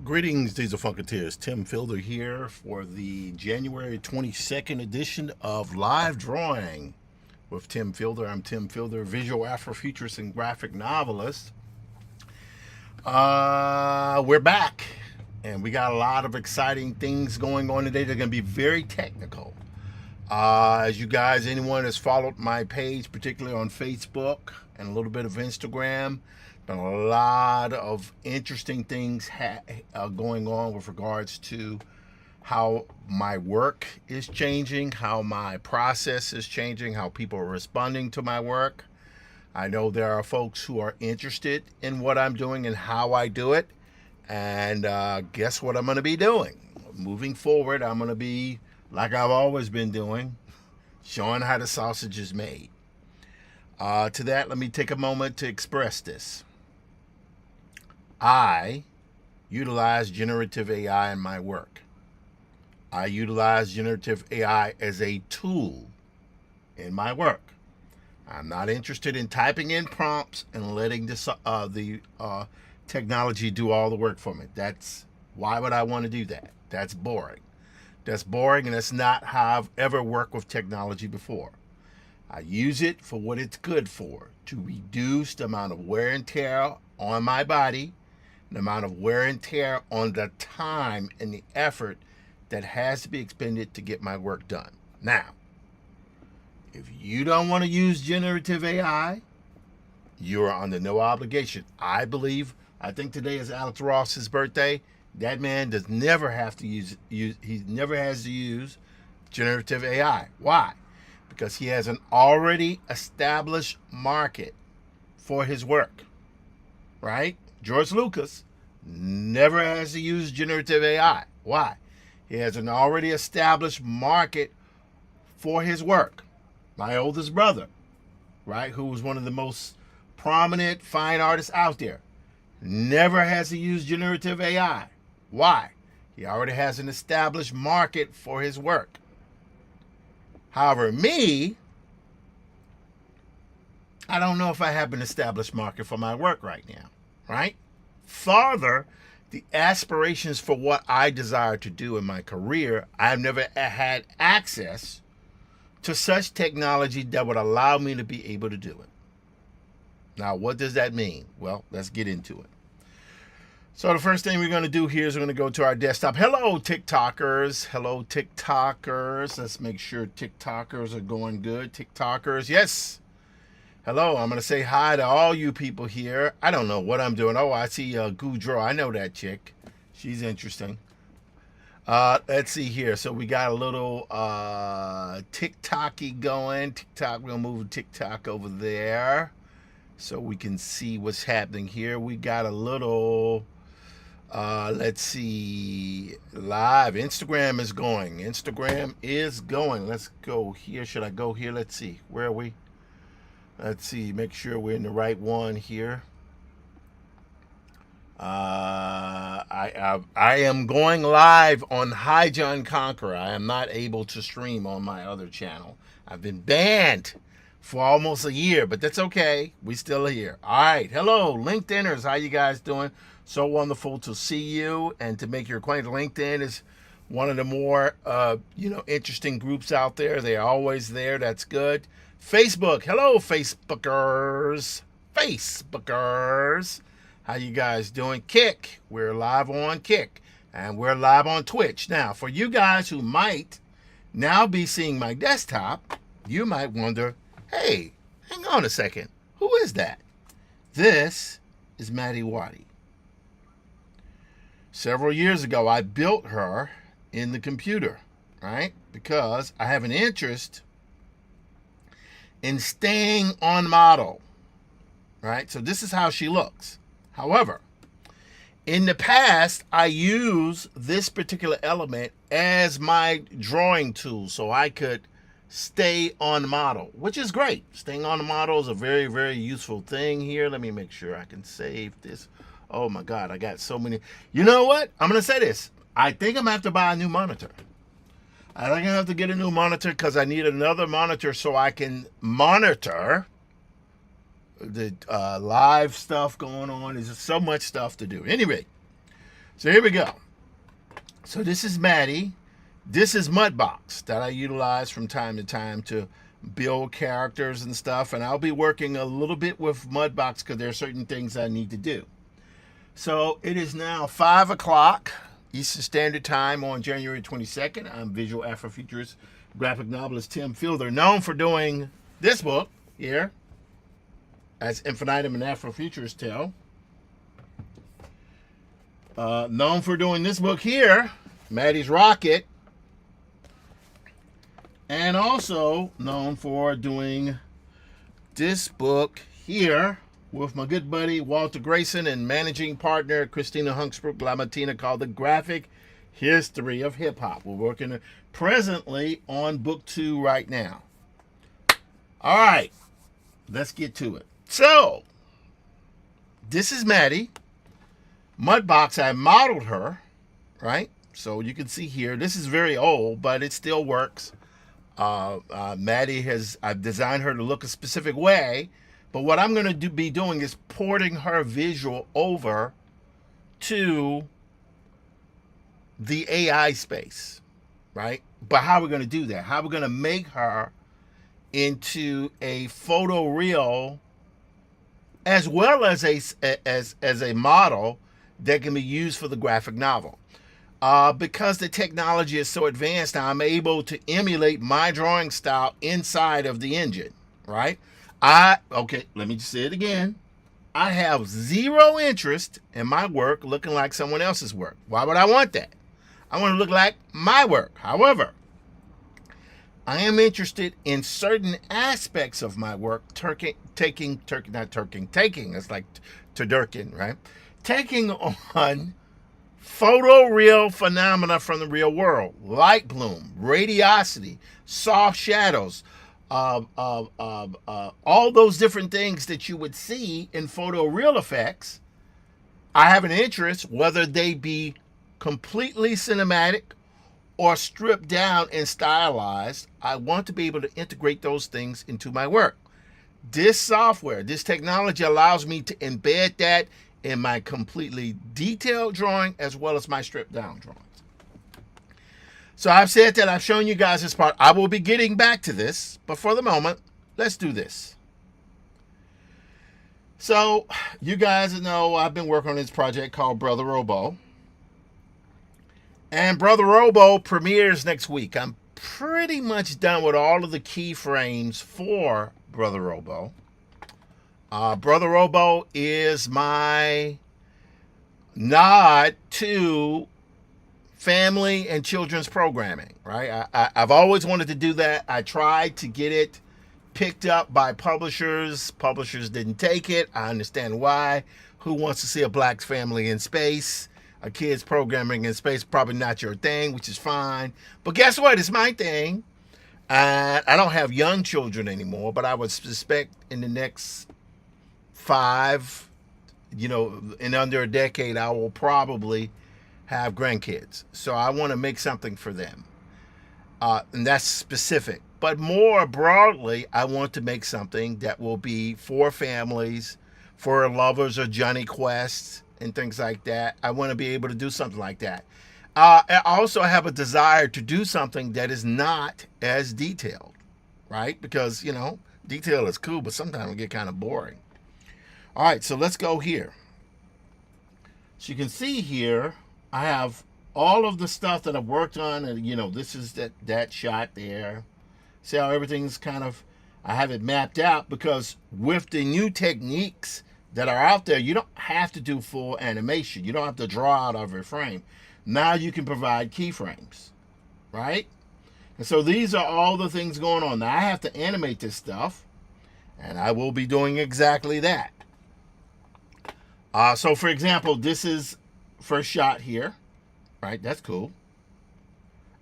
Greetings, Diesel Funketeers. Tim Fielder here for the January 22nd edition of Live Drawing with Tim Fielder. I'm Tim Fielder, visual Afrofuturist and graphic novelist. We're back, and we got a lot of exciting things going on today. They're going to be very technical. As you guys, anyone has followed my page, particularly on Facebook and a little bit of Instagram, been a lot of interesting things going on with regards to how my work is changing, how my process is changing, how people are responding to my work. I know there are folks who are interested in what I'm doing and how I do it. And guess what I'm going to be doing? Moving forward, I'm going to be, like I've always been doing, showing how the sausage is made. To that, let me take a moment to express this. I utilize generative AI in my work. I utilize generative AI as a tool in my work. I'm not interested in typing in prompts and letting the technology do all the work for me. Why would I want to do that? That's boring. That's boring, and that's not how I've ever worked with technology before. I use it for what it's good for, to reduce the amount of wear and tear on my body, the amount of wear and tear on the time and the effort that has to be expended to get my work done. Now, if you don't want to use generative AI, you are under no obligation. I think today is Alex Ross's birthday. That man never has to use generative AI. Why? Because he has an already established market for his work, right? George Lucas never has to use generative AI. Why? He has an already established market for his work. My oldest brother, right, who was one of the most prominent fine artists out there, never has to use generative AI. Why? He already has an established market for his work. However, me, I don't know if I have an established market for my work right now, right? Further, the aspirations for what I desire to do in my career, I've never had access to such technology that would allow me to be able to do it. Now, what does that mean? Well, let's get into it. So the first thing we're going to do here is we're going to go to our desktop. Hello, TikTokers. Hello, TikTokers. Let's make sure TikTokers are going good. TikTokers, yes. Hello, I'm going to say hi to all you people here. I don't know what I'm doing. Oh, I see Goudreau. I know that chick. She's interesting. Let's see here. So we got a little TikTok-y going. TikTok, we're going to move TikTok over there so we can see what's happening here. We got a little... let's see, live. Instagram is going. Instagram is going. Let's go here. Should I go here? Let's see. Where are we? Let's see. Make sure we're in the right one here. I am going live on Hi John Conqueror. I am not able to stream on my other channel. I've been banned for almost a year, but that's okay. We still here. All right. Hello, LinkedIners. How you guys doing? So wonderful to see you and to make your acquaintance. LinkedIn is one of the more, interesting groups out there. They're always there. That's good. Facebook. Hello, Facebookers. Facebookers. How you guys doing? Kick. We're live on Kick. And we're live on Twitch. Now, for you guys who might now be seeing my desktop, you might wonder, hey, hang on a second. Who is that? This is Maddie Waddy. Several years ago, I built her in the computer, right? Because I have an interest in staying on model, right? So this is how she looks. However, in the past, I use this particular element as my drawing tool so I could stay on model, which is great. Staying on the model is a very, very useful thing here. Let me make sure I can save this. Oh my God, I got so many. You know what? I'm going to say this. I think I'm going to have to buy a new monitor. I think I'm going to have to get a new monitor because I need another monitor so I can monitor the live stuff going on. There's so much stuff to do. Anyway, so here we go. So this is Maddie. This is Mudbox that I utilize from time to time to build characters and stuff. And I'll be working a little bit with Mudbox because there are certain things I need to do. So it is now 5 o'clock Eastern Standard Time on January 22nd. I'm visual Afrofuturist graphic novelist Tim Fielder, known for doing this book here, As Infinitum and Afrofuturist Tale. Known for doing this book here, Maddie's Rocket. And also known for doing this book here with my good buddy Walter Grayson and managing partner Christina Hunksbrook Lamartina, called The Graphic History of Hip Hop. We're working presently on book 2 right now. All right, let's get to it. So, this is Maddie. Mudbox, I modeled her, right? So you can see here, this is very old, but it still works. Maddie I've designed her to look a specific way, but what I'm going to be doing is porting her visual over to the AI space, right? But how are we going to do that? How are we going to make her into a photoreal as well as a model that can be used for the graphic novel? Because the technology is so advanced now, I'm able to emulate my drawing style inside of the engine, right? Okay, let me just say it again. I have zero interest in my work looking like someone else's work. Why would I want that? I want to look like my work. However, I am interested in certain aspects of my work, taking, it's like Tudurkin, right? Taking on photoreal phenomena from the real world, light bloom, radiosity, soft shadows, all those different things that you would see in photoreal effects. I have an interest, whether they be completely cinematic or stripped down and stylized. I want to be able to integrate those things into my work. This software, this technology allows me to embed that in my completely detailed drawing as well as my stripped down drawings. So I've said that, I've shown you guys this part. I will be getting back to this, but for the moment, let's do this. So you guys know I've been working on this project called Brother Robo. And Brother Robo premieres next week. I'm pretty much done with all of the keyframes for Brother Robo. Brother Robo is my nod to family and children's programming, right? I've always wanted to do that. I tried to get it picked up by publishers. Publishers didn't take it. I understand why. Who wants to see a black family in space? A kid's programming in space, probably not your thing, which is fine. But guess what? It's my thing. I don't have young children anymore, but I would suspect in the next 5, in under a decade, I will probably have grandkids. So I want to make something for them. And that's specific. But more broadly, I want to make something that will be for families, for lovers of Johnny Quest and things like that. I want to be able to do something like that. I also have a desire to do something that is not as detailed, right? Because, detail is cool, but sometimes it get kind of boring. All right, so let's go here. So you can see here, I have all of the stuff that I've worked on, and this is that shot there. See how everything's I have it mapped out, because with the new techniques that are out there, you don't have to do full animation. You don't have to draw out every frame. Now you can provide keyframes, right? And so these are all the things going on. Now I have to animate this stuff, and I will be doing exactly that. So for example, this is first shot here, right? That's cool.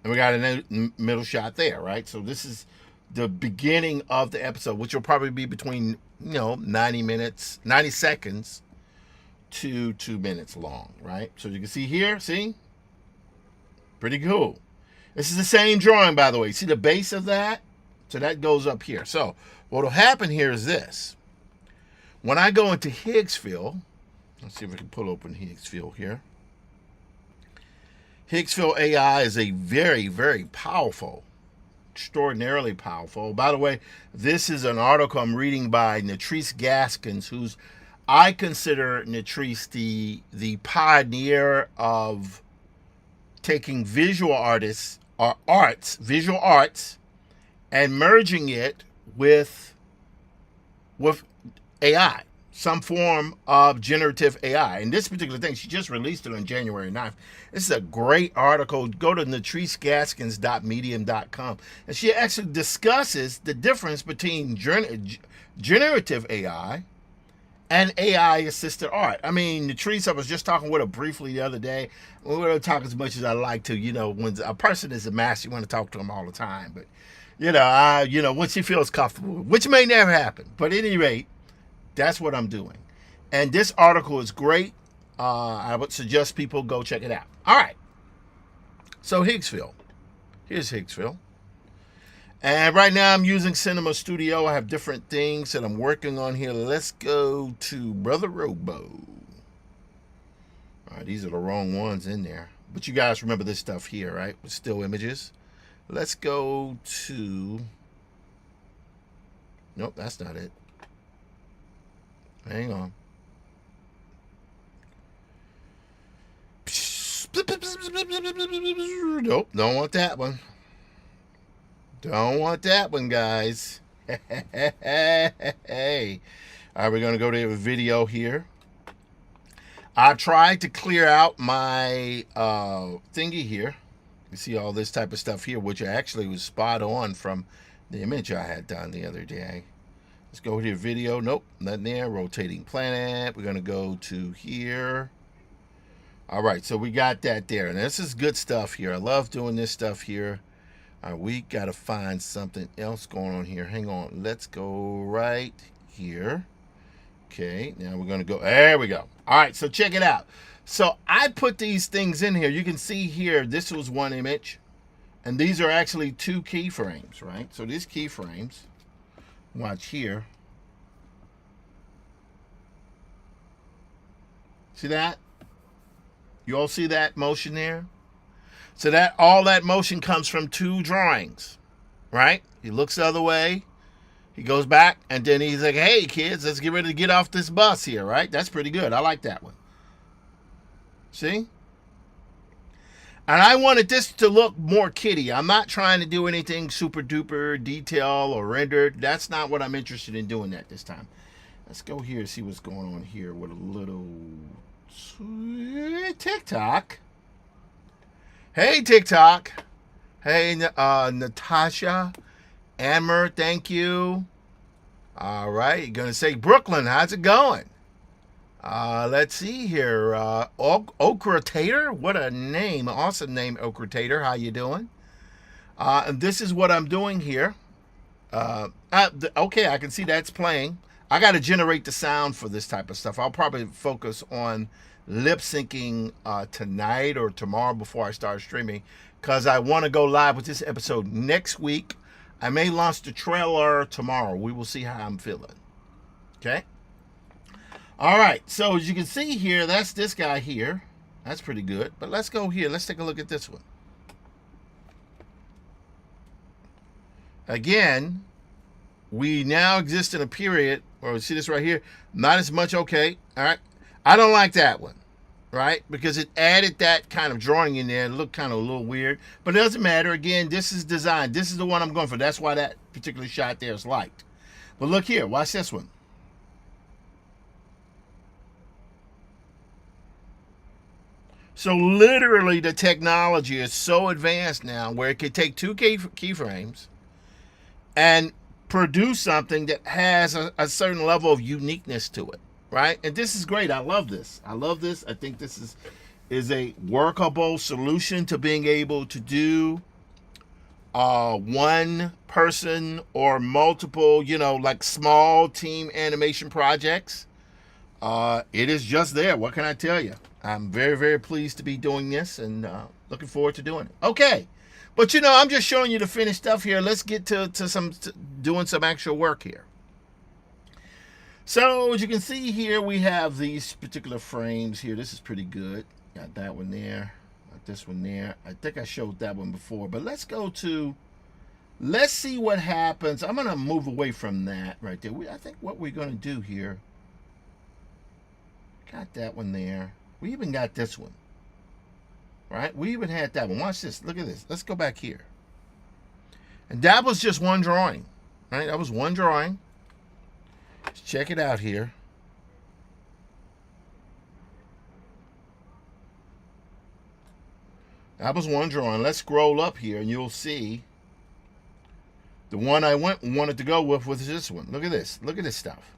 And we got a middle shot there, right? So this is the beginning of the episode, which will probably be between 90 seconds to 2 minutes long, right? So you can see here, see? Pretty cool. This is the same drawing, by the way. See the base of that? So that goes up here. So what will happen here is this. When I go into Higgsville, let's see if we can pull open Higgsville here. Higgsville AI is a very, very powerful, extraordinarily powerful. By the way, this is an article I'm reading by Natrice Gaskins, who's, I consider Natrice the pioneer of taking visual arts, and merging it with AI, some form of generative AI. And this particular thing, she just released it on January 9th. This is a great article. Go to natricegaskins.medium.com. And she actually discusses the difference between generative AI and AI-assisted art. I mean, Natrice, I was just talking with her briefly the other day. We don't talk as much as I like to. When a person is a master, you want to talk to them all the time. But, when she feels comfortable, which may never happen. But at any rate, that's what I'm doing. And this article is great. I would suggest people go check it out. All right. So Higgsville. Here's Higgsville. And right now I'm using Cinema Studio. I have different things that I'm working on here. Let's go to Brother Robo. All right, these are the wrong ones in there. But you guys remember this stuff here, right? With still images. Let's go to... Nope, that's not it. Hang on. Nope, don't want that one. Don't want that one, guys. Hey. All right, we're going to go to a video here. I tried to clear out my thingy here. You see all this type of stuff here, which actually was spot on from the image I had done the other day. Let's go to video. Nope, nothing there. Rotating planet. We're going to go to here. All right, so we got that there. And this is good stuff here. I love doing this stuff here. All right, we got to find something else going on here. Hang on. Let's go right here. Okay, now we're going to go. There we go. All right, so check it out. So I put these things in here. You can see here, this was one image. And these are actually two keyframes, right? So these keyframes, watch here. See that? You all see that motion there? So that all that motion comes from two drawings, right? He looks the other way. He goes back, and then he's like, hey, kids, let's get ready to get off this bus here, right? That's pretty good. I like that one. See? And I wanted this to look more kiddie. I'm not trying to do anything super duper detail or rendered. That's not what I'm interested in doing that this time. Let's go here and see what's going on here with a little TikTok. Hey, TikTok. Hey, Natasha. Amber, thank you. All right, you're going to say, Brooklyn, how's it going? Let's see here. Okra Tater, what a name. Awesome name, Okra Tater. How you doing? And this is what I'm doing here. Okay, I can see that's playing. I got to generate the sound for this type of stuff. I'll probably focus on lip syncing tonight or tomorrow before I start streaming, because I want to go live with this episode next week. I may launch the trailer tomorrow. We will see how I'm feeling. Okay? All right. So as you can see here, that's this guy here. That's pretty good. But let's go here. Let's take a look at this one. Again, we now exist in a period where we see this right here. Not as much. Okay. All right. I don't like that one. Right? Because it added that kind of drawing in there. It looked kind of a little weird. But it doesn't matter. Again, this is design. This is the one I'm going for. That's why that particular shot there is liked. But look here. Watch this one. So literally the technology is so advanced now where it could take two keyframes and produce something that has a certain level of uniqueness to it. Right? And this is great. I love this. I love this. I think this is a workable solution to being able to do one person or multiple, like small team animation projects. It is just there. What can I tell you? I'm very, very pleased to be doing this and looking forward to doing it. Okay. But, I'm just showing you the finished stuff here. Let's get to doing some actual work here. So, as you can see here, we have these particular frames here. This is pretty good. Got that one there. Got this one there. I think I showed that one before. But let's see what happens. I'm going to move away from that right there. I think what we're going to do here. Got that one there. We even got this one. Right? We even had that one. Watch this. Look at this. Let's go back here. And that was just one drawing. Right? That was one drawing. Let's check it out here. That was one drawing. Let's scroll up here and you'll see the one I wanted to go with was this one. Look at this. Look at this stuff.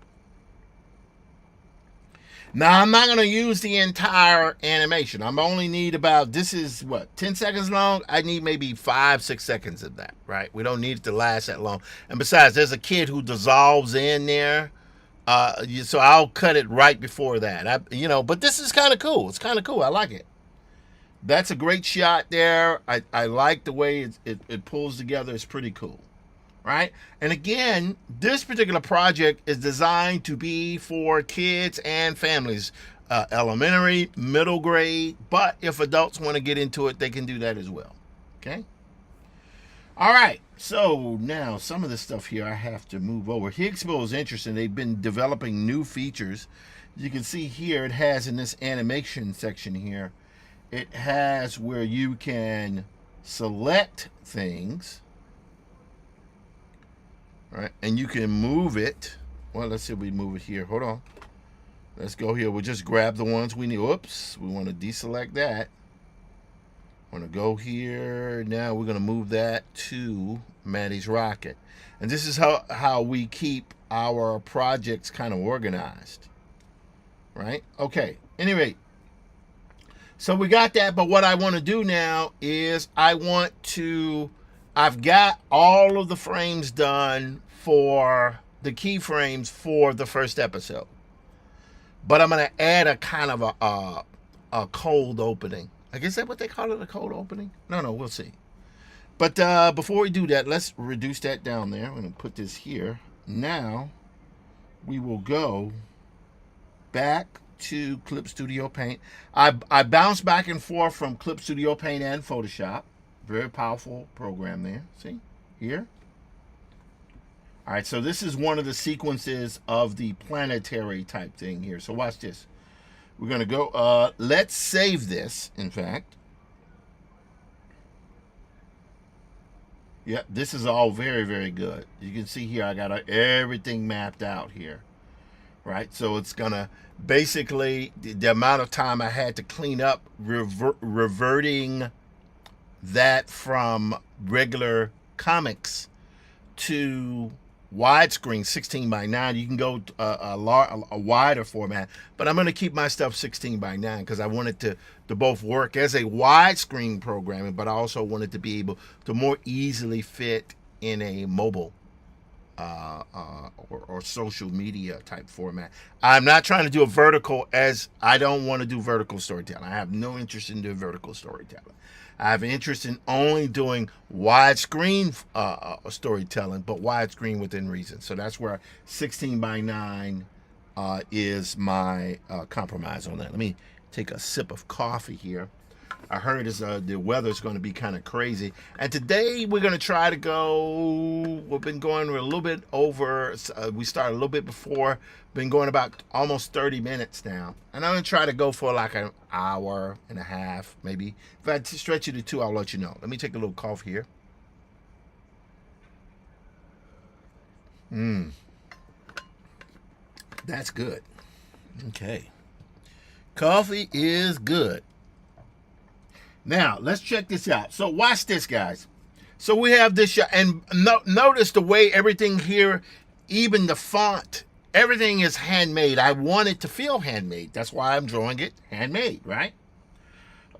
Now, I'm not going to use the entire animation. I'm only need about, this is what, 10 seconds long? I need maybe 5-6 seconds of that, right? We don't need it to last that long. And besides, there's a kid who dissolves in there. So I'll cut it right before that. But this is kind of cool. It's kind of cool. I like it. That's a great shot there. I like the way it pulls together. It's pretty cool, right? And again, this particular project is designed to be for kids and families, elementary, middle grade, but if adults want to get into it, they can do that as well. Okay? All right, so now some of the stuff here I have to move over. Higgsville is interesting. They've been developing new features. You can see here it has in this animation section here, it has where you can select things, right? And you can move it. Well, let's see if we move it here. Hold on. Let's go here. We'll just grab the ones we need. Oops, we want to deselect that. I'm going to go here. Now we're going to move that to Maddie's Rocket. And this is how we keep our projects kind of organized. Right? Okay. Anyway, so we got that. But what I want to do now is I've got all of the frames done for the keyframes for the first episode. But I'm going to add a kind of a cold opening. I guess that's what they call it, a cold opening? No, we'll see. But before we do that, let's reduce that down there. I'm going to put this here. Now, we will go back to Clip Studio Paint. I bounce back and forth from Clip Studio Paint and Photoshop. Very powerful program there. See? Here. All right, so this is one of the sequences of the planetary type thing here. So watch this. We're going to go, let's save this, in fact. Yeah, this is all very, very good. You can see here I got everything mapped out here, right? So it's going to basically, the amount of time I had to clean up, reverting that from regular comics to widescreen 16:9. You can go a wider format, but I'm going to keep my stuff 16:9 because I want it to both work as a widescreen programming, but I also want it to be able to more easily fit in a mobile or social media type format. I'm not trying to do a vertical, as I don't want to do vertical storytelling. I have no interest in doing vertical storytelling. I have an interest in only doing widescreen storytelling, but widescreen within reason. So that's where 16:9 is my compromise on that. Let me take a sip of coffee here. I heard the weather's going to be kind of crazy. And today we're going to try to go, we've been going a little bit over, we started a little bit before, been going about almost 30 minutes now. And I'm going to try to go for like an hour and a half, maybe. If I stretch it to 2, I'll let you know. Let me take a little cough here. That's good. Okay. Coffee is good. Now, let's check this out. So watch this, guys. So we have this shot, and notice the way everything here, even the font, everything is handmade. I want it to feel handmade. That's why I'm drawing it handmade, right?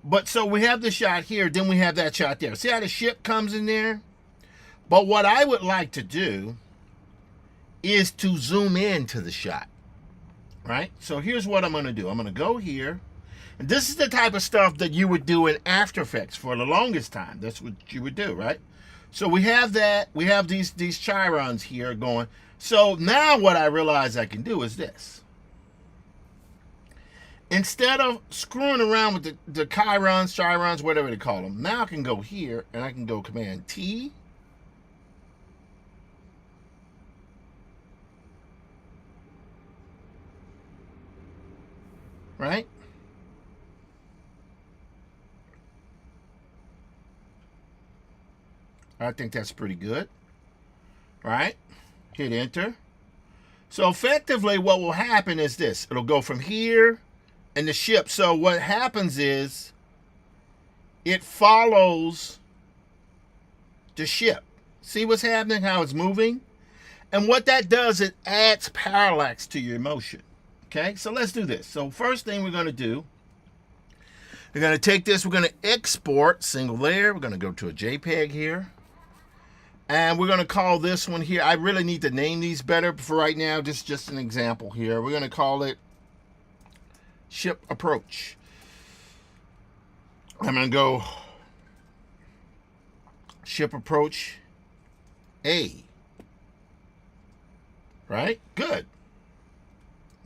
But so we have this shot here, then we have that shot there. See how the ship comes in there? But what I would like to do is to zoom in to the shot, right? So here's what I'm going to do. I'm going to go here. And this is the type of stuff that you would do in After Effects for the longest time. That's what you would do, right? So we have that. We have these chirons here going. So now what I realize I can do is this. Instead of screwing around with the chirons, whatever they call them, now I can go here and I can go Command T. Right? I think that's pretty good. Right? Hit enter. So effectively what will happen is this. It'll go from here and the ship. So what happens is it follows the ship. See what's happening, how it's moving? And what that does, it adds parallax to your motion. Okay, so let's do this. So first thing we're going to do, we're going to take this, we're going to export single layer. We're going to go to a JPEG here. And we're going to call this one here. I really need to name these better, but for right now, this is just an example here. We're going to call it Ship Approach. I'm going to go ship approach A. Right? Good.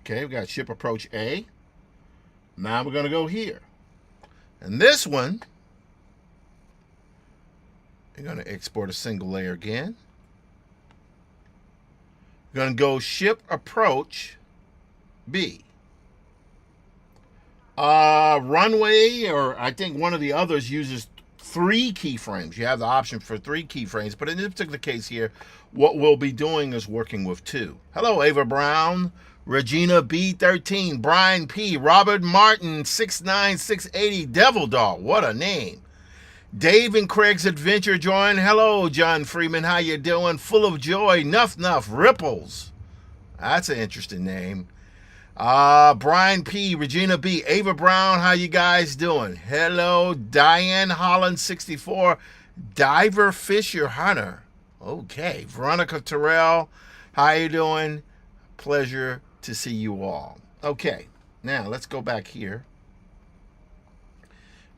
Okay, we got ship approach A. Now we're going to go here. And this one, you're going to export a single layer again. We're going to go ship approach B. Runway, or I think one of the others uses 3 keyframes. You have the option for 3 keyframes, but in this particular case here, what we'll be doing is working with 2. Hello, Ava Brown, Regina B13, Brian P, Robert Martin 69680, Devil Dog, what a name. Dave and Craig's Adventure join. Hello, John Freeman, how you doing? Full of joy, Nuff Ripples. That's an interesting name. Brian P, Regina B, Ava Brown, how you guys doing? Hello, Diane Holland 64, Diver Fisher Hunter. Okay, Veronica Terrell, how you doing? Pleasure to see you all. Okay, now let's go back here.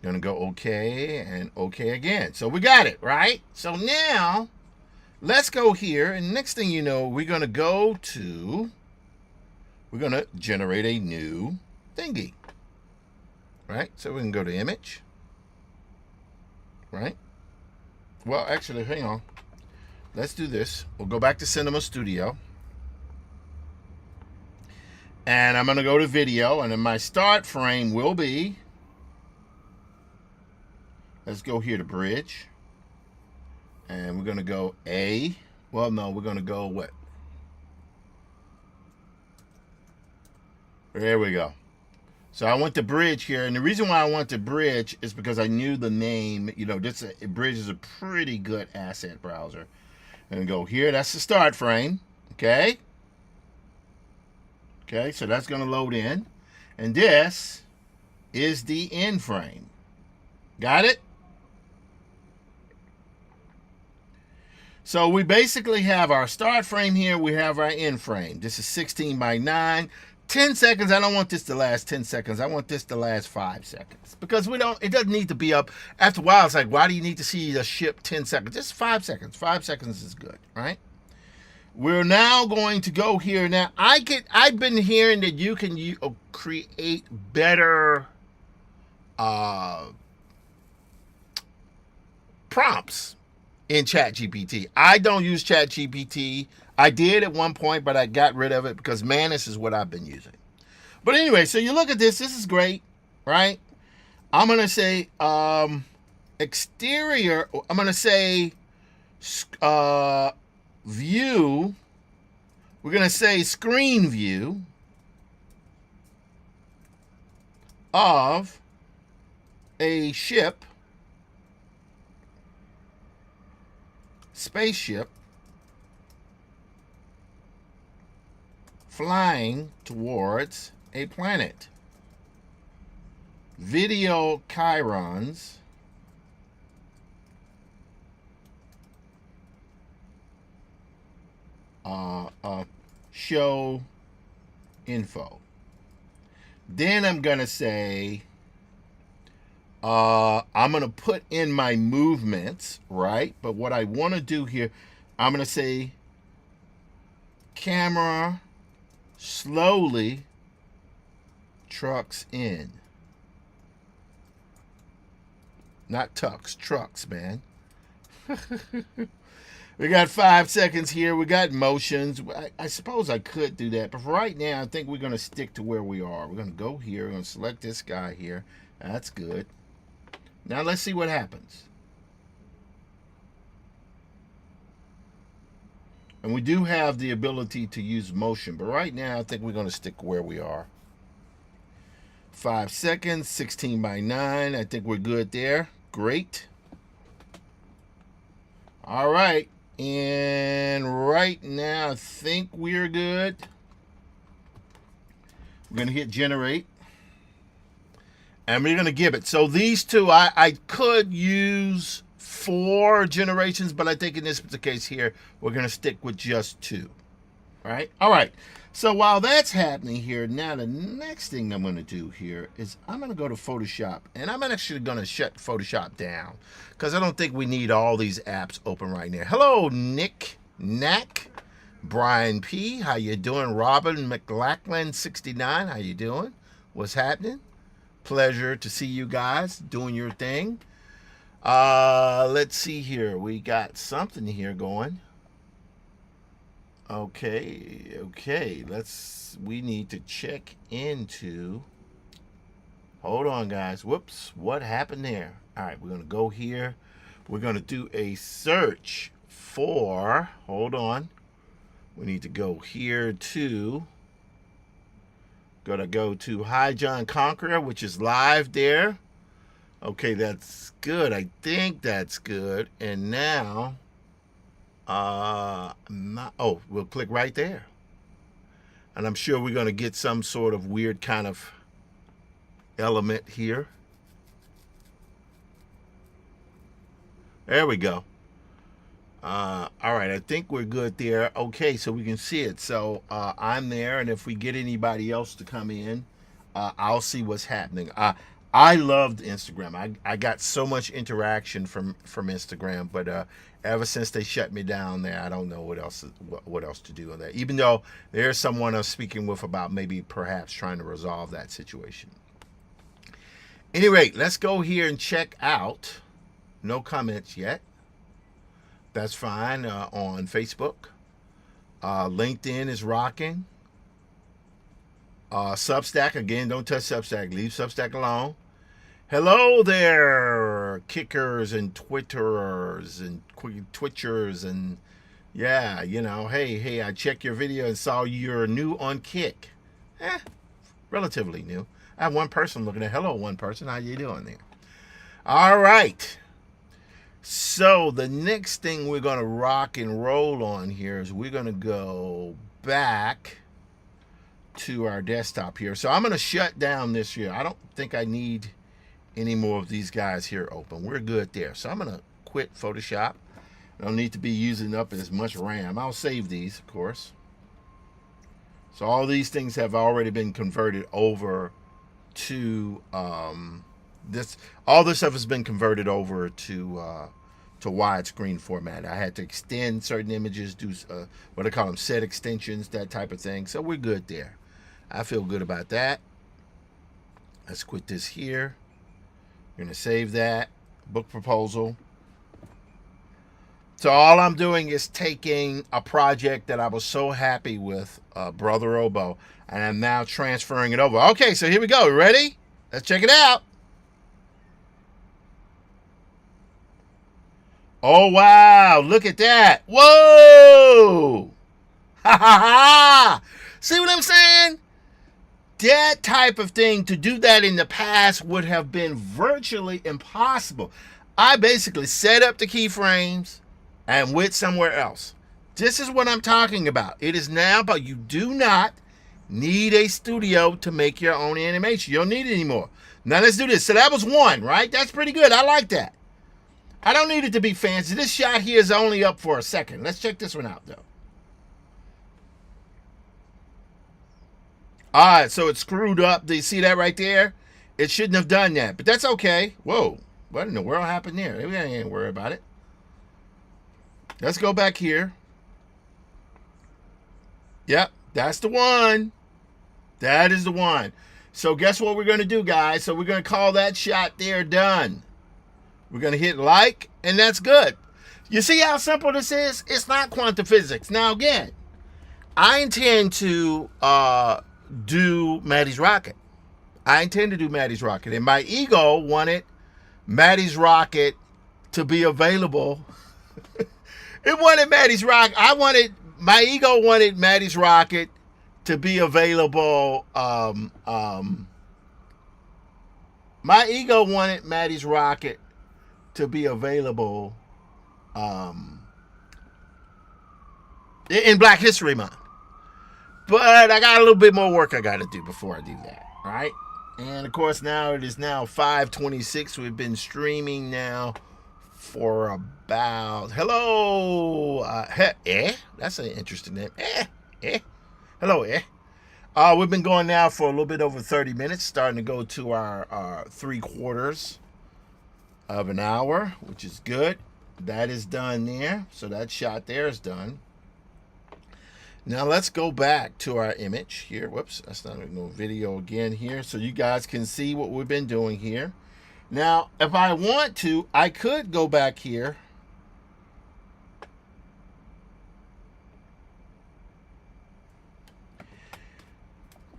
Gonna go okay and okay again. So we got it, right? So now let's go here, and next thing you know, we're gonna generate a new thingy, right? So we can go to image, right? Well, actually, hang on. Let's do this. We'll go back to Cinema Studio. And I'm going to go to video, and then my start frame will be, let's go here to bridge. And we're going to go A. Well, no, we're going to go what? There we go. So I went to bridge here, and the reason why I went to bridge is because I knew the name. You know, bridge is a pretty good asset browser. And go here. That's the start frame. Okay. Okay, so that's going to load in. And this is the end frame. Got it? So we basically have our start frame here. We have our end frame. This is 16 by 9. 10 seconds. I don't want this to last 10 seconds. I want this to last 5 seconds. Because it doesn't need to be up. After a while, it's like, why do you need to see the ship 10 seconds? Just 5 seconds. 5 seconds is good, right? We're now going to go here. Now, I've been hearing that you can create better prompts in ChatGPT. I don't use ChatGPT. I did at one point, but I got rid of it because Manus is what I've been using. But anyway, so you look at this. This is great, right? I'm going to say exterior. I'm going to say view. We're going to say screen view of a ship, spaceship, flying towards a planet. Video chyrons show info. Then I'm gonna say I'm gonna put in my movements, right? But what I want to do here, I'm gonna say camera slowly trucks in. Not tucks, trucks, man. We got 5 seconds here. We got motions. I suppose I could do that. But for right now, I think we're going to stick to where we are. We're going to go here. We're going to select this guy here. That's good. Now let's see what happens. And we do have the ability to use motion. But right now, I think we're going to stick where we are. 5 seconds, 16 by 9. I think we're good there. Great. All right. And right now, I think we're good. We're going to hit generate. And we're going to give it. So these two, I could use 4 generations, but I think in this particular case here, we're going to stick with just 2. right? All right. So while that's happening here, now the next thing I'm going to do here is I'm going to go to Photoshop, and I'm actually going to shut Photoshop down because I don't think we need all these apps open right now. Hello, Nick Knack, Brian P. How you doing? Robin McLachlan 69. How you doing? What's happening? Pleasure to see you guys doing your thing. Let's see here. We got something here going. Okay. We need to check into. Hold on, guys. Whoops. What happened there? All right, we're going to go here. We're going to do a search for. Hold on. We need to go here to. Gonna go to Hi John Conqueror, which is live there. Okay, that's good. I think that's good. And now, we'll click right there. And I'm sure we're gonna get some sort of weird kind of element here. There we go. All right, I think we're good there. Okay, so we can see it. So I'm there, and if we get anybody else to come in, I'll see what's happening. I loved Instagram. I got so much interaction from Instagram, but ever since they shut me down there, I don't know what else to do on that. Even though there's someone I'm speaking with about maybe perhaps trying to resolve that situation. Anyway, let's go here and check out. No comments yet. That's fine on Facebook. LinkedIn is rocking. Substack, again, don't touch Substack. Leave Substack alone. Hello there, kickers and twitterers and twitchers and yeah, hey, I checked your video and saw you're new on Kick. Relatively new. I have one person looking at. Hello, one person. How you doing there? All right. So the next thing we're going to rock and roll on here is we're going to go back to our desktop here. So I'm going to shut down this here. I don't think I need any more of these guys here open. We're good there. So I'm going to quit Photoshop. I don't need to be using up as much RAM. I'll save these, of course. So all these things have already been converted over to this. All this stuff has been converted over to widescreen format. I had to extend certain images, do what I call them set extensions, that type of thing. So we're good there. I feel good about that. Let's quit this here. We're going to save that. Book proposal. So all I'm doing is taking a project that I was so happy with, Brother Oboe, and I'm now transferring it over. Okay, so here we go. Ready? Let's check it out. Oh, wow. Look at that. Whoa. Ha, ha, ha. See what I'm saying? That type of thing, to do that in the past would have been virtually impossible. I basically set up the keyframes and went somewhere else. This is what I'm talking about. It is now, but you do not need a studio to make your own animation. You don't need it anymore. Now let's do this. So that was one, right? That's pretty good. I like that. I don't need it to be fancy. This shot here is only up for a second. Let's check this one out, though. All right, so it's screwed up. Do you see that right there? It shouldn't have done that, but that's okay. Whoa, what in the world happened there? We ain't worry about it. Let's go back here. Yep, that's the one. That is the one. So guess what we're going to do, guys? So we're going to call that shot there done. We're going to hit like, and that's good. You see how simple this is? It's not quantum physics. Now, again, I intend to do Maddie's Rocket. And my ego wanted Maddie's Rocket to be available. It wanted Maddie's Rocket. My ego wanted Maddie's Rocket to be available. My ego wanted Maddie's Rocket to be available in Black History Month. But I got a little bit more work I got to do before I do that. All right. And of course, now it is now 5:26. We've been streaming now for about, hello. That's an interesting name. Hello, we've been going now for a little bit over 30 minutes, starting to go to our 3/4 of an hour, which is good. That is done there. So that shot there is done. Now let's go back to our image here. Whoops, that's not no video again here. So you guys can see what we've been doing here. Now, if I want to, I could go back here.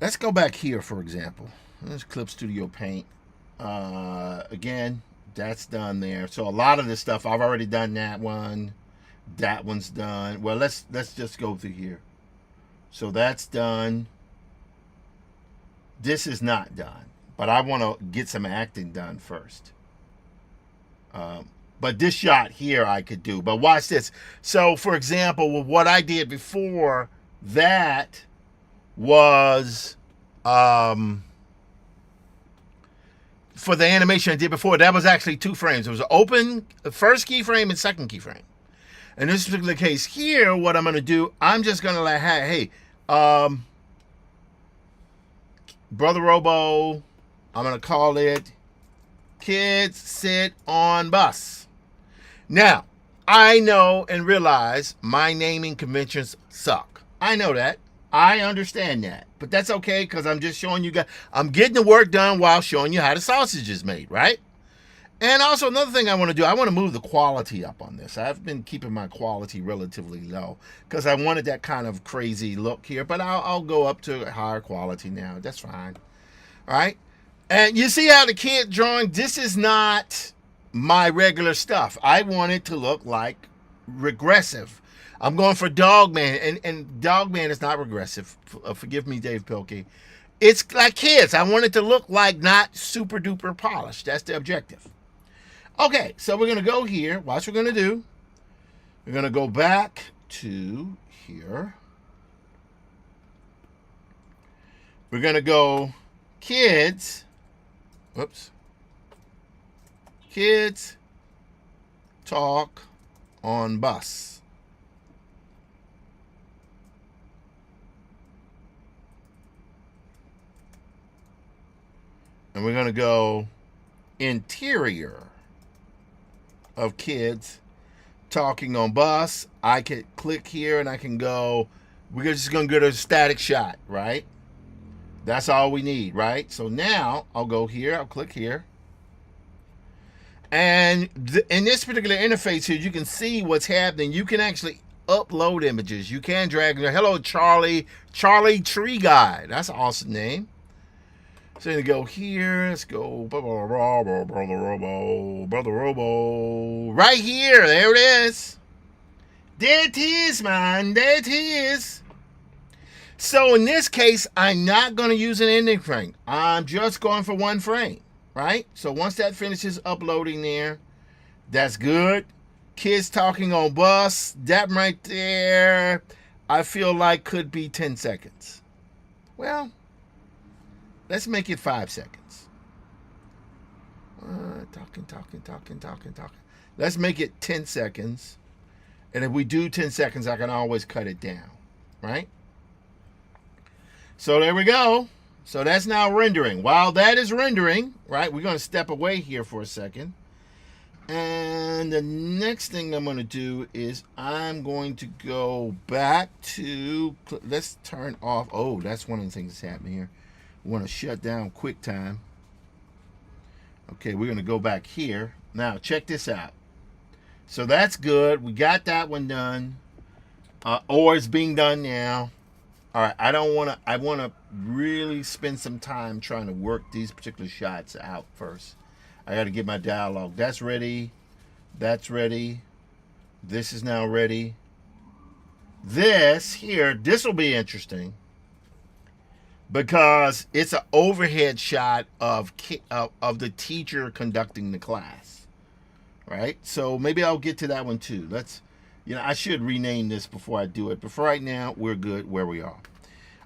Let's go back here, for example. There's Clip Studio Paint. Again, that's done there. So a lot of this stuff, I've already done that one. That one's done. Well, let's just go through here. So that's done. This is not done. But I want to get some acting done first. But this shot here I could do. But watch this. So, for example, with what I did before, that was for the animation I did before, that was actually 2 frames. It was an open first keyframe and second keyframe. In this particular case here, what I'm going to do, I'm just going to like, hey, Brother Robo, I'm going to call it Kids Sit on Bus. Now, I know and realize my naming conventions suck. I know that. I understand that. But that's okay, because I'm just showing you guys. I'm getting the work done while showing you how the sausage is made, right? And also another thing I want to do, I want to move the quality up on this. I've been keeping my quality relatively low because I wanted that kind of crazy look here. But I'll go up to higher quality now. That's fine. All right. And you see how the kid drawing, this is not my regular stuff. I want it to look like regressive. I'm going for Dogman, and Dogman is not regressive. Forgive me, Dave Pilkey. It's like kids. I want it to look like not super duper polished. That's the objective. Okay, so we're going to go here. Watch what we're going to do. We're going to go back to here. We're going to go kids. Whoops. Kids talk on bus. And we're going to go interior of kids talking on bus. I can click here and I can go, we're just going to get a static shot, right? That's all we need, right? So now I'll go here, I'll click here. And in this particular interface here, you can see what's happening. You can actually upload images. You can drag. Hello, Charlie Tree Guy. That's an awesome name. So to go here, let's go, Brother Robo, right here, there it is. There it is, man, there it is. So in this case, I'm not going to use an ending frame. I'm just going for 1 frame, right? So once that finishes uploading there, that's good. Kids talking on bus, that right there, I feel like could be 10 seconds. Well, let's make it 5 seconds. Talking. Let's make it 10 seconds. And if we do 10 seconds, I can always cut it down, right? So there we go. So that's now rendering. While that is rendering, right, we're going to step away here for a second. And the next thing I'm going to do is I'm going to go back to, let's turn off. Oh, that's one of the things that's happening here. We want to shut down QuickTime. Okay, we're going to go back here. Now, check this out. So that's good. We got that one done. Or it's being done now. All right, I want to really spend some time trying to work these particular shots out first. I got to get my dialogue. That's ready. That's ready. This is now ready. This here, this will be interesting. Because it's an overhead shot of the teacher conducting the class, right? So maybe I'll get to that one too. I should rename this before I do it. But for right now, we're good where we are.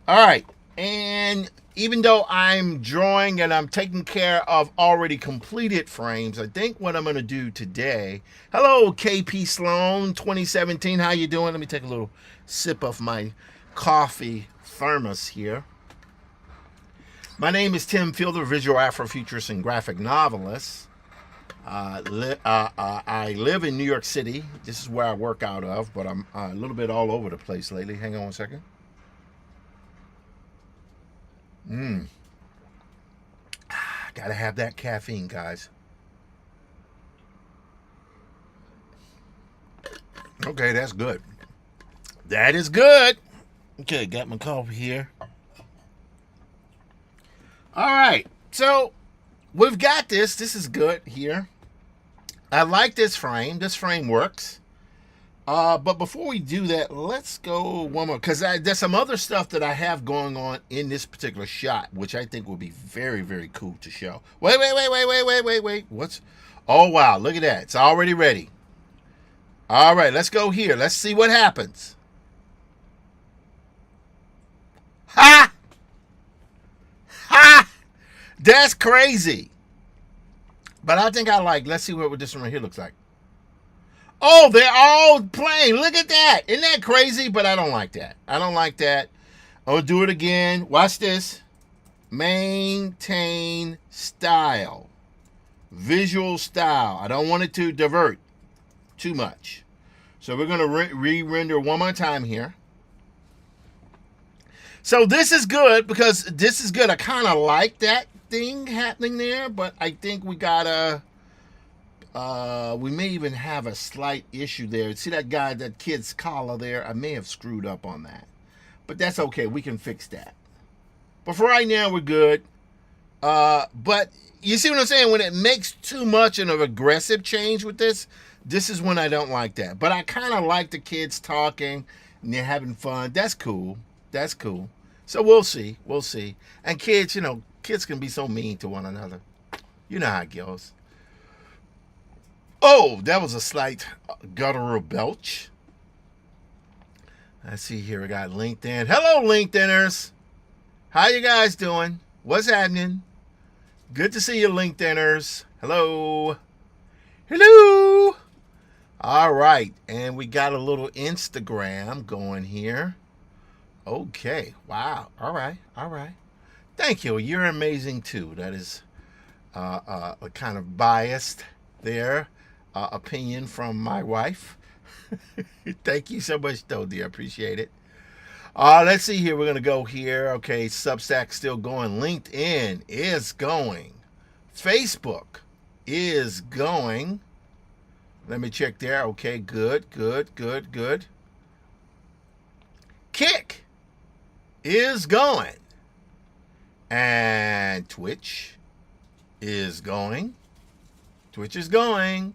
All right, and even though I'm drawing and I'm taking care of already completed frames, I think what I'm going to do today. Hello, KP Sloan 2017. How you doing? Let me take a little sip of my coffee thermos here. My name is Tim Fielder, visual Afrofuturist and graphic novelist. I live in New York City. This is where I work out of, but I'm a little bit all over the place lately. Hang on one second. Gotta have that caffeine, guys. Okay, that's good. That is good. Okay, got my coffee here. All right, so we've got this. This is good here. I like this frame. This frame works. But before we do that, let's go one more, because there's some other stuff that I have going on in this particular shot, which I think will be very, very cool to show. Wait. What's? Oh, wow. Look at that. It's already ready. All right, let's go here. Let's see what happens. Ha! Ha! That's crazy. But I think I like, let's see what this one right here looks like. Oh, they're all playing. Look at that. Isn't that crazy? But I don't like that. I don't like that. I'll do it again. Watch this. Maintain style. Visual style. I don't want it to divert too much. So we're going to re-render one more time here. So this is good, because this is good. I kind of like that thing happening there, but I think we gotta we may even have a slight issue there. See that guy, that kid's collar there? I may have screwed up on that, but that's okay. We can fix that. But for right now, we're good. But you see what I'm saying? When it makes too much of an aggressive change with this, this is when I don't like that. But I kind of like the kids talking and they're having fun. That's cool. That's cool. So we'll see. We'll see. And kids, you know, kids can be so mean to one another. You know how it goes. Oh, that was a slight guttural belch. Let's see here. We got LinkedIn. Hello, LinkedIners. How you guys doing? What's happening? Good to see you, LinkedIners. Hello. Hello. All right. And we got a little Instagram going here. Okay. Wow. All right. All right. Thank you. You're amazing, too. That is a kind of biased there opinion from my wife. Thank you so much, though, dear. Appreciate it. Let's see here. We're going to go here. Okay. Substack still going. LinkedIn is going. Facebook is going. Let me check there. Okay. Good. Kick is going. And Twitch is going. Twitch is going.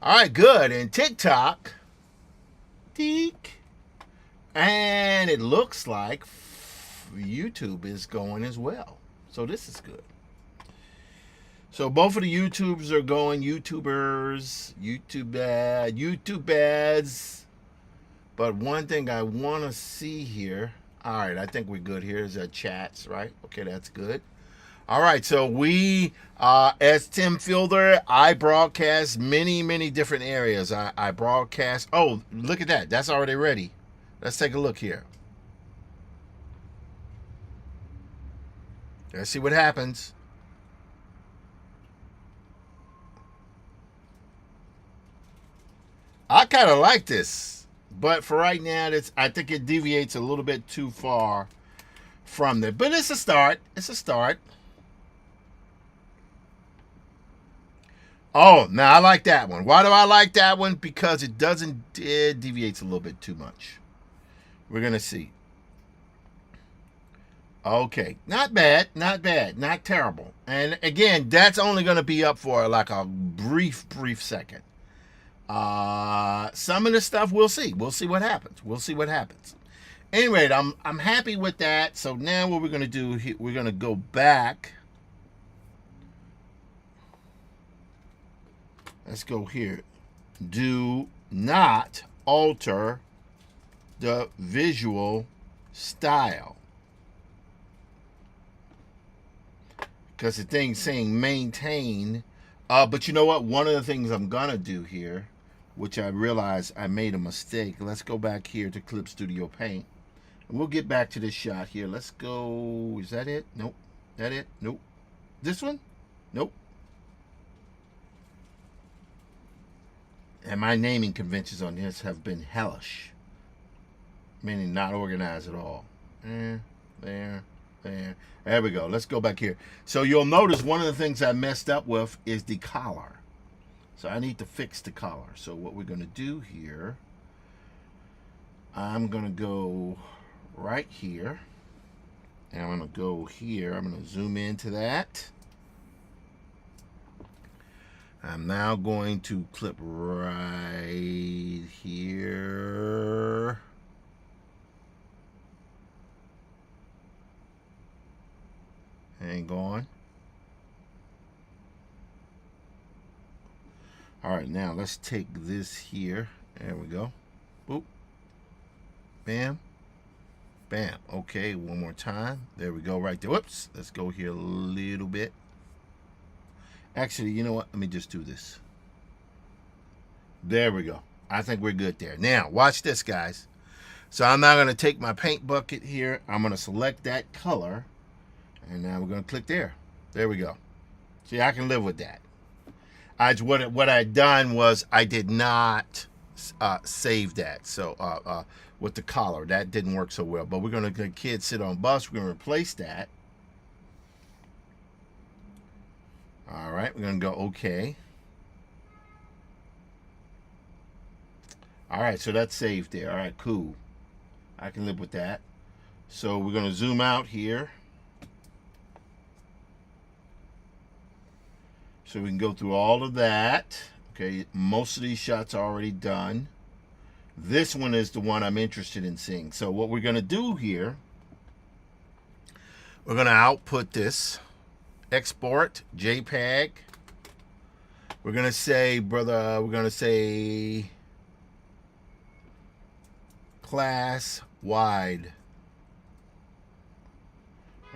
All right, good. And TikTok. And it looks like YouTube is going as well. So this is good. So both of the YouTubes are going. YouTubers, YouTube ads. But one thing I want to see here. All right, I think we're good here. Is our chats, right? Okay, that's good. All right, so we, as Tim Fielder, I broadcast many different areas. I broadcast. Oh, look at that. That's already ready. Let's take a look here. Let's see what happens. I kind of like this. But for right now, I think it deviates a little bit too far from there. But it's a start. It's a start. Oh, now I like that one. Why do I like that one? Because it deviates a little bit too much. We're going to see. Okay. Not bad. Not terrible. And again, that's only going to be up for like a brief second. Some of the stuff we'll see. We'll see what happens. Anyway, I'm happy with that. So now what we're going to do, we're going to go back. Let's go here. Do not alter the visual style. Because the thing's saying maintain. But you know what? One of the things I'm going to do here, which I realized I made a mistake. Let's go back here to Clip Studio Paint. And we'll get back to this shot here. Let's go. Is that it? Nope. That it? Nope. This one? Nope. And my naming conventions on this have been hellish, meaning not organized at all. There. There we go. Let's go back here. So you'll notice one of the things I messed up with is the collar. So I need to fix the collar. So what we're going to do here, I'm going to go right here. And I'm going to go here. I'm going to zoom into that. I'm now going to clip right here. Hang on. All right, now let's take this here. There we go. Boop. Bam. Bam. Okay, one more time. There we go right there. Whoops. Let's go here a little bit. Actually, you know what? Let me just do this. There we go. I think we're good there. Now, watch this, guys. So I'm now going to take my paint bucket here. I'm going to select that color. And now we're going to click there. There we go. See, I can live with that. What I done was I did not save that. So with the collar, that didn't work so well. But we're going to, kids sit on bus. We're going to replace that. All right, we're going to go okay. All right, so that's saved there. All right, cool. I can live with that. So we're going to zoom out here. So we can go through all of that. Okay, most of these shots are already done. This one is the one I'm interested in seeing. So what we're going to do here, we're going to output this. Export JPEG. We're going to say, brother, we're going to say class wide.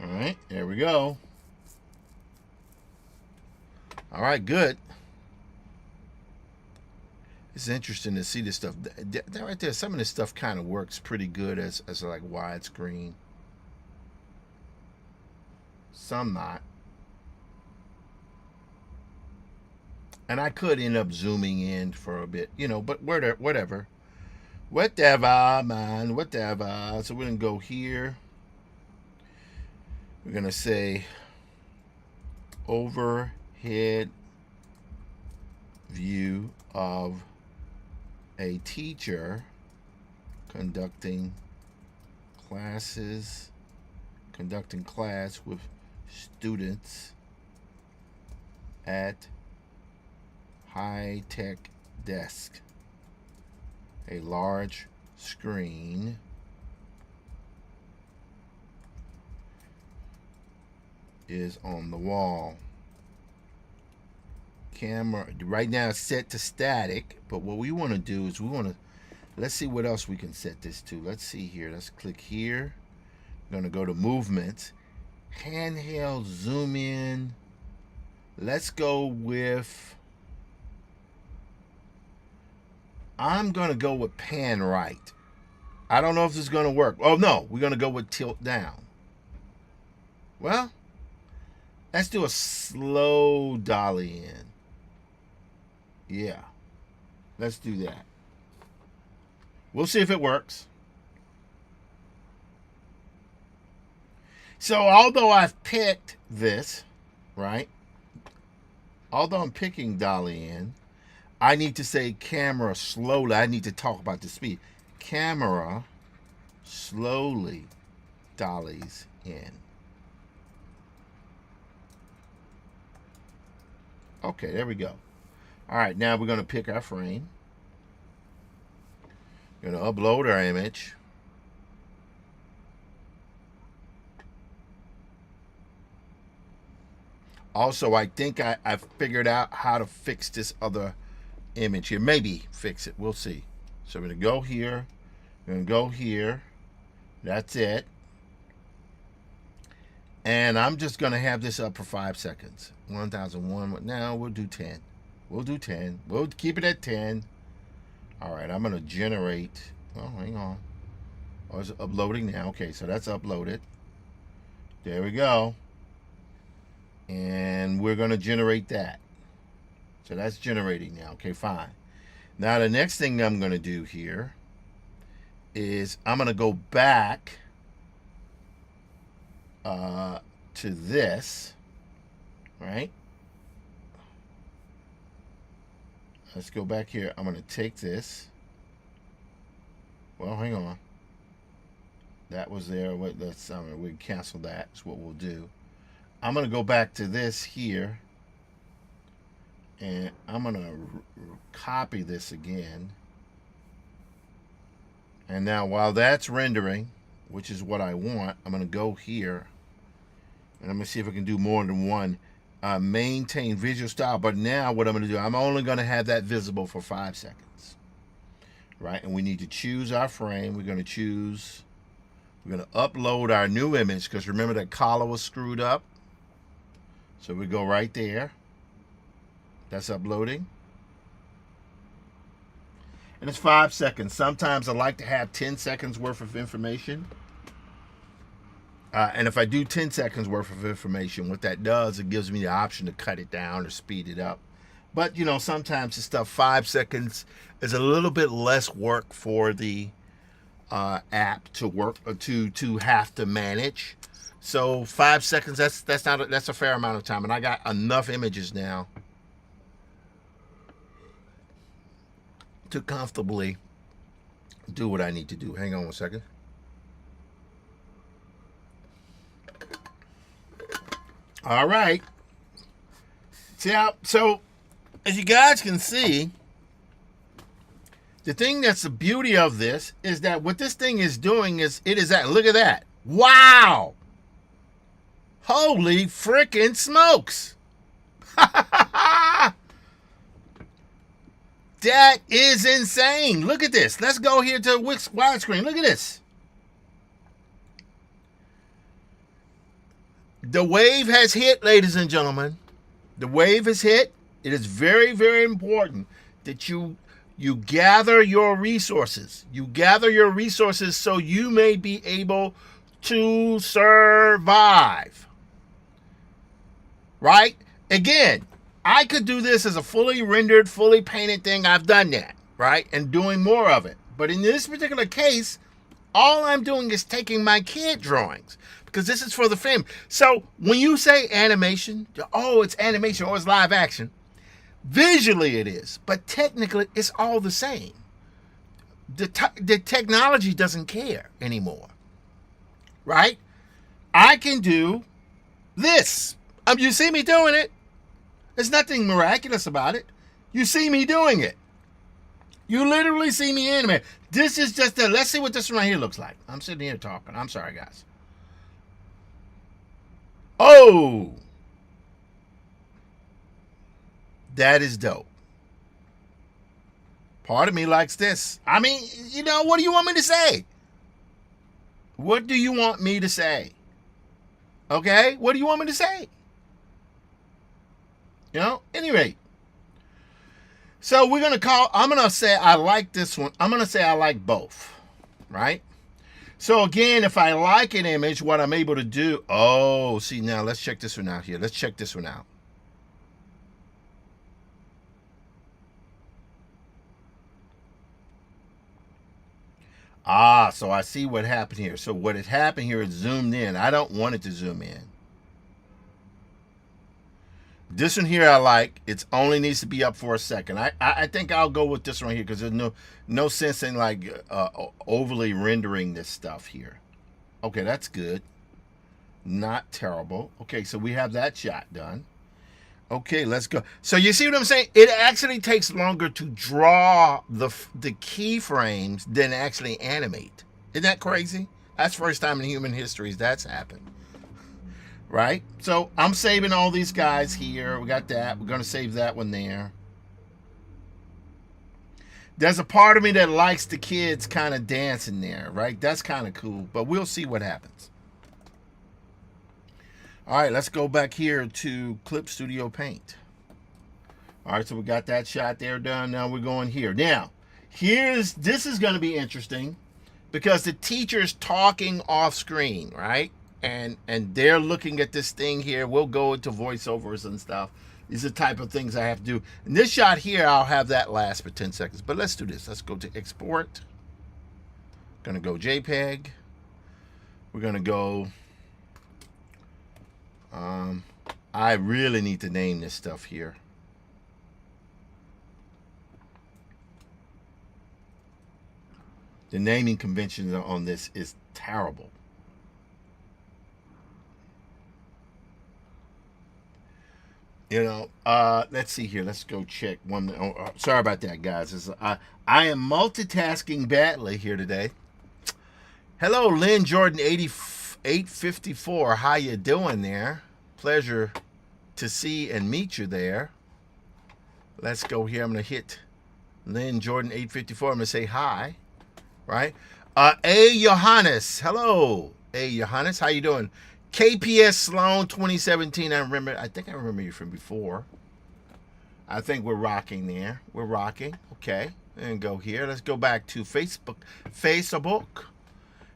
All right, there we go. All right, good. It's interesting to see this stuff. That right there, some of this stuff kind of works pretty good as like widescreen. Some not. And I could end up zooming in for a bit, you know, but whatever. Whatever, man, whatever. So we're going to go here. We're going to say overhead view of a teacher conducting class with students at high-tech desk. A large screen is on the wall. Camera right now is set to static, but what we want to do is let's see what else we can set this to. Let's see here. Let's click here. We're going to go to movement, handheld zoom in. Let's go with, I'm going to go with pan right. I don't know if this is going to work. Oh, no. We're going to go with tilt down. Well, let's do a slow dolly in. Yeah. Let's do that. We'll see if it works. So, although I've picked this, right? Although I'm picking dolly in, I need to say camera slowly. I need to talk about the speed. Camera slowly dollies in. Okay, there we go. All right, now we're going to pick our frame. We're going to upload our image. Also, I think I've figured out how to fix this other image here. Maybe fix it. We'll see. So we're going to go here. We're going to go here. That's it. And I'm just going to have this up for 5 seconds. 1001. Now we'll do 10. We'll do 10. We'll keep it at 10. All right, I'm going to generate. Oh, hang on. Oh, it's uploading now. Okay, so that's uploaded. There we go. And we're going to generate that. So that's generating now. Okay, fine. Now the next thing I'm going to do here is I'm going to go back to this, right? Let's go back here. I'm going to take this. Well, hang on. That was there. Wait, let's we cancel that. That's what we'll do. I'm going to go back to this here, and I'm going to copy this again. And now while that's rendering, which is what I want, I'm going to go here, and I'm going to see if I can do more than one. Maintain visual style. But now what I'm going to do, I'm only going to have that visible for 5 seconds. Right? And we need to choose our frame. We're going to upload our new image, because remember that collar was screwed up. So we go right there. That's uploading. And it's 5 seconds. Sometimes I like to have 10 seconds worth of information. And if I do 10 seconds worth of information, what that does, it gives me the option to cut it down or speed it up. But, you know, sometimes the stuff, 5 seconds is a little bit less work for the app to work, to have to manage. So 5 seconds, that's a fair amount of time. And I got enough images now to comfortably do what I need to do. Hang on one second. All right. So as you guys can see, the thing that's the beauty of this is that what this thing is doing is look at that. Wow. Holy frickin' smokes. That is insane. Look at this. Let's go here to widescreen. Look at this. The wave has hit, ladies and gentlemen. The wave has hit. It is very, very important that you gather your resources. You gather your resources so you may be able to survive. Right? Again, I could do this as a fully rendered, fully painted thing. I've done that, right? And doing more of it. But in this particular case, all I'm doing is taking my kid drawings, because this is for the family. So when you say animation, oh, it's animation or it's live action. Visually it is, but technically it's all the same. The technology doesn't care anymore, right? I can do this. You see me doing it. There's nothing miraculous about it. You see me doing it. You literally see me animate. This is just let's see what this one right here looks like. I'm sitting here talking. I'm sorry, guys. Oh, that is dope. Part of me likes this. I mean, you know, what do you want me to say? What do you want me to say? Okay? What do you want me to say? You know, anyway. So I'm going to say I like this one. I'm going to say I like both, right? So again, if I like an image, what I'm able to do, see, now let's check this one out here. Let's check this one out. So I see what happened here. So what had happened here is zoomed in. I don't want it to zoom in. This one here I like. It only needs to be up for a second. I think I'll go with this one here, because there's no sense in like overly rendering this stuff here. Okay, that's good. Not terrible. Okay, so we have that shot done. Okay, let's go. So you see what I'm saying? It actually takes longer to draw the keyframes than actually animate. Isn't that crazy? That's the first time in human history that's happened. Right? So I'm saving all these guys here. We got that. We're going to save that one there. There's a part of me that likes the kids kind of dancing there, right? That's kind of cool, but we'll see what happens. All right, let's go back here to Clip Studio Paint. All right, so we got that shot there done. Now we're going here. Now, this is going to be interesting, because the teacher's talking off screen, right? And they're looking at this thing here. We'll go into voiceovers and stuff. These are the type of things I have to do. In this shot here, I'll have that last for 10 seconds. But let's do this. Let's go to export. Gonna go JPEG. We're gonna go. I really need to name this stuff here. The naming convention on this is terrible. You know, let's see here. Let's go check one. Sorry about that, guys. I am multitasking badly here today. Hello, Lynn Jordan 8854. How you doing there? Pleasure to see and meet you there. Let's go here. I'm going to hit Lynn Jordan 854. I'm going to say hi. Right? A. Johannes. Hello, A. Johannes. How you doing? KPS Sloan 2017. I think I remember you from before. I think we're rocking there. We're rocking. Okay. And go here. Let's go back to Facebook.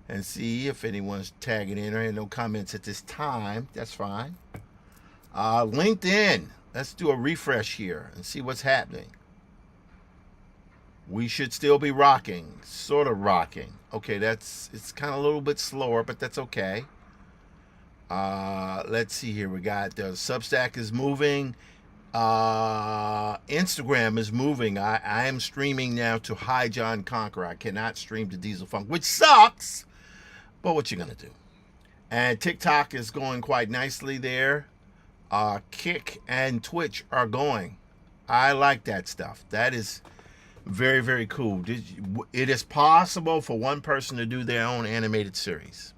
And see if anyone's tagging in. There ain't no comments at this time. That's fine. LinkedIn. Let's do a refresh here and see what's happening. We should still be rocking. Sort of rocking. Okay, it's kind of a little bit slower, but that's okay. Let's see here. We got the Substack is moving. Instagram is moving. I am streaming now to Hi John Conqueror. I cannot stream to Diesel Funk, which sucks. But what you gonna do? And TikTok is going quite nicely there. Kick and Twitch are going. I like that stuff. That is very, very cool. It is possible for one person to do their own animated series.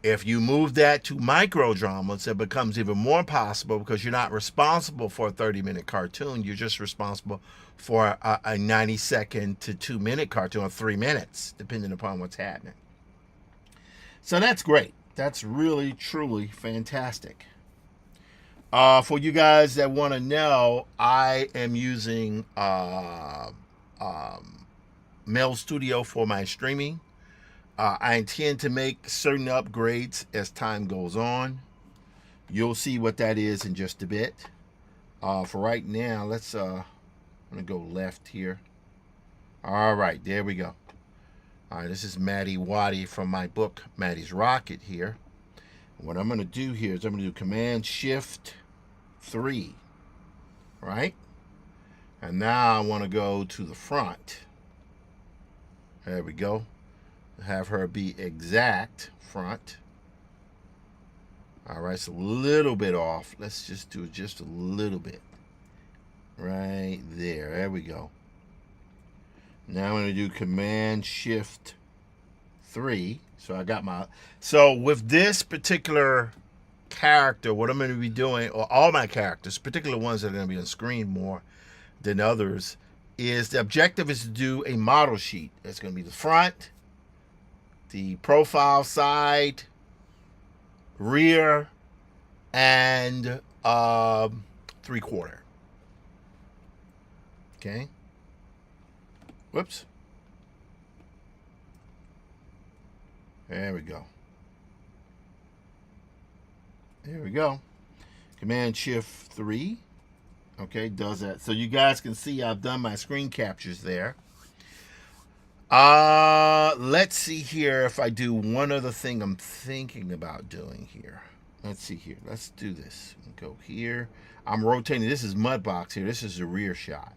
If you move that to micro dramas, it becomes even more possible because you're not responsible for a 30-minute cartoon. You're just responsible for a 90-second to 2-minute cartoon, or 3 minutes, depending upon what's happening. So that's great. That's really, truly fantastic. For you guys that want to know, I am using Mail Studio for my streaming. I intend to make certain upgrades as time goes on. You'll see what that is in just a bit. For right now, let's I'm gonna go left here. All right, there we go. All right, this is Maddie Waddy from my book, Maddie's Rocket here. What I'm gonna do here is I'm gonna do Command Shift 3, right? And now I want to go to the front. There we go. Have her be exact front. All right, it's a little bit off. Let's just do it just a little bit. Right there. There we go. Now I'm going to do Command Shift 3. So I got my... So with this particular character, what I'm going to be doing, or all my characters, particular ones that are going to be on screen more than others, is the objective is to do a model sheet. It's going to be the front, the profile side, rear, and 3/4. Okay. Whoops. There we go. There we go. Command Shift 3. Okay, does that. So you guys can see I've done my screen captures there. Let's see here if I do one other thing I'm thinking about doing here. Let's see here. Let's do this. Go here. I'm rotating. This is Mudbox here. This is the rear shot.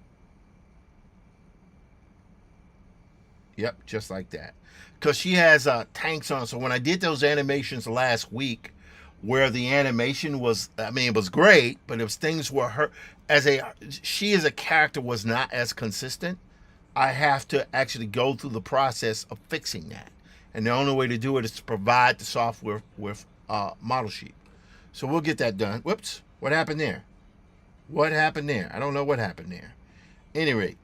Yep, just like that. Because she has tanks on. So when I did those animations last week, where the animation was, I mean, it was great, but if things were her, she as a character was not as consistent, I have to actually go through the process of fixing that. And the only way to do it is to provide the software with model sheet. So we'll get that done. Whoops, what happened there? What happened there? I don't know what happened there. Anyway,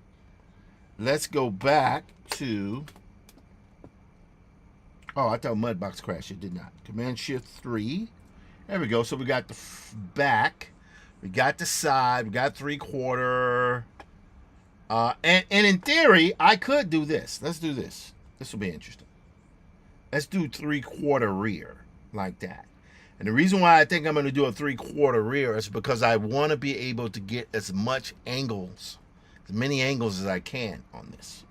let's go back to, oh, I thought Mudbox crashed. It did not. Command Shift 3. There we go. So we got the back, we got the side, we got 3/4. And in theory, I could do this. Let's do this. This will be interesting. Let's do 3/4 rear like that. And the reason why I think I'm going to do a 3/4 rear is because I want to be able to get as many angles as I can on this.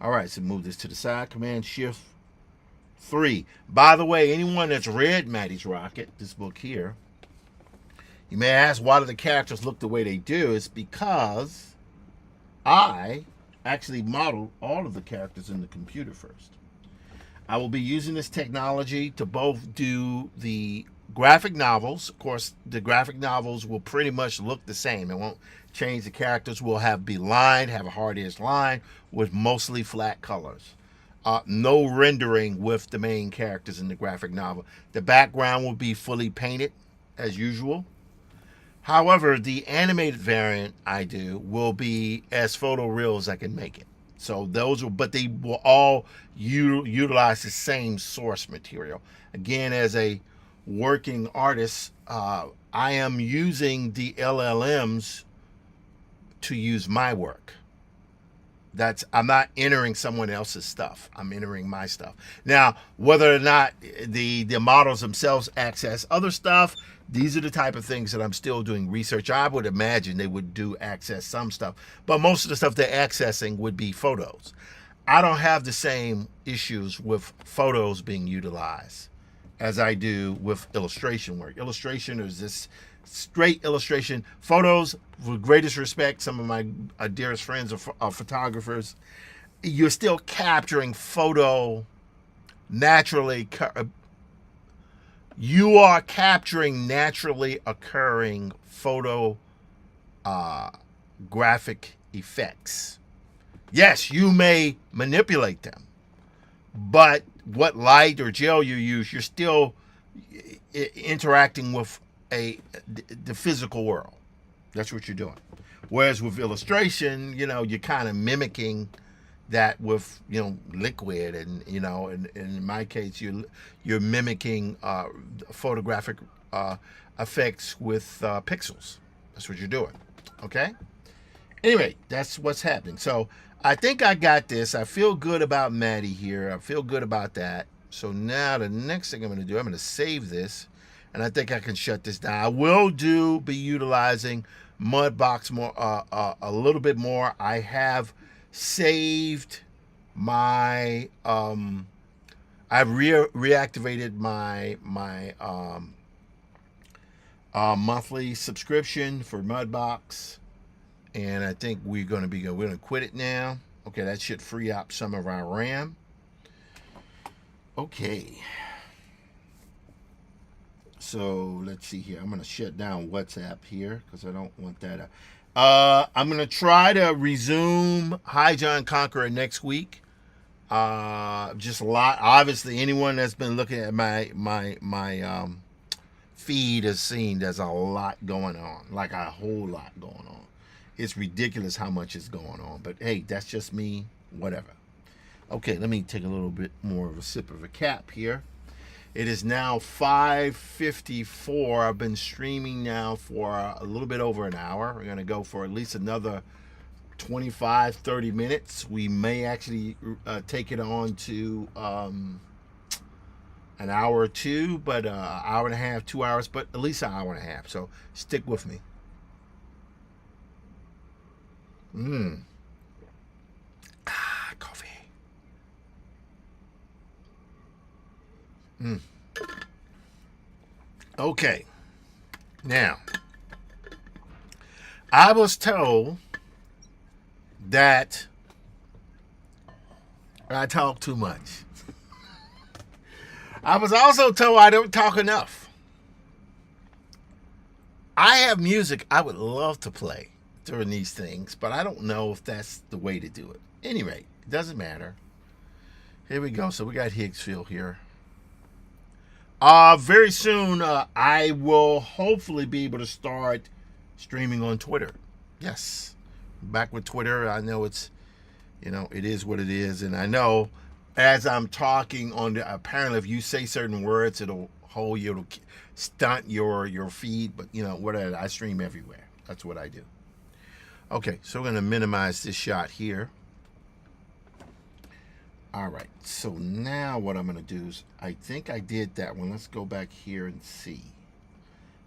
All right, so move this to the side. Command Shift 3. By the way, anyone that's read Maddie's Rocket, this book here, you may ask why do the characters look the way they do. It's because I actually modeled all of the characters in the computer first. I will be using this technology to both do the graphic novels. Of course, the graphic novels will pretty much look the same. It won't change. The characters will be lined, have a hard-edged line with mostly flat colors. No rendering with the main characters in the graphic novel. The background will be fully painted as usual. However, the animated variant I do will be as photoreal as I can make it. So but they will all utilize the same source material. Again, as a working artist, I am using the LLMs to use my work. I'm not entering someone else's stuff. I'm entering my stuff. Now, whether or not the models themselves access other stuff, these are the type of things that I'm still doing research. I would imagine they would access some stuff, but most of the stuff they're accessing would be photos. I don't have the same issues with photos being utilized as I do with illustration work. Illustration is this straight illustration. Photos, with greatest respect, some of my dearest friends are photographers. You're still capturing photo naturally. You are capturing naturally occurring photo graphic effects. Yes, you may manipulate them, but what light or gel you use, you're still interacting with the physical world. That's what you're doing. Whereas with illustration, you're kind of mimicking that with liquid, and and in my case you're mimicking photographic effects with pixels. That's what you're doing. Okay. Anyway, that's what's happening. So I think I got this. I feel good about Maddie here. I feel good about that. So now the next thing I'm going to do, I'm going to save this, and I think I can shut this down. I will be utilizing Mudbox more, a little bit more. I have saved my I've reactivated my monthly subscription for Mudbox, and I think we're going to quit it now. Okay, that should free up some of our RAM. Okay, so let's see here. I'm going to shut down WhatsApp here because I don't want that. I'm going to try to resume Hi John Conqueror next week. Just a lot. Obviously, anyone that's been looking at my feed has seen there's a lot going on, like a whole lot going on. It's ridiculous how much is going on. But hey, that's just me. Whatever. Okay, let me take a little bit more of a sip of a cap here. It is now 5:54. I've been streaming now for a little bit over an hour. We're going to go for at least another 25-30 minutes. We may actually take it on to an hour or two, but an hour and a half, 2 hours, but at least an hour and a half. So stick with me. Coffee. Okay. Now, I was told that I talk too much. I was also told I don't talk enough. I have music I would love to play during these things, but I don't know if that's the way to do it. Anyway, it doesn't matter. Here we go. So we got Higgsville here. Very soon, I will hopefully be able to start streaming on Twitter. Yes. Back with Twitter. I know it is what it is. And I know as I'm talking apparently if you say certain words, it'll stunt your feed. But, whatever. I stream everywhere. That's what I do. Okay. So we're going to minimize this shot here. All right, so now what I'm going to do is, I think I did that one. Let's go back here and see.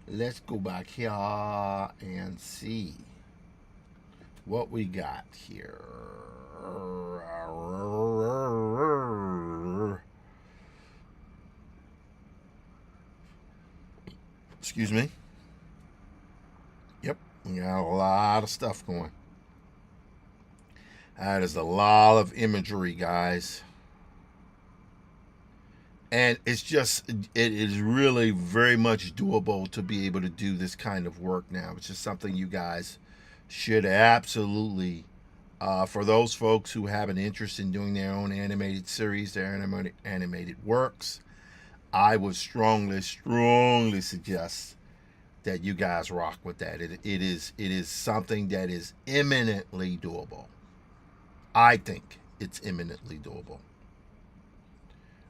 Let's go back here and see what we got here. Excuse me. Yep, we got a lot of stuff going. That is a lot of imagery, guys. And it's just, it is really very much doable to be able to do this kind of work now. It's just something you guys should absolutely, for those folks who have an interest in doing their own animated series, their animated works, I would strongly suggest that you guys rock with that. It is something that is eminently doable. I think it's eminently doable.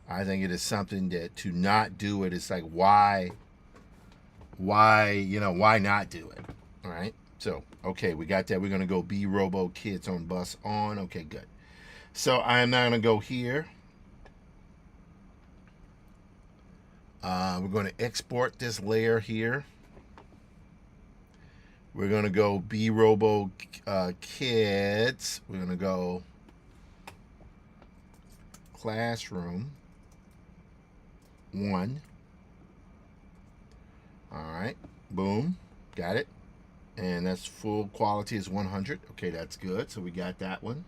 I think it is something that to not do it is like, why not do it? All right. So, okay, we got that. We're going to go B Robo Kids on Bus on. Okay, good. So I'm now going to go here. We're going to export this layer here. We're going to go B Robo Kids. We're going to go Classroom 1. All right, boom, got it. And that's full quality is 100. Okay, that's good. So we got that one.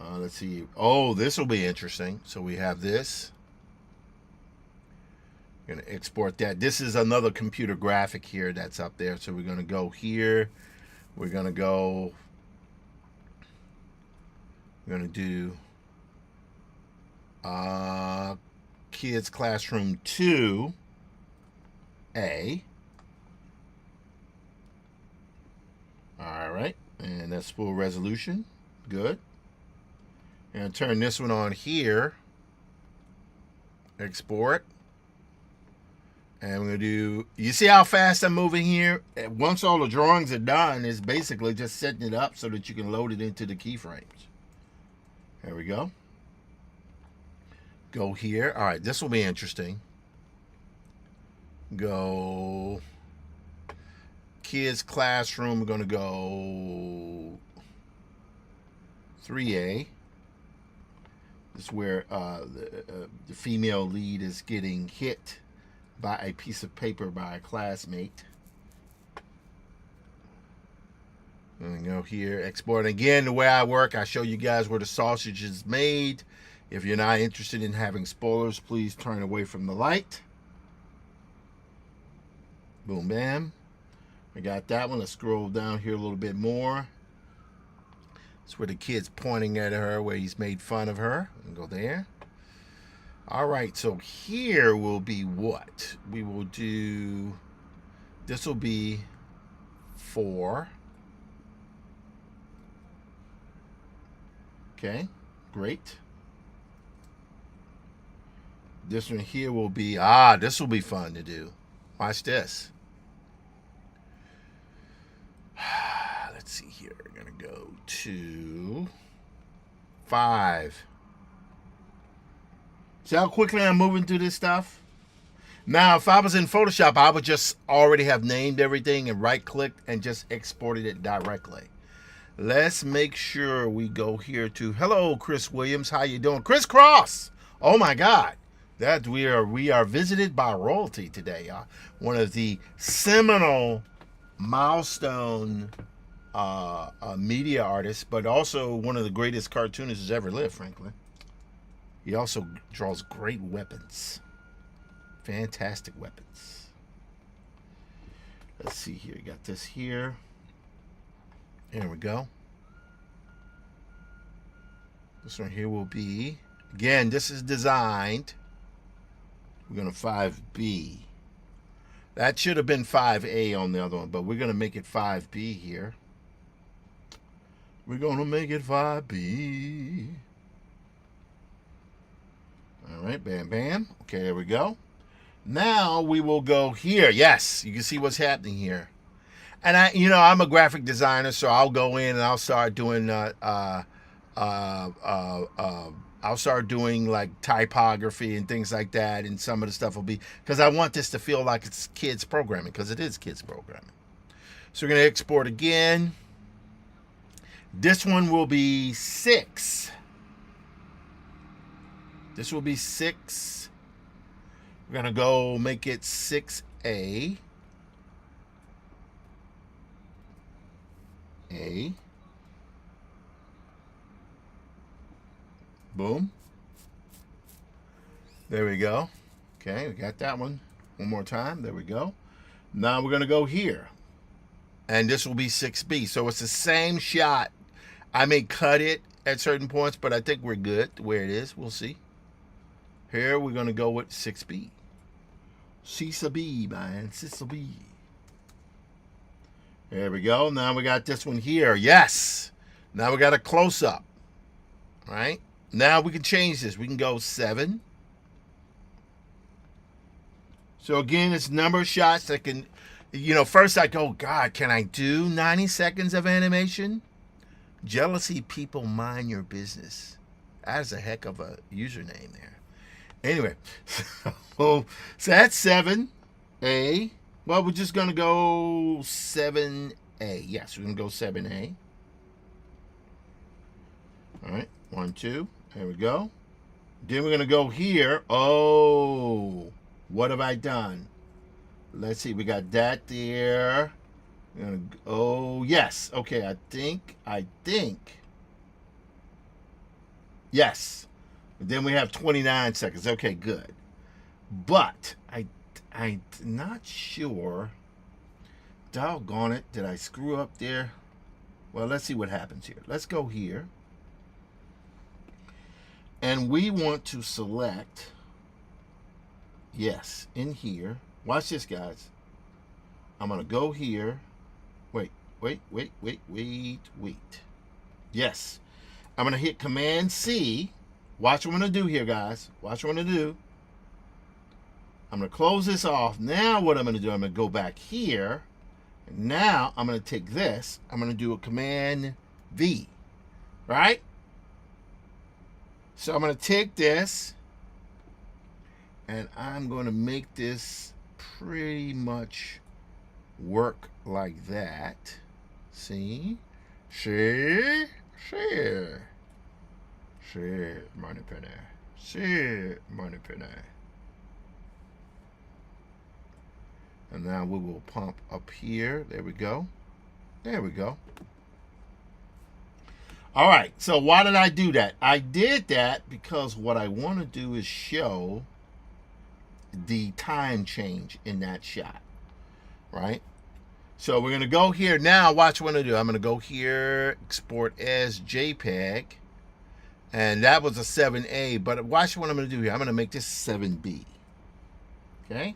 Let's see. Oh, this will be interesting. So we have this. We're going to export that. This is another computer graphic here that's up there. So we're going to go here. We're going to go. We're going to do Kids Classroom 2A. All right, and that's full resolution. Good. And turn this one on here. Export. And we're going to do, you see how fast I'm moving here? Once all the drawings are done, it's basically just setting it up so that you can load it into the keyframes. There we go. Go here. All right, this will be interesting. Go Kids Classroom. We're going to go 3A. This is where the female lead is getting hit by a piece of paper by a classmate. And go here, export. Again, the way I work, I show you guys where the sausage is made. If you're not interested in having spoilers, please turn away from the light. Boom, bam. I got that one. Let's scroll down here a little bit more. That's where the kid's pointing at her, where he's made fun of her. And go there. All right, so here will be what? We will do, this will be 4. Okay, great. This one here will be, this will be fun to do. Watch this. Let's see here. We're going to go to 5. See how quickly I'm moving through this stuff? Now, if I was in Photoshop, I would just already have named everything and right-clicked and just exported it directly. Let's make sure we go here to, hello, Chris Williams. How you doing? Chris Cross. Oh, my God. That we are visited by royalty today. One of the seminal milestone media artists, but also one of the greatest cartoonists who's ever lived, frankly. He also draws great weapons. Fantastic weapons. Let's see here. You got this here. There we go. This one here will be, again, this is designed. We're going to 5B. That should have been 5A on the other one, but we're going to make it 5B here. We're going to make it 5B. All right, bam, bam. Okay, there we go. Now we will go here. Yes, you can see what's happening here. And I'm a graphic designer, so I'll go in and I'll start doing I'll start doing like typography and things like that, and some of the stuff will be because I want this to feel like it's kids programming, because it is kids programming. So we're gonna export again. This one will be 6. This will be 6. We're gonna go make it 6A. A. Boom. There we go. Okay, we got that one. One more time. There we go. Now we're gonna go here. And this will be 6B. So it's the same shot. I may cut it at certain points, but I think we're good where it is. We'll see. Here we're going to go with 6B. Cisa B, man. Cisa B. There we go. Now we got this one here. Yes. Now we got a close-up. All right. Now we can change this. We can go 7. So again, it's number of shots that can, first I go, God, can I do 90 seconds of animation? Jealousy people, mind your business. That is a heck of a username there. Anyway, so that's 7A. Well, we're just going to go 7A. Yes, we're going to go 7A. All right, 1, 2. There we go. Then we're going to go here. Oh, what have I done? Let's see. We got that there. Oh, yes. Okay, I think. Yes. Then we have 29 seconds. Okay, good. But I'm not sure. Doggone it. Did I screw up there? Well, let's see what happens here. Let's go here. And we want to select, yes, in here. Watch this, guys. I'm going to go here. Wait. Yes. I'm going to hit Command C. Watch what I'm going to do here, guys. Watch what I'm going to do. I'm going to close this off. Now what I'm going to do, I'm going to go back here. And now I'm going to take this. I'm going to do a Command V. Right? So I'm going to take this. And I'm going to make this pretty much work like that. See? See, money penny. See, money penny. And now we will pump up here. There we go. There we go. All right. So why did I do that? I did that because what I want to do is show the time change in that shot. Right? So we're going to go here. Now watch what I'm going to do. I'm going to go here, export as JPEG. And that was a 7A. But watch what I'm going to do here. I'm going to make this 7B. Okay?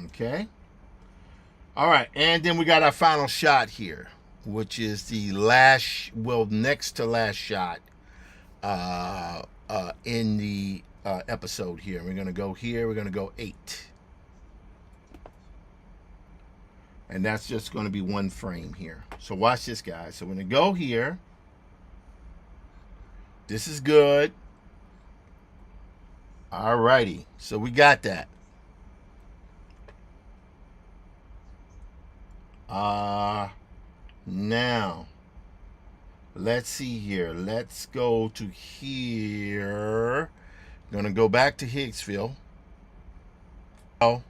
Okay. All right. And then we got our final shot here, which is the last, well, next to last shot in the episode here. We're going to go here. We're going to go 8. And that's just going to be one frame here. So watch this, guys. So we're going to go here. This is good. All righty. So we got that. Now, let's see here. Let's go to here. Going to go back to Higgsville. Oh,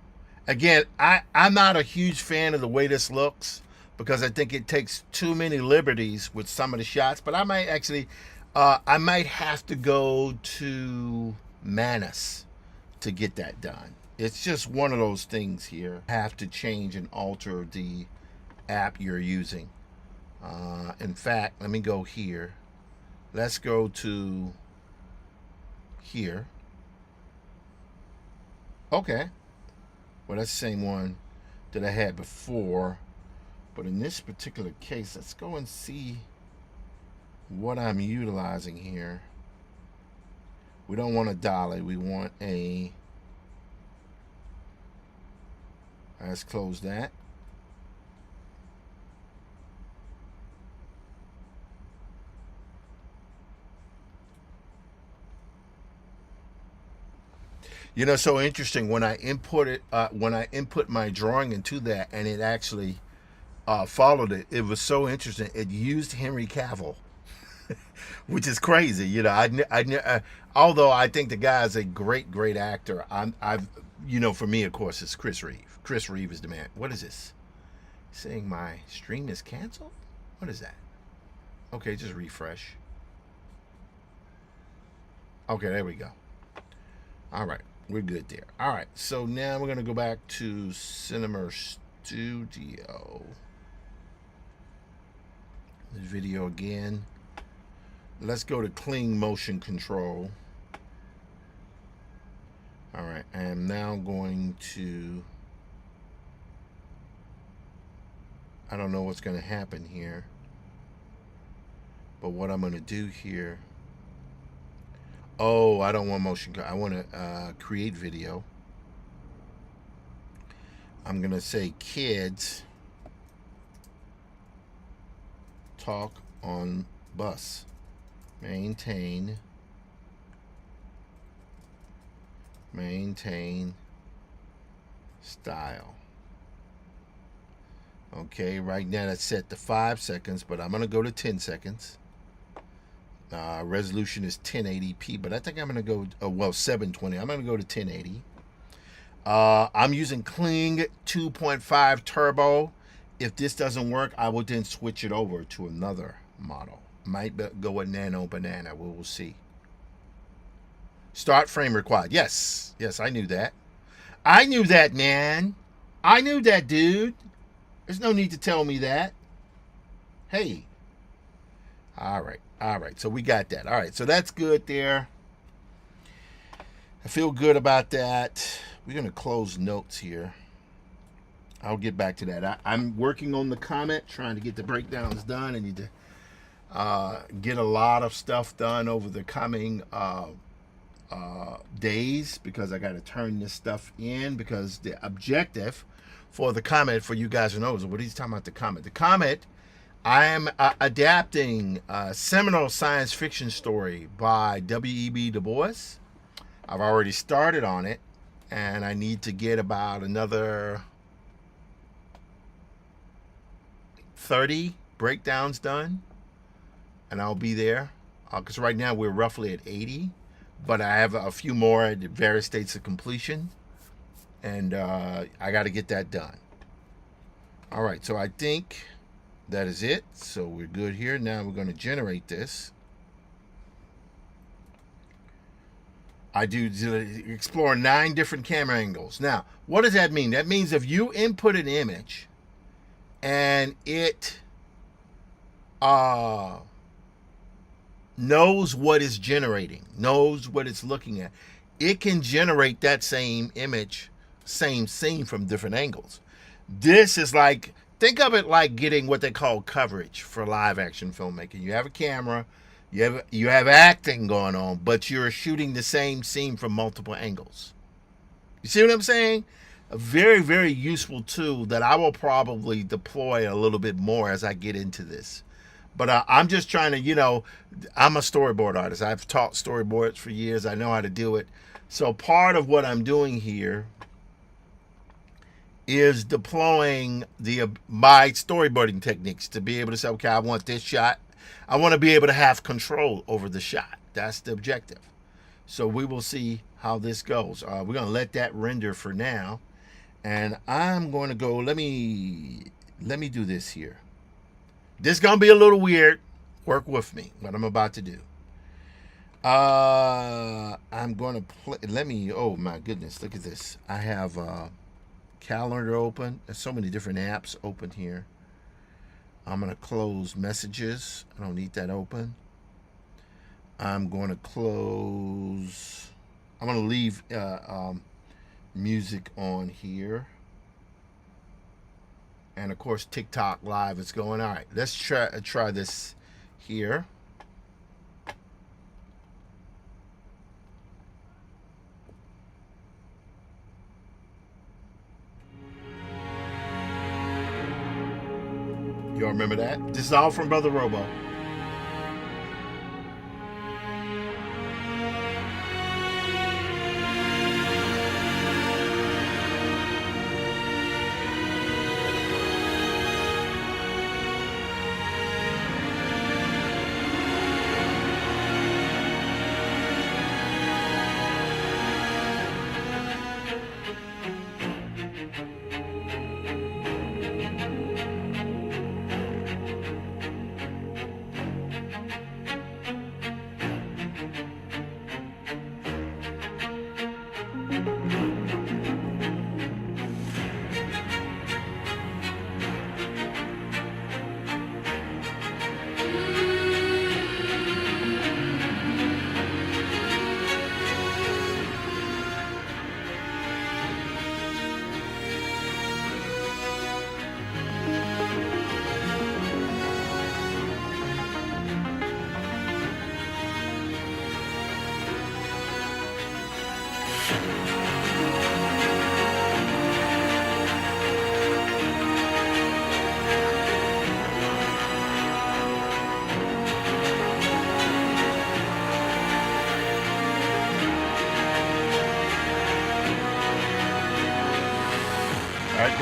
again, I'm not a huge fan of the way this looks because I think it takes too many liberties with some of the shots. But I might actually, I might have to go to Manus to get that done. It's just one of those things here. Have to change and alter the app you're using. In fact, let me go here. Let's go to here. Okay. Well, that's the same one that I had before. But in this particular case, let's go and see what I'm utilizing here. We don't want a dolly. We want a... Let's close that. You know, so interesting when I input it, when I input my drawing into that, and it actually followed it. It was so interesting. It used Henry Cavill, which is crazy. You know, although I think the guy is a great, great actor. I've, you know, for me, of course, it's Chris Reeve. Chris Reeve is the man. What is this? Saying my stream is canceled? What is that? Okay, just refresh. Okay, there we go. All right, we're good there. All right, so now we're gonna go back to Cinema Studio. This video again. Let's go to clean motion control. All right, I am now going to, I don't know what's going to happen here, but what I'm going to do here, oh, I don't want motion, I want to create video. I'm going to say kids talk on bus. Maintain style. Okay, right now that's set to 5 seconds, but I'm gonna go to 10 seconds. Resolution is 1080p, but I think I'm gonna go, well, 720. I'm gonna go to 1080. I'm using Kling 2.5 Turbo. If this doesn't work, I will then switch it over to another model. Might go with Nano Banana. We will see. Start frame required. Yes. Yes, I knew that. I knew that, man. I knew that, dude. There's no need to tell me that. Hey. All right. All right. So we got that. All right. So that's good there. I feel good about that. We're going to close notes here. I'll get back to that. I'm working on the comment, trying to get the breakdowns done. I need to get a lot of stuff done over the coming days, because I got to turn this stuff in, because the objective for the comment, for you guys to know, is what he's talking about. The comment, I am adapting a seminal science fiction story by W.E.B. Du Bois. I've already started on it, and I need to get about another 30 breakdowns done, and I'll be there, because right now we're roughly at 80, but I have a few more at various states of completion, and I got to get that done. All right, so I think that is it. So we're good here. Now we're going to generate this. I do explore 9 different camera angles. Now, what does that mean? That means if you input an image and it knows what it's generating, knows what it's looking at, it can generate that same image, same scene from different angles. This is like, think of it like getting what they call coverage for live action filmmaking. You have a camera, you have acting going on, but you're shooting the same scene from multiple angles. You see what I'm saying? A very, very useful tool that I will probably deploy a little bit more as I get into this. But I'm just trying to, you know, I'm a storyboard artist. I've taught storyboards for years. I know how to do it. So part of what I'm doing here is deploying my storyboarding techniques to be able to say, okay, I want this shot. I want to be able to have control over the shot. That's the objective. So we will see how this goes. We're going to let that render for now. And I'm going to go, let me do this here. This is going to be a little weird. Work with me, what I'm about to do. I'm going to play, oh my goodness, look at this. I have calendar open. There's so many different apps open here. I'm going to close messages. I don't need that open. I'm going to close, I'm going to leave music on here. And of course, TikTok Live is going. All right, let's try this here. Y'all remember that? This is all from Brother Robo.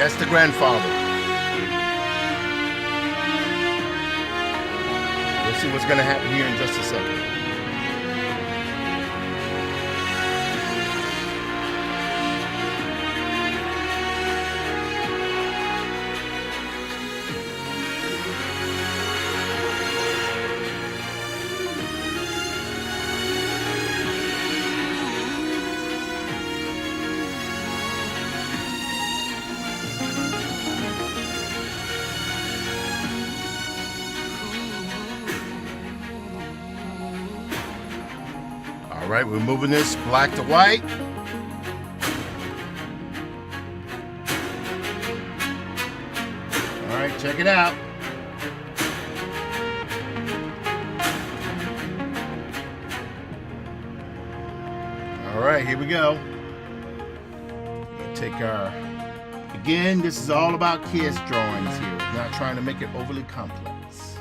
That's the grandfather. We'll see what's going to happen here in just a second. All right, we're moving this black to white. All right, check it out. All right, here we go. Take our, again, this is all about kids drawings here. Not trying to make it overly complex.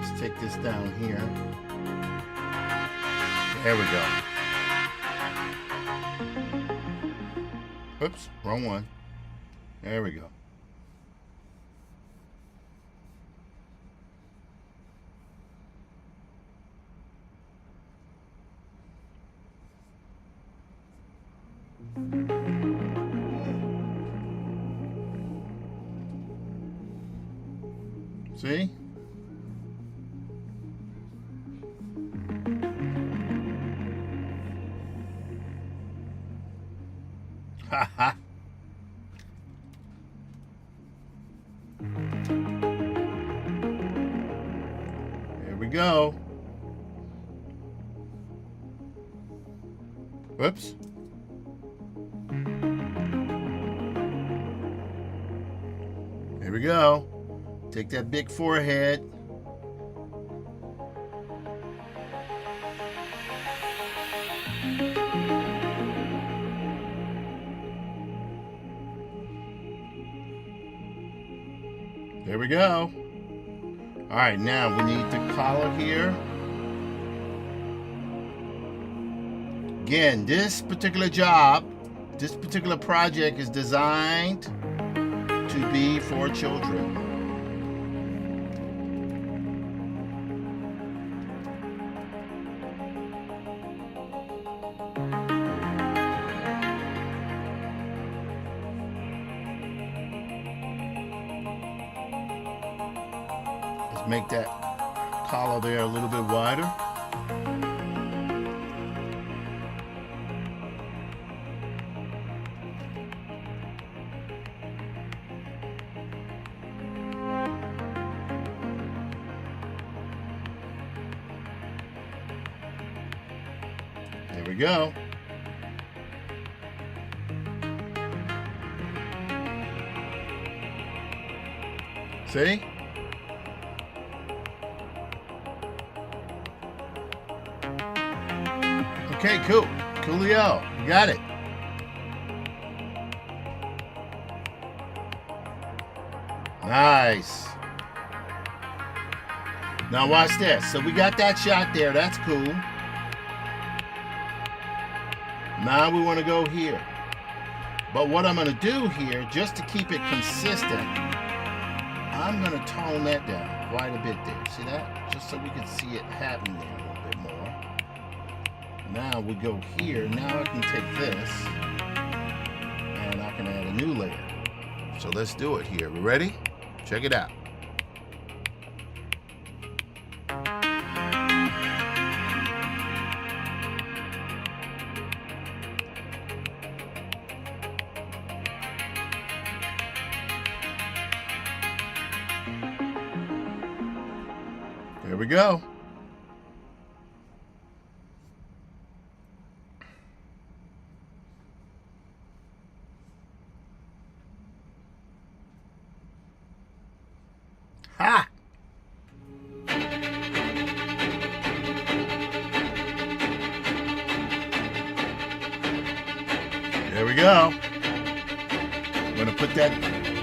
Let's take this down here. There we go. Oops, wrong one. There we go. See? Ha. There we go. Whoops. There we go. Take that big forehead. There we go. All right, now we need the collar here. Again, this particular job, this particular project is designed to be for children. Let's make that collar there a little bit wider. There we go. See? Okay, cool. Coolio. You got it. Nice. Now watch this. So we got that shot there. That's cool. Now we want to go here. But what I'm going to do here, just to keep it consistent, I'm going to tone that down quite a bit there. See that? Just so we can see it happen there a little bit more. Now we go here. Now I can take this and I can add a new layer. So let's do it here. We ready? Check it out. There we go. Ha! There we go. I'm gonna put that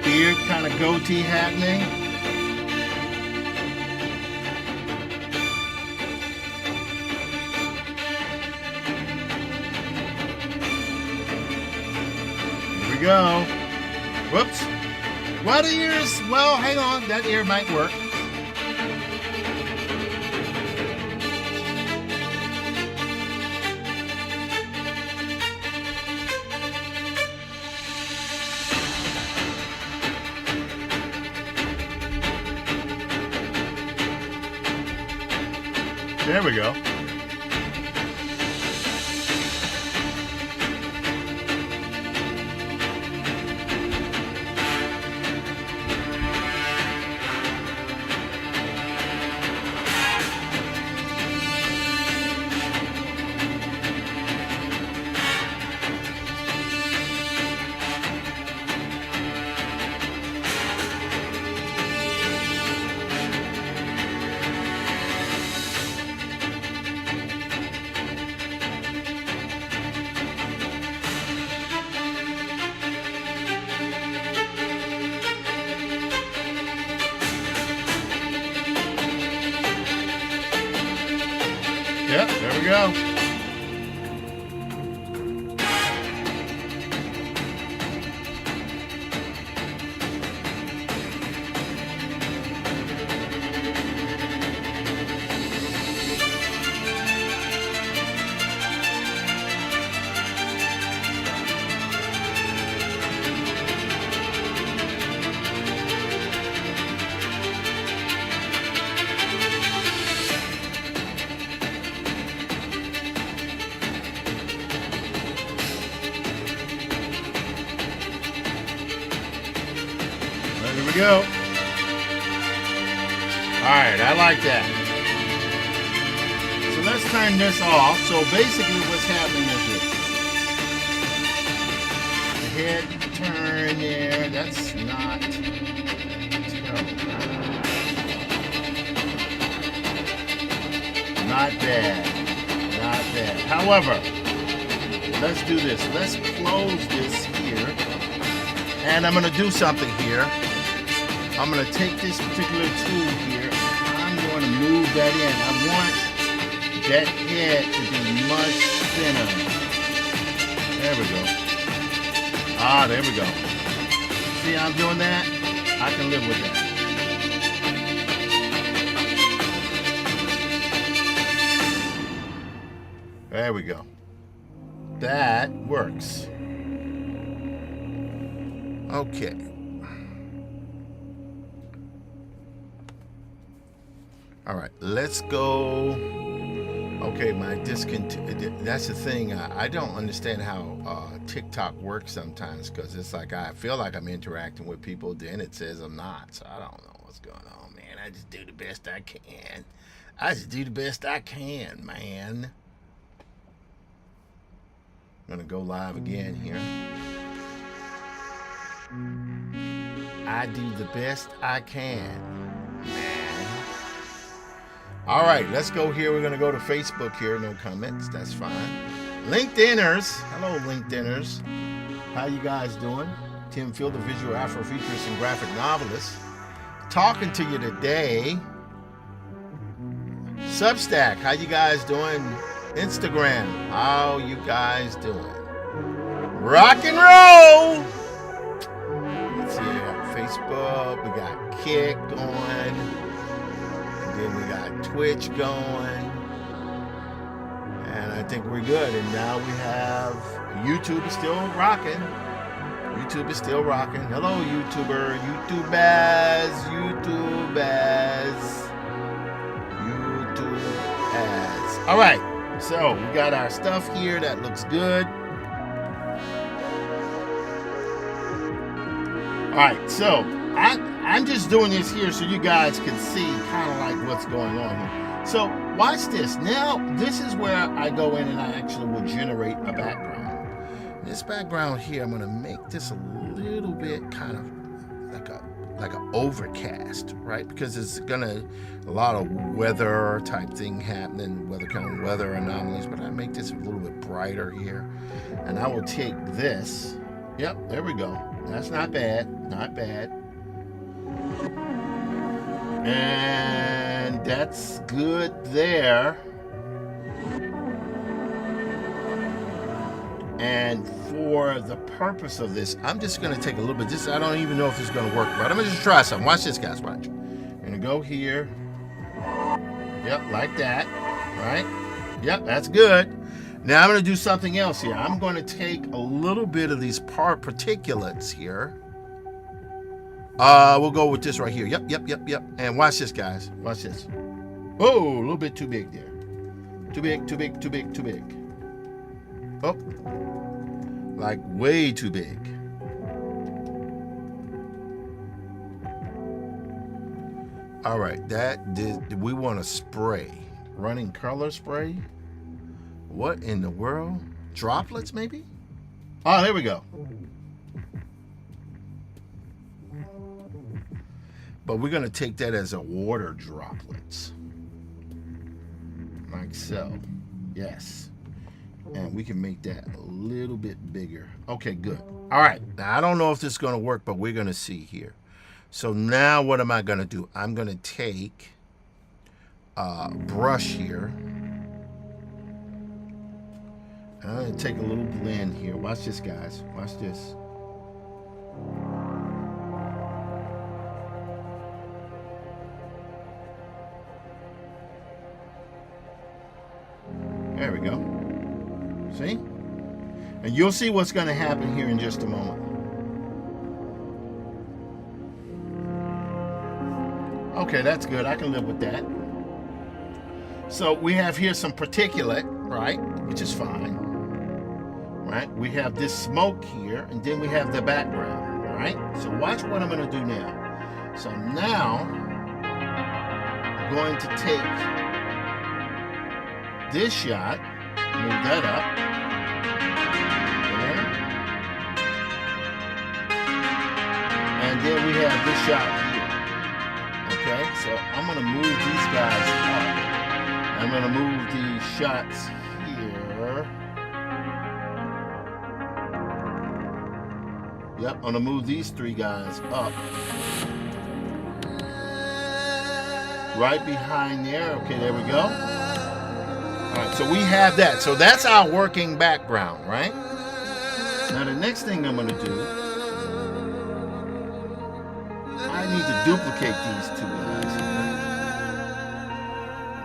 beard kind of goatee happening. we go. Whoops. What ears? Well, hang on. That ear might work. There we go. Yep, there we go. There we go. Alright, I like that. So let's turn this off. So basically what's happening is this. The head turn there. That's not terrible. Not bad. Not bad. However, let's do this. Let's close this here. And I'm going to do something here. I'm going to take this particular tool here. I'm going to move that in. I want that head to be much thinner. There we go. Ah, there we go. See how I'm doing that? I can live with that. There we go. That works. Okay. All right, let's go. Okay, my that's the thing. I don't understand how TikTok works sometimes, because it's like I feel like I'm interacting with people, then it says I'm not. So I don't know what's going on, man. I just do the best I can. I just do the best I can, man. I'm gonna go live again here. I do the best I can, man. All right, let's go here. We're going to go to Facebook here. No comments. That's fine. LinkedIners. Hello, LinkedIners. How you guys doing? Tim Field, the visual Afrofuturist and graphic novelist. Talking to you today. Substack. How you guys doing? Instagram. How you guys doing? Rock and roll. Let's see. We got Facebook. We got Kick going. Then we got Twitch going, and I think we're good. And now we have YouTube is still rocking. YouTube is still rocking. Hello, YouTuber, YouTubers. All right, so we got our stuff here that looks good. All right, so I'm just doing this here so you guys can see kind of like what's going on here. So watch this. Now, this is where I go in and I actually will generate a background. This background here, I'm going to make this a little bit kind of like an overcast, right? Because it's a lot of weather type thing happening, weather anomalies. But I make this a little bit brighter here. And I will take this. Yep, there we go. That's not bad. Not bad. And that's good there. And for the purpose of this, I'm just going to take a little bit. I don't even know if it's going to work, but I'm going to just try something. Watch this, guys. Watch. I'm going to go here. Yep, like that. Right? Yep, that's good. Now I'm going to do something else here. I'm going to take a little bit of these particulates here. We'll go with this right here. Yep. And watch this, guys. Watch this. Oh, a little bit too big there. Too big. Oh. Like way too big. All right, we want to spray. Running color spray. What in the world? Droplets, maybe? Oh, there we go. But we're going to take that as a water droplets. Like so. Yes. And we can make that a little bit bigger. Okay, good. All right. Now, I don't know if this is going to work, but we're going to see here. So now what am I going to do? I'm going to take a brush here. I'm going to take a little blend here. Watch this, guys. Watch this. There we go. See? And you'll see what's going to happen here in just a moment. Okay, that's good. I can live with that. So we have here some particulate, right? Which is fine. Right? We have this smoke here, and then we have the background, right? So watch what I'm going to do now. So now I'm going to take this shot, move that up. There. And then we have this shot here. Okay, so I'm going to move these guys up. I'm going to move these shots here. Yep, I'm going to move these three guys up. Right behind there. Okay, there we go. All right, so we have that. So that's our working background, right? Now the next thing I'm going to do, I need to duplicate these two guys here.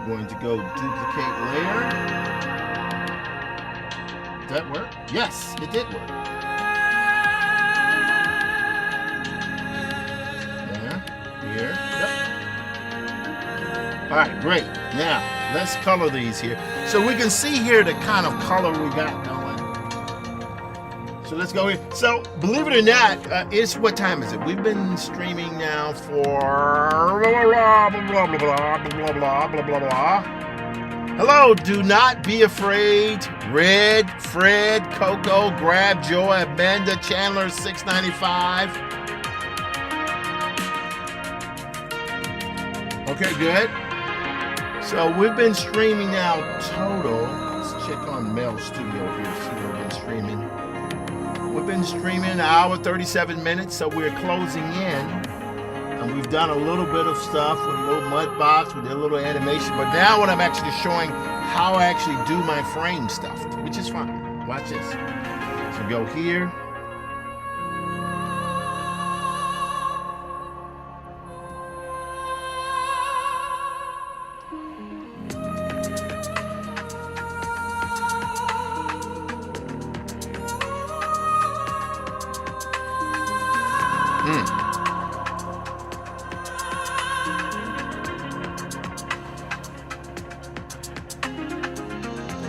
I'm going to go duplicate layer. Did that work? Yes, it did work. Here. Yep. All right, great. Now let's color these here, so we can see here the kind of color we got going. So let's go here. So believe it or not, it's what time is it? We've been streaming now for blah blah blah blah blah blah blah blah blah. Hello, do not be afraid. Red, Fred, Coco, Grab, Joy, Amanda, Chandler, 695. Okay, good. So we've been streaming now total. Let's check on Mel Studio here, see what we've been streaming. We've been streaming an hour, 37 minutes, so we're closing in. And we've done a little bit of stuff with a little mud box, we did a little animation, but now what I'm actually showing how I actually do my frame stuff, which is fun. Watch this. So go here.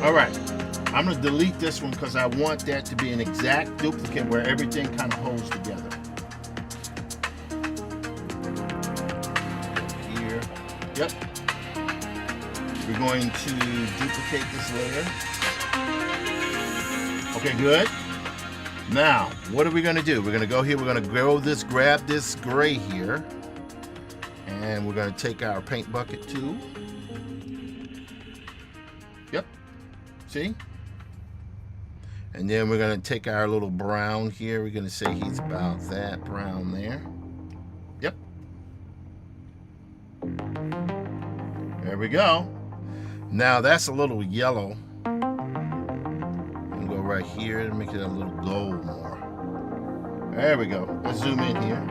All right, I'm gonna delete this one because I want that to be an exact duplicate where everything kind of holds together. Here, yep. We're going to duplicate this layer. Okay, good. Now, what are we gonna do? We're gonna go here, we're gonna grab this gray here, and we're gonna take our paint bucket too. Yep. See? And then we're going to take our little brown here. We're going to say he's about that brown there. Yep. There we go. Now that's a little yellow. I'm going to go right here and make it a little gold more. There we go. Let's zoom in here.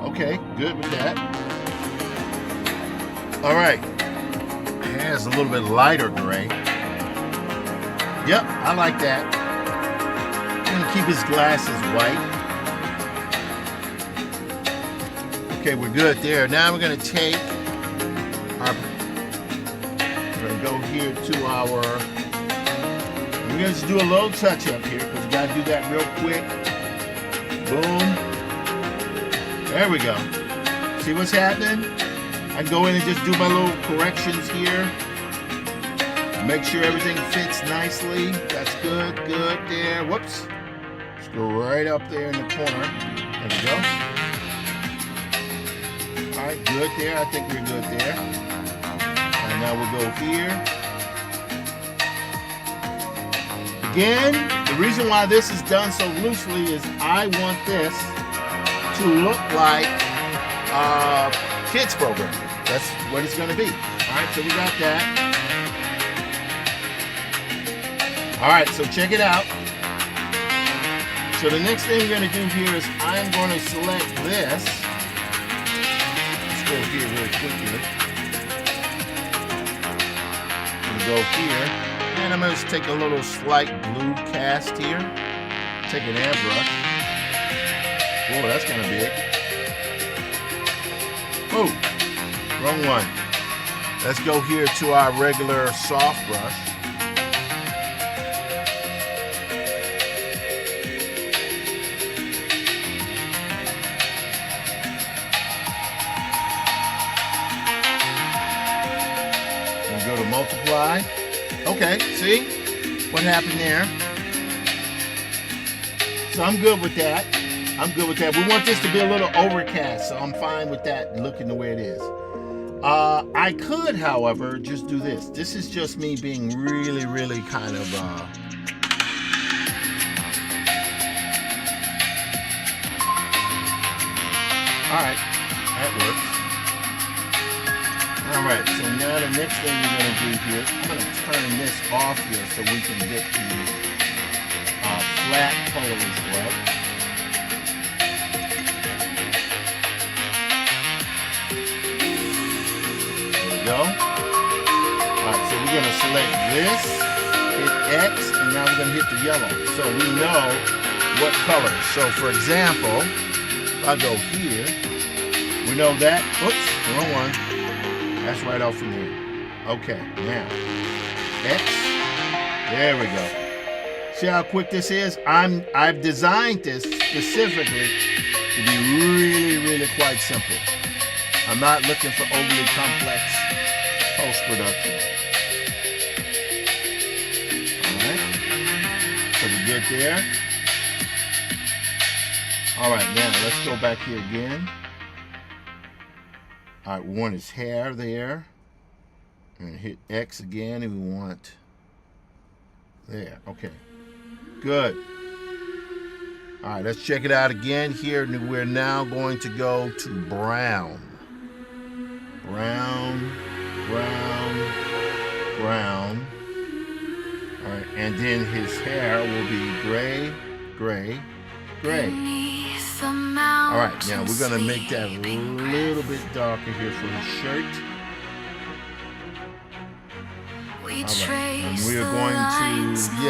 Okay, good with that. All right. It has a little bit lighter gray. Yep, I like that. I'm gonna keep his glasses white. Okay, we're good there. Now we're gonna take our, we're gonna go here to our, we're gonna just do a little touch up here because we gotta do that real quick. Boom. There we go. See what's happening? I can go in and just do my little corrections here. Make sure everything fits nicely. That's good, good there. Whoops. Let's go right up there in the corner. There we go. All right, good there. I think we're good there. And now we'll go here. Again, the reason why this is done so loosely is I want this to look like a kids program. That's what it's going to be. All right, so we got that. All right, so check it out. So the next thing we're going to do here is I'm going to select this. Let's go here really quickly. I'm going to go here. And I'm going to take a little slight blue cast here. Take an airbrush. Whoa, that's kind of big. Oh, wrong one. Let's go here to our regular soft brush. And go to multiply. Okay, see what happened there? So I'm good with that. I'm good with that. We want this to be a little overcast, so I'm fine with that looking the way it is. I could, however, just do this. This is just me being really, really kind of alright, that works. Alright, so now the next thing we're going to do here, I'm going to turn this off here so we can get the flat color as well. Go. Alright, so we're going to select this, hit X, and now we're going to hit the yellow. So we know what color. So for example, if I go here, we know that, oops, wrong one. That's right off from here. Okay, now, X, there we go. See how quick this is? I've designed this specifically to be really, really quite simple. I'm not looking for overly complex post-production. Alright. So we're good there. Alright, now let's go back here again. Alright, we want his hair there. And hit X again, and we want there. Okay. Good. Alright, let's check it out again here. We're now going to go to brown. Brown, brown, brown. All right, and then his hair will be gray, gray, gray. All right, now we're gonna make that a little bit darker here for his shirt. All right, and we are going to,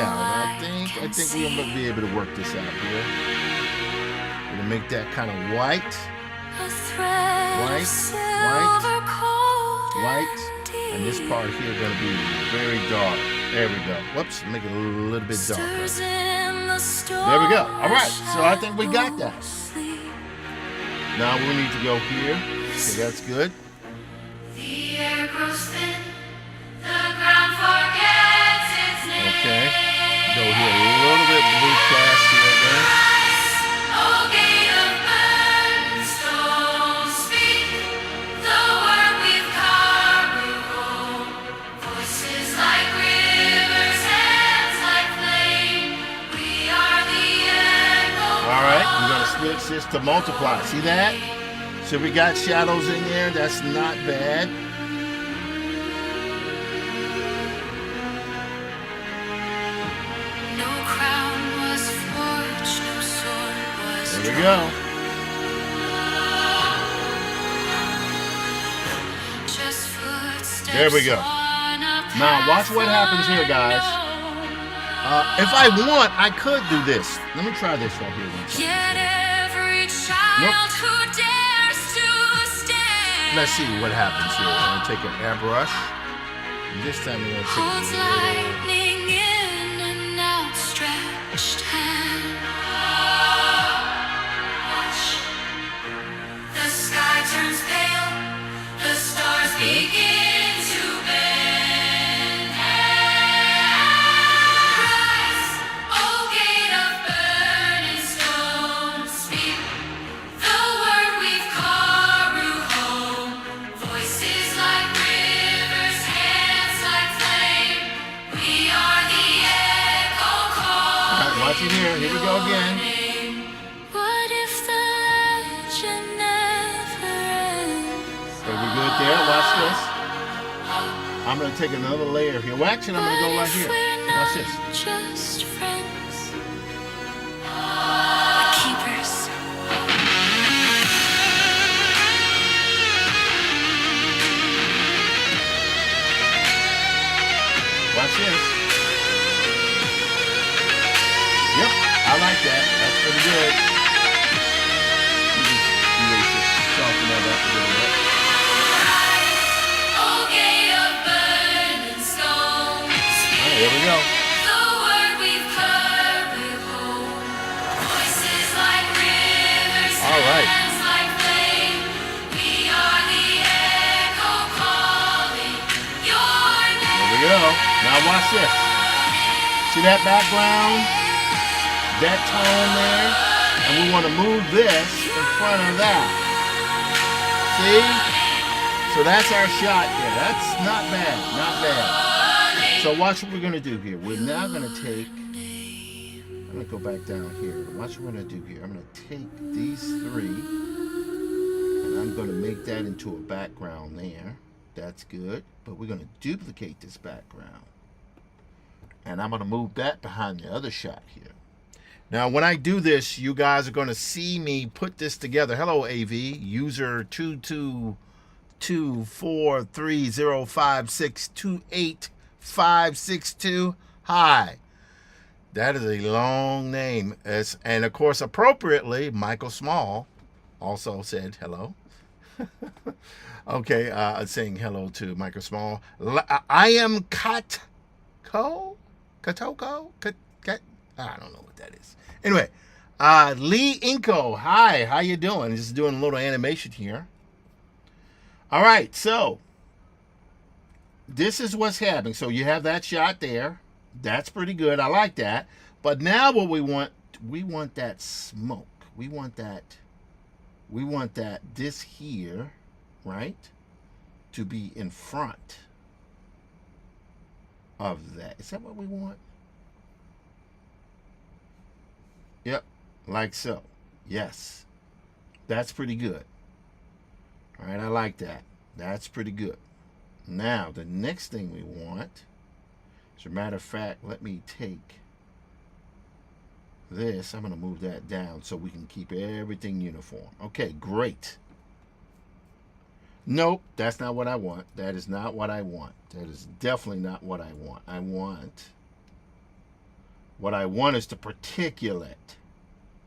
I think we're gonna be able to work this out here. We're gonna make that kind of white. White, and this part here is going to be very dark. There we go. Whoops, make it a little bit darker. There we go. All right, so I think we got that. Now we need to go here. Okay, that's good. Okay, go here a little bit blue cast here again. Switch this to multiply. See that? So we got shadows in there. That's not bad. we go. There we go. Now watch what happens here, guys. If I want, I could do this. Let me try this right here. Nope. Let's see what happens here. I'm going to take an airbrush. And this time we're going to take lightning in an outstretched hand. The sky turns pale. The stars begin to bend. Rise, O gate of burning stone. Speak the word we've called home. Voices like rivers, hands like flame. We are the echo call. All right, watch it here. Here we go again. What if the legend never ends? So we're good there. Watch this. I'm going to take another layer here. Well, actually, I'm going to go right here. Watch this. Just friends. We're keepers. Watch this. Yep, I like that. That's pretty good. You just soften that up a little bit. Alright, here we go. Alright. Here we go. Now watch this. See that background? That tone there? And we want to move this in front of that. See? So that's our shot there. That's not bad. Not bad. So watch what we're going to do here. We're now going to take... I'm going to go back down here. Watch what we're going to do here. I'm going to take these three. And I'm going to make that into a background there. That's good. But we're going to duplicate this background. And I'm going to move that behind the other shot here. Now, when I do this, you guys are going to see me put this together. Hello, AV. User 22224305628. Hi. That is a long name. And, of course, appropriately, Michael Small also said hello. Okay, saying hello to Michael Small. I am Katoko? I don't know what that is. Anyway, Lee Inko. Hi, how you doing? Just doing a little animation here. All right, so this is what's happening. So you have that shot there. That's pretty good. I like that. But now what we want that smoke. We want that this here, right, to be in front of that. Is that what we want? Yep, like so. Yes. That's pretty good. All right, I like that. That's pretty good. Now, the next thing we want, as a matter of fact, let me take this. I'm going to move that down so we can keep everything uniform. Okay, great. Nope, that's not what I want. That is not what I want. That is definitely not what I want. What I want is the particulate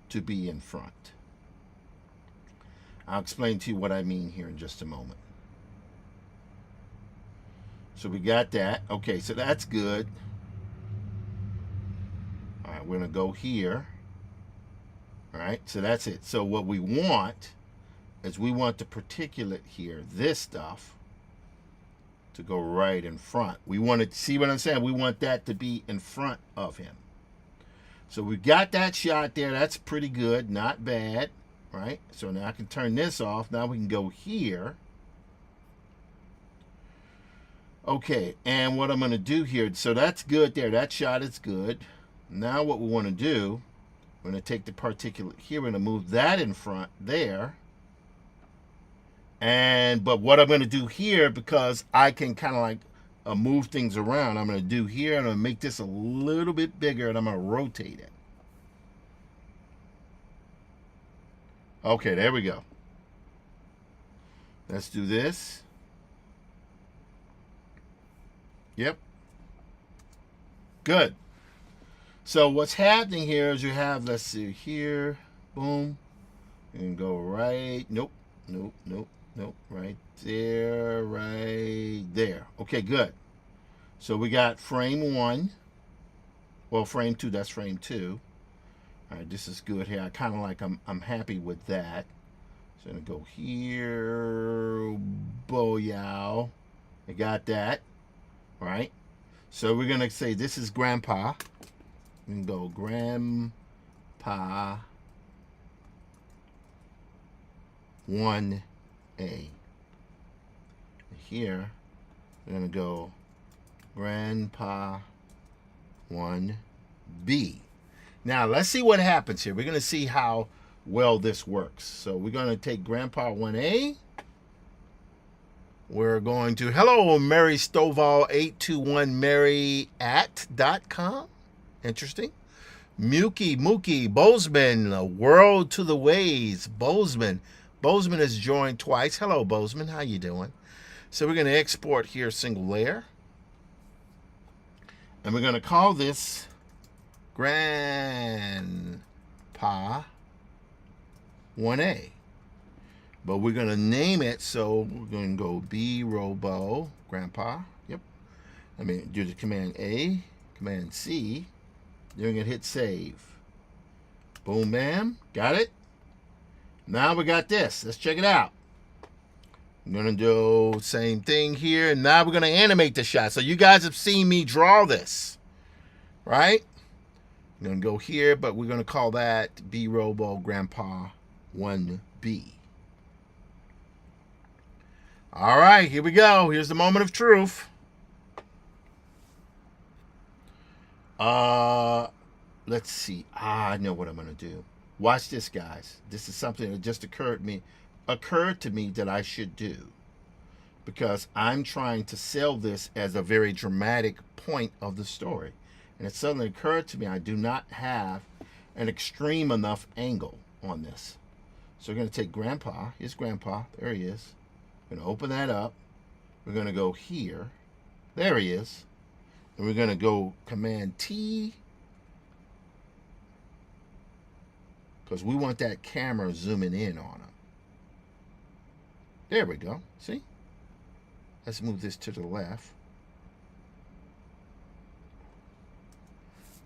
to be in front. I'll explain to you what I mean here in just a moment. So we got that. Okay, so that's good. All right, we're going to go here. All right, so that's it. So what we want is we want the particulate here, this stuff, to go right in front. We want to, see what I'm saying? We want that to be in front of him. So we got that shot there. That's pretty good. Not bad. Right? So now I can turn this off. Now we can go here. Okay, and what I'm going to do here, so that's good there. That shot is good. Now what we want to do, we're going to take the particulate here. We're going to move that in front there. But what I'm going to do here, because I can kind of like move things around, I'm going to do here, I'm going to make this a little bit bigger, and I'm going to rotate it. Okay, there we go. Let's do this. Yep. Good. So what's happening here is you have, let's see here, boom, and go right, nope, nope, nope, nope, right there, right there. Okay, good. So we got frame 1, well, frame 2, that's frame 2. All right, this is good here. I kind of like, I'm happy with that. So I'm gonna go here, boyow. I got that, all right? So we're gonna say this is grandpa. We can go grandpa 1A. Here, we're gonna go grandpa 1B. Now let's see what happens here. We're gonna see how well this works. So we're gonna take grandpa 1A. We're going to, hello, Mary Stovall 821mary@.com. Interesting. Mookie Bozeman, World to the Ways. Bozeman has joined twice. Hello, Bozeman. How you doing? So we're going to export here, single layer. And we're going to call this Grandpa 1A. But we're going to name it, so we're going to go B-Robo, Grandpa. Yep. I mean, do the Command A, Command C. Then we're going to hit save. Boom, bam. Got it? Now we got this. Let's check it out. I'm going to do same thing here. And now we're going to animate the shot. So you guys have seen me draw this, right? I'm going to go here, but we're going to call that B-Robo Grandpa 1B. All right, here we go. Here's the moment of truth. Let's see. I know what I'm going to do. Watch this, guys. This is something that just occurred to me that I should do, because I'm trying to sell this as a very dramatic point of the story. And it suddenly occurred to me I do not have an extreme enough angle on this. So we're going to take Grandpa. Here's Grandpa. There he is. We're going to open that up. We're going to go here. There he is. And we're going to go Command T, because we want that camera zooming in on him. There we go. See? Let's move this to the left.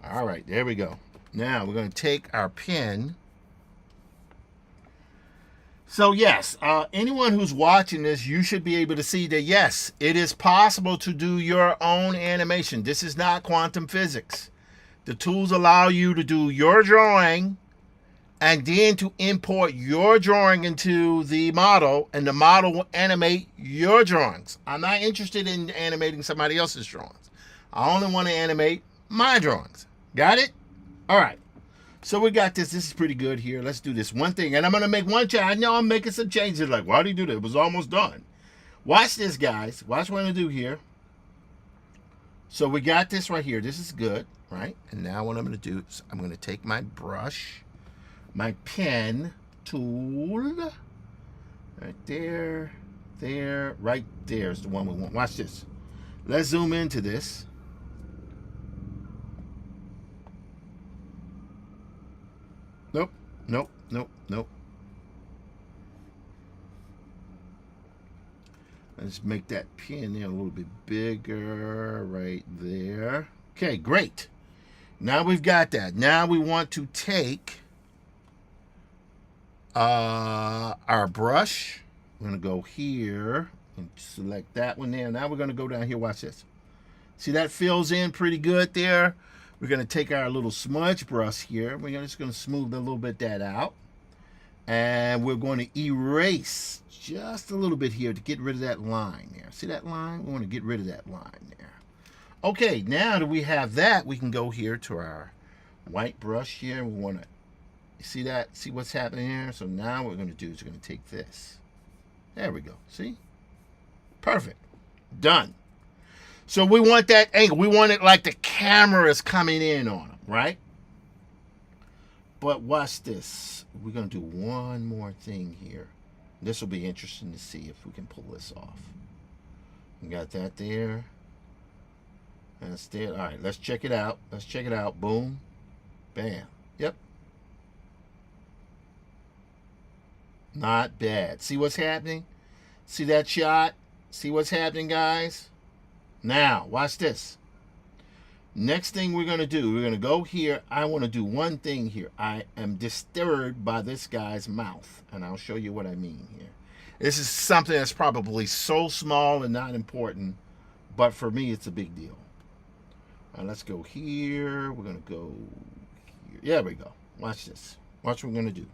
All right, there we go. Now we're going to take our pen. So yes, anyone who's watching this, you should be able to see that yes, it is possible to do your own animation. This is not quantum physics. The tools allow you to do your drawing and then to import your drawing into the model, and the model will animate your drawings. I'm not interested in animating somebody else's drawings. I only want to animate my drawings. Got it? All right. So we got this. This is pretty good here. Let's do this one thing. And I'm going to make one change. I know I'm making some changes. Like, why do you do that? It was almost done. Watch this, guys. Watch what I'm going to do here. So we got this right here. This is good, right? And now what I'm going to do is I'm going to take my brush, my pen tool, right there, right there is the one we want. Watch this. Let's zoom into this. Nope, nope, nope, nope. Let's make that pen there a little bit bigger right there. Okay, great. Now we've got that. Now we want to take our brush. We're going to go here and select that one there. Now we're going to go down here. Watch this. See, that fills in pretty good there. We're going to take our little smudge brush here. We're just going to smooth a little bit that out. And we're going to erase just a little bit here to get rid of that line there. See that line? We want to get rid of that line there. Okay, now that we have that, we can go here to our white brush here. We want to see that, see what's happening here. So now what we're going to do is we're going to take this. There we go. See? Perfect. Done. So we want that angle. We want it like the camera is coming in on them, right? But watch this. We're going to do one more thing here. This will be interesting to see if we can pull this off. We got that there. That's there. All right, let's check it out. Let's check it out. Boom. Bam. Yep. Not bad. See what's happening? See that shot? See what's happening, guys? Now, watch this. Next thing we're going to do, we're going to go here. I want to do one thing here. I am disturbed by this guy's mouth, and I'll show you what I mean here. This is something that's probably so small and not important, but for me, it's a big deal. All right, let's go here. We're going to go here. There we go. Watch this. Watch what we're going to do.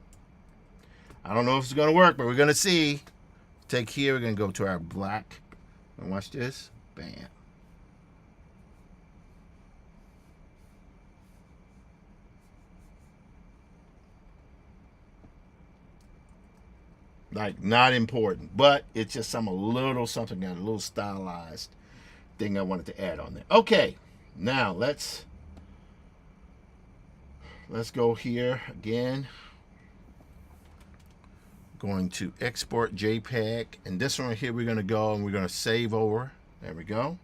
I don't know if it's going to work, but we're going to see. Take here. We're going to go to our black. And watch this. Bam. Like, not important, but it's just got a little stylized thing I wanted to add on there. Okay, now let's go here again. Going to export JPEG, and this one here we're going to go and we're going to save over. There we go.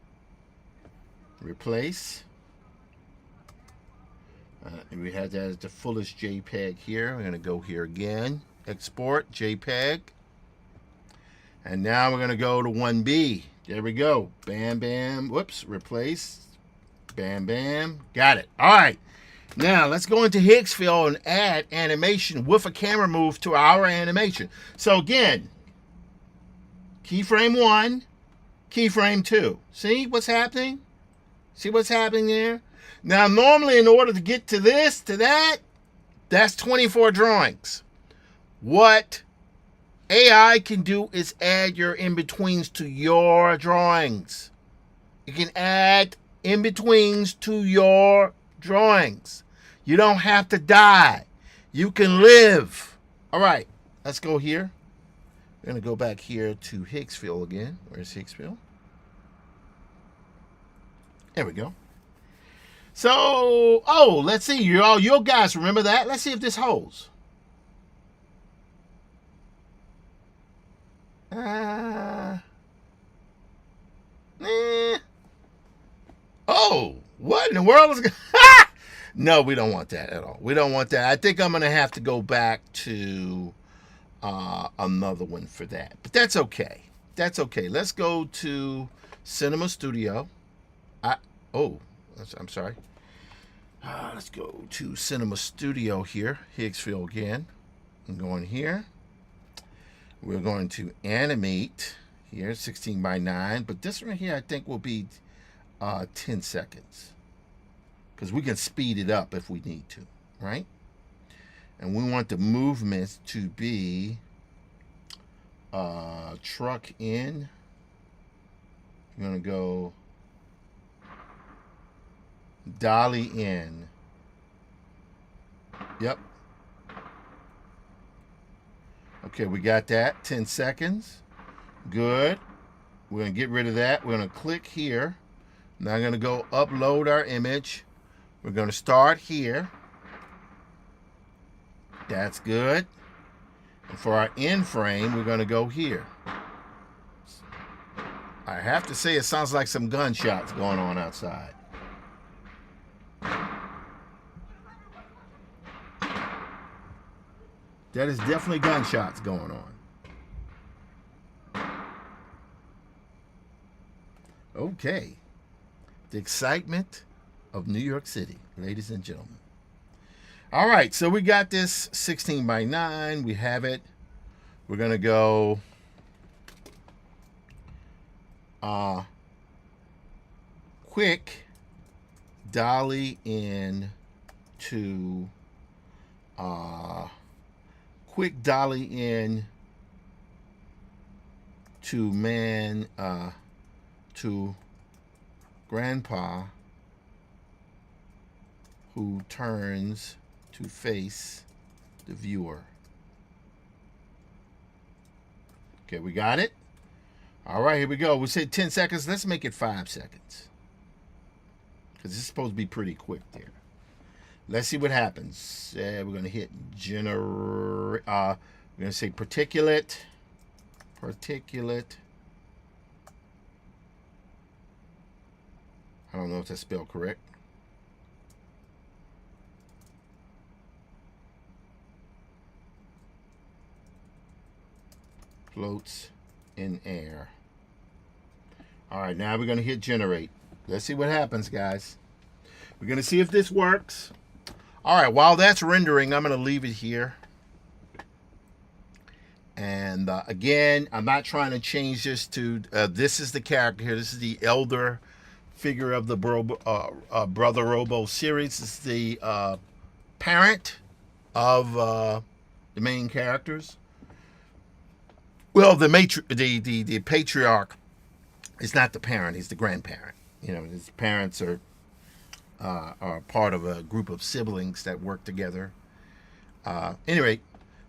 Replace. And we had that as the fullest JPEG here. We're going to go here again. Export JPEG, and now we're going to go to 1B. There we go. Bam, bam. Whoops. Replace. Bam, bam. Got it. All right. Now let's go into Higgsfield and add animation with a camera move to our animation. So again, keyframe 1, keyframe 2. See what's happening? See what's happening there? Now normally in order to get to this, to that, that's 24 drawings. What AI can do is add your in-betweens to your drawings. It can add in-betweens to your drawings. You don't have to die. You can live. All right, let's go here. We're going to go back here to Higgsfield again. Where's Higgsfield? There we go. So, let's see. You guys remember that? Let's see if this holds. Oh, what in the world is No, we don't want that at all. We don't want that. I think I'm going to have to go back to another one for that. But that's okay. That's okay. Let's go to Cinema Studio. I'm sorry. Let's go to Cinema Studio here. Higgsfield again. I'm going here. We're going to animate here, 16:9. But this one here, I think, will be 10 seconds. Because we can speed it up if we need to, right? And we want the movements to be truck in. You're going to go dolly in. Yep. Okay, we got that. 10 seconds. Good. We're going to get rid of that. We're going to click here. Now I'm going to go upload our image. We're going to start here. That's good. And for our end frame, we're going to go here. I have to say it sounds like some gunshots going on outside. That is definitely gunshots going on. Okay. The excitement of New York City, ladies and gentlemen. All right, so we got this 16:9. We have it. We're going to go quick dolly in to quick dolly in to to grandpa who turns to face the viewer. Okay, we got it. All right, here we go. We said 10 seconds. Let's make it 5 seconds. Because it's supposed to be pretty quick there. Let's see what happens. We're going to hit generate. We're going to say particulate. I don't know if that's spelled correct. Floats in air. All right, now we're going to hit generate. Let's see what happens, guys. We're going to see if this works. All right, while that's rendering, I'm going to leave it here. And again, I'm not trying to change this to, this is the character here. This is the elder figure of the Brother Robo series. This is the parent of the main characters. Well, the patriarch is not the parent; he's the grandparent. You know, his parents are part of a group of siblings that work together. Anyway,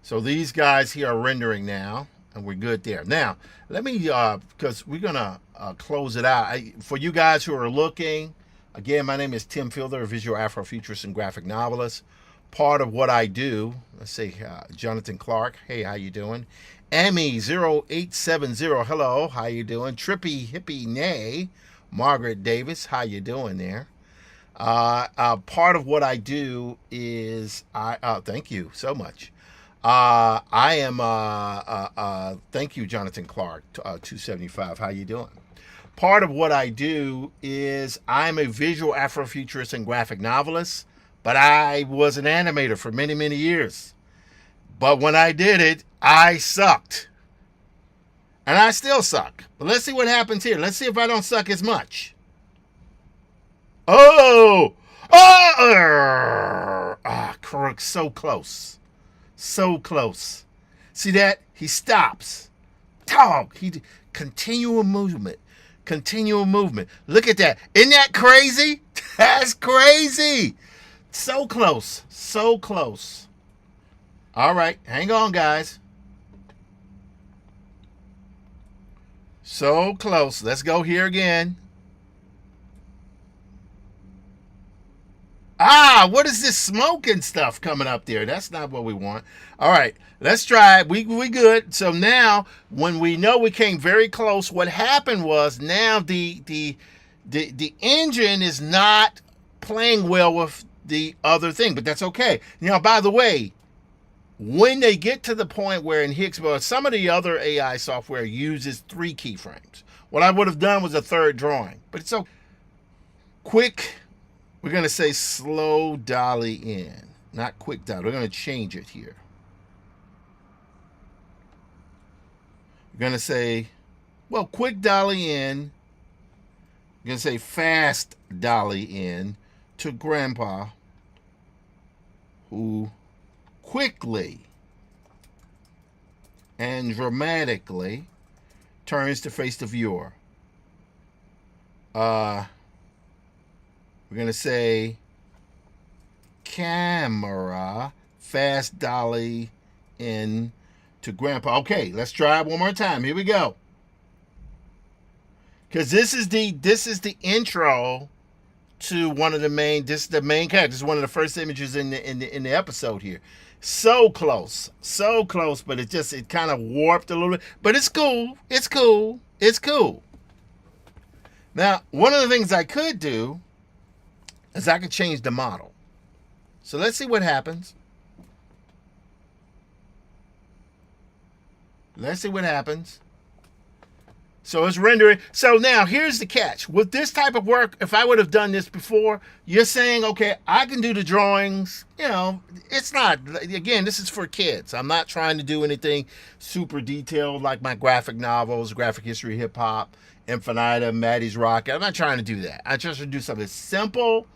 so these guys here are rendering now, and we're good there. Now, let me, because we're gonna close it out. For you guys who are looking, again, my name is Tim Fielder, a visual Afrofuturist and graphic novelist. Part of what I do, let's say Jonathan Clark, hey, how you doing? Amy0870, hello, how you doing? Trippy Hippie Nay, Margaret Davis, how you doing there? Part of what I do is, thank you so much. I am, thank you, Jonathan Clark, 275, how you doing? Part of what I do is I'm a visual Afrofuturist and graphic novelist, but I was an animator for many, many years. But when I did it, I sucked. And I still suck. But let's see what happens here. Let's see if I don't suck as much. Oh! Oh! Crook, so close. So close. See that? He stops. Dog. Continual movement. Continual movement. Look at that. Isn't that crazy? That's crazy. So close. So close. All right. Hang on, guys. So close. Let's go here again. What is this smoking stuff coming up there? That's not what we want. All right, let's try it. We good. So now, when we know we came very close, what happened was now the engine is not playing well with the other thing, but that's okay. Now, by the way, when they get to the point where in Higgsboard, some of the other AI software uses 3 keyframes. What I would have done was a third drawing, but it's so quick. We're going to say slow dolly in, not quick dolly. We're going to change it here. We're going to say, well, quick dolly in. We're going to say fast dolly in to Grandpa, who quickly and dramatically turns to face the viewer. We're going to say camera, fast dolly in to Grandpa. Okay, let's try it one more time. Here we go. Because this is the intro to one of the main, this is the main character. This is one of the first images in the episode here. So close, but it kind of warped a little bit. But it's cool. It's cool. It's cool. Now, one of the things I could do is I could change the model. So let's see what happens. Let's see what happens. So it's rendering. So now here's the catch. With this type of work, if I would have done this before, you're saying, okay, I can do the drawings. You know, it's not, again, this is for kids. I'm not trying to do anything super detailed like my graphic novels, Graphic History Hip Hop, Infinitum, Maddie's Rocket. I'm not trying to do that. I'm just trying to do something simple,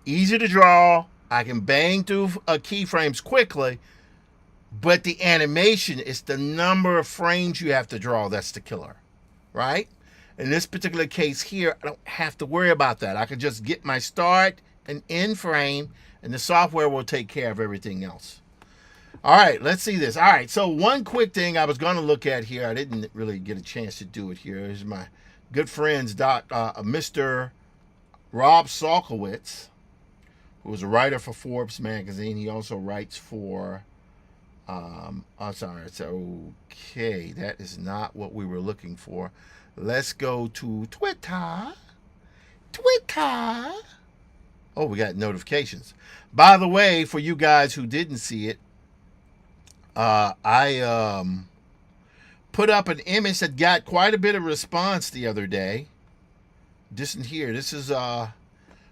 easy to draw. I can bang through keyframes quickly, but the animation is the number of frames you have to draw that's the killer, right? In this particular case here, I don't have to worry about that. I can just get my start and end frame, and the software will take care of everything else. All right, let's see this. All right, so one quick thing I was going to look at here. I didn't really get a chance to do it here. Here's my good friends, Mr. Rob Salkowitz, who was a writer for Forbes magazine. He also writes for oh, sorry, it's okay. That is not what we were looking for. Let's go to Twitter. Twitter. Oh, we got notifications. By the way, for you guys who didn't see it, I put up an image that got quite a bit of response the other day. This in here. This is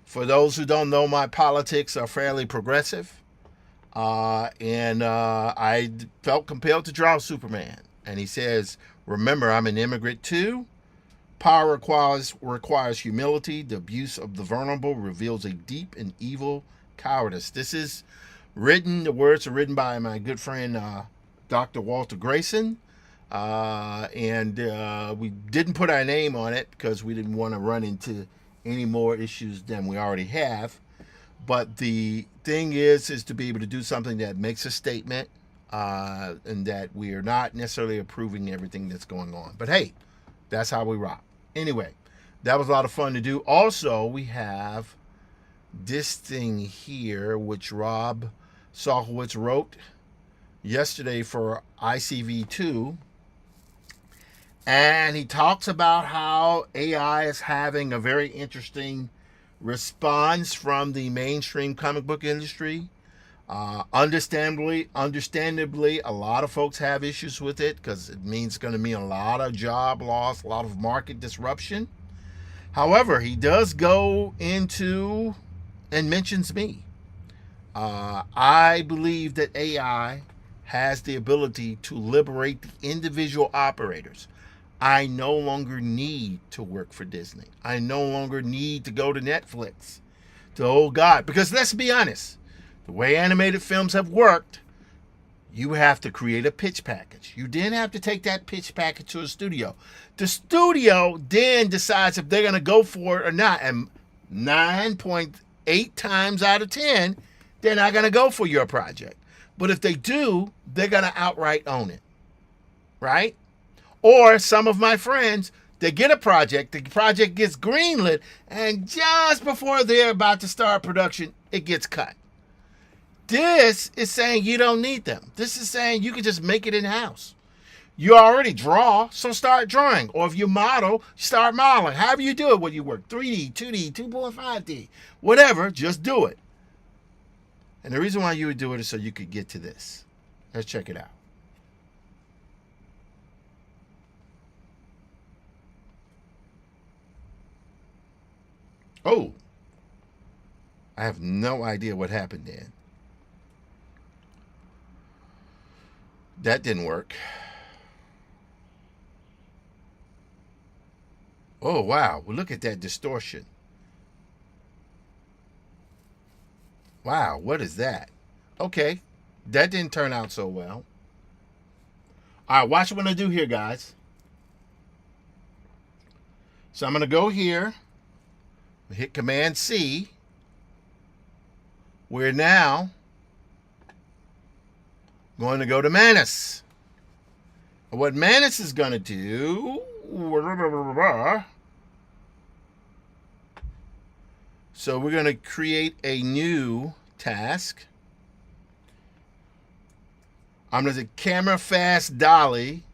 for those who don't know, my politics are fairly progressive. And I felt compelled to draw Superman. And he says, remember, I'm an immigrant too. Power requires humility. The abuse of the vulnerable reveals a deep and evil cowardice. This is written, the words are written by my good friend, Dr. Walter Grayson. And we didn't put our name on it because we didn't want to run into any more issues than we already have. But the thing is to be able to do something that makes a statement, and that we are not necessarily approving everything that's going on. But hey, that's how we rock. Anyway, that was a lot of fun to do. Also, we have this thing here, which Rob Salkowitz wrote yesterday for ICV2. And he talks about how AI is having a very interesting response from the mainstream comic book industry. Understandably, a lot of folks have issues with it because it means it's going to mean a lot of job loss, a lot of market disruption. However, he does go into and mentions me. I believe that AI has the ability to liberate the individual operators. I no longer need to work for Disney. I no longer need to go to Netflix. Oh God, because let's be honest, the way animated films have worked, you have to create a pitch package. You then have to take that pitch package to a studio. The studio then decides if they're going to go for it or not. And 9.8 times out of 10, they're not going to go for your project. But if they do, they're going to outright own it. Right? Or some of my friends, they get a project, the project gets greenlit, and just before they're about to start production, it gets cut. This is saying you don't need them. This is saying you can just make it in-house. You already draw, so start drawing. Or if you model, start modeling. However you do it, whether you work 3D, 2D, 2.5D, whatever, just do it. And the reason why you would do it is so you could get to this. Let's check it out. Oh, I have no idea what happened then. That didn't work. Oh, wow. Well, look at that distortion. Wow, what is that? Okay, that didn't turn out so well. All right, watch what I do here, guys. So I'm going to go here, hit Command C. We're now going to go to Manus. And what Manus is going to do, so we're going to create a new task. I'm going to say camera fast dolly.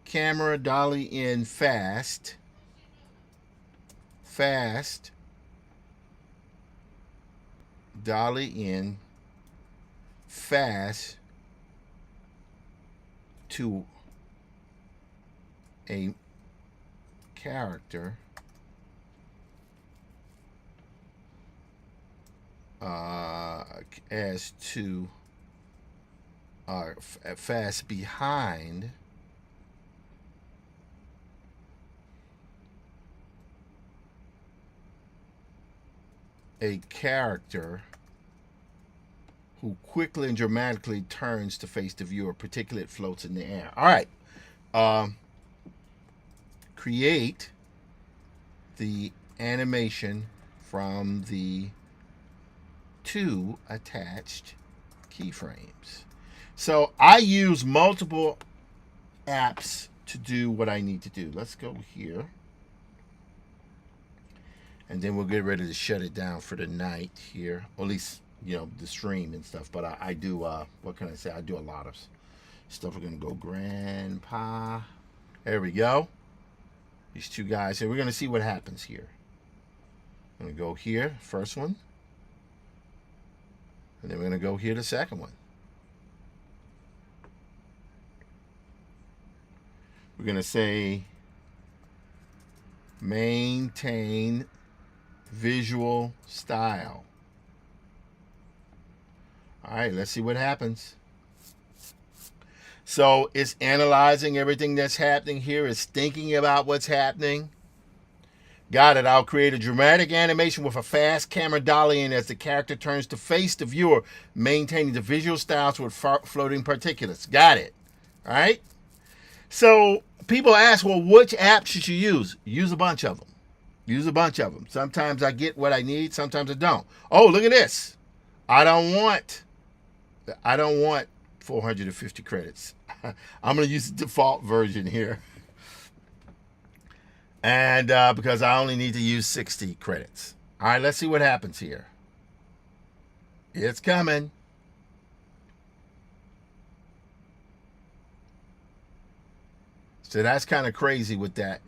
Camera dolly in fast. Fast. Dolly in fast to a character as to fast behind a character who quickly and dramatically turns to face the viewer, particularly it floats in the air. All right. Create the animation from the two attached keyframes. So I use multiple apps to do what I need to do. Let's go here. And then we'll get ready to shut it down for the night here, or at least, you know, the stream and stuff. But I do, what can I say? I do a lot of stuff. We're going to go grandpa. There we go. These two guys here. We're going to see what happens here. I'm going to go here, first one. And then we're going to go here, the second one. We're going to say maintain visual style. All right, let's see what happens. So it's analyzing everything that's happening here. It's thinking about what's happening. Got it. I'll create a dramatic animation with a fast camera dollying as the character turns to face the viewer, maintaining the visual styles with floating particulates. Got it. All right. So people ask, well, which app should you use? Use a bunch of them. Use a bunch of them. Sometimes I get what I need. Sometimes I don't. Oh, look at this. I don't want 450 credits. I'm going to use the default version here. And because I only need to use 60 credits. All right, let's see what happens here. It's coming. So that's kind of crazy with that.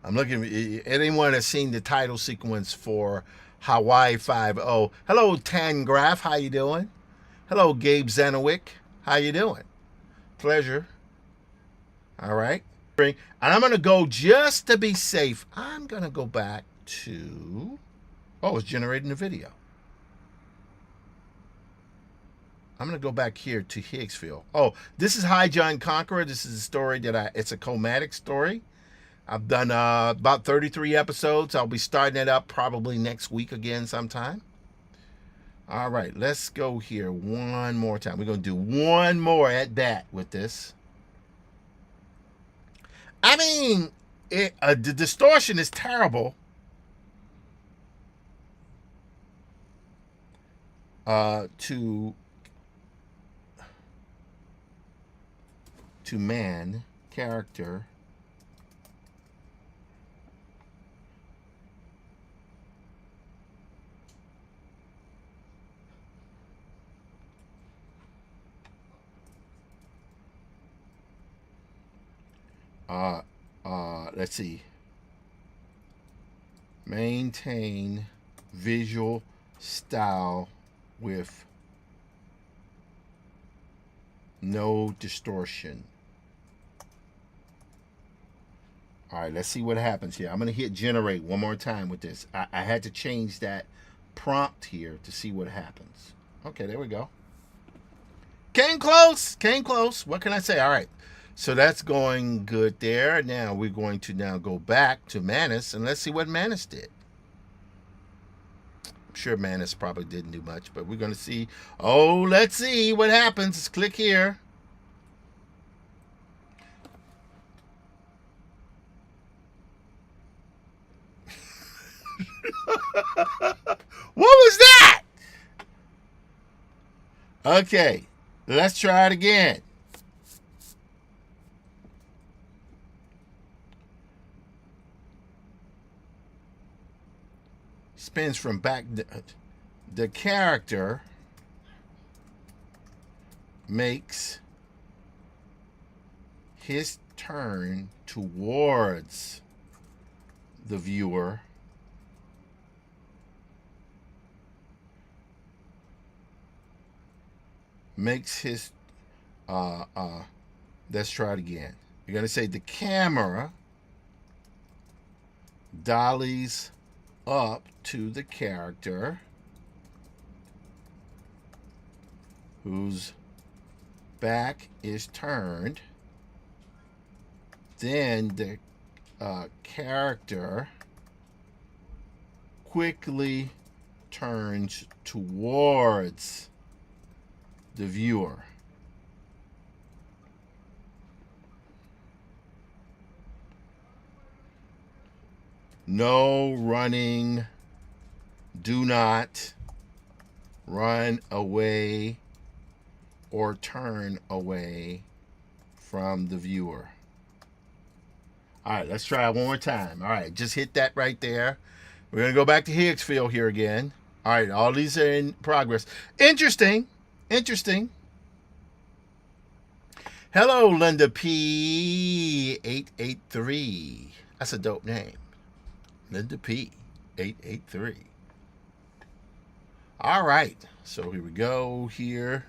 I'm looking, anyone that's seen the title sequence for Hawaii Five-0. Hello, Tangraph, how you doing? Hello, Gabe Zanowick, how you doing? Pleasure. All right. And I'm going to go, just to be safe, I'm going to go back to, oh, it's generating the video. I'm going to go back here to Higgsville. Oh, this is High John Conqueror. This is a story that it's a Comatic story. I've done about 33 episodes. I'll be starting it up probably next week again sometime. All right, let's go here one more time. We're going to do one more at bat with this. I mean, the distortion is terrible. To man, character. Let's see. Maintain visual style with no distortion. All right, let's see what happens here. I'm going to hit generate one more time with this. I had to change that prompt here to see what happens. Okay, there we go. Came close. Came close. What can I say? All right. So that's going good there. Now we're going to now go back to Manus and let's see what Manus did. I'm sure Manus probably didn't do much, but we're going to see. Oh, let's see what happens. Let's click here. What was that? Okay, let's try it again. Spins from back. The character makes his turn towards the viewer. Makes his let's try it again. You're gonna say the camera dollies up to the character whose back is turned. Then the character quickly turns towards the viewer. No running. Do not run away or turn away from the viewer. All right, let's try it one more time. All right, just hit that right there. We're going to go back to Higgsville here again. All right, all these are in progress. Interesting. Interesting. Hello, Linda P883. That's a dope name. Linda P883. All right, so here we go here.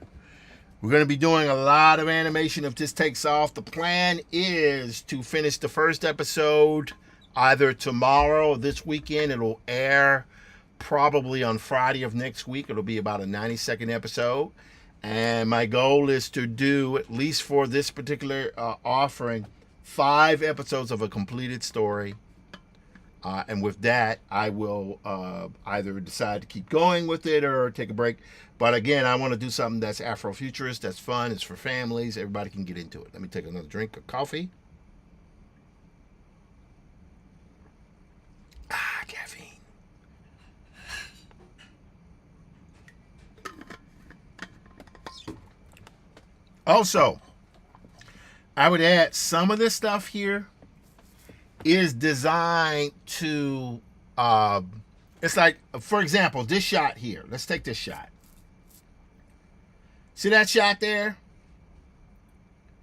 We're going to be doing a lot of animation if this takes off. The plan is to finish the first episode either tomorrow or this weekend. It'll air probably on Friday of next week. It'll be about a 90-second episode. And my goal is to do, at least for this particular offering, 5 episodes of a completed story. And with that, I will either decide to keep going with it or take a break. But again, I want to do something that's Afrofuturist, that's fun, it's for families, everybody can get into it. Let me take another drink of coffee. Caffeine. Also, I would add some of this stuff here is designed to, it's like, for example, this shot here. Let's take this shot. See that shot there?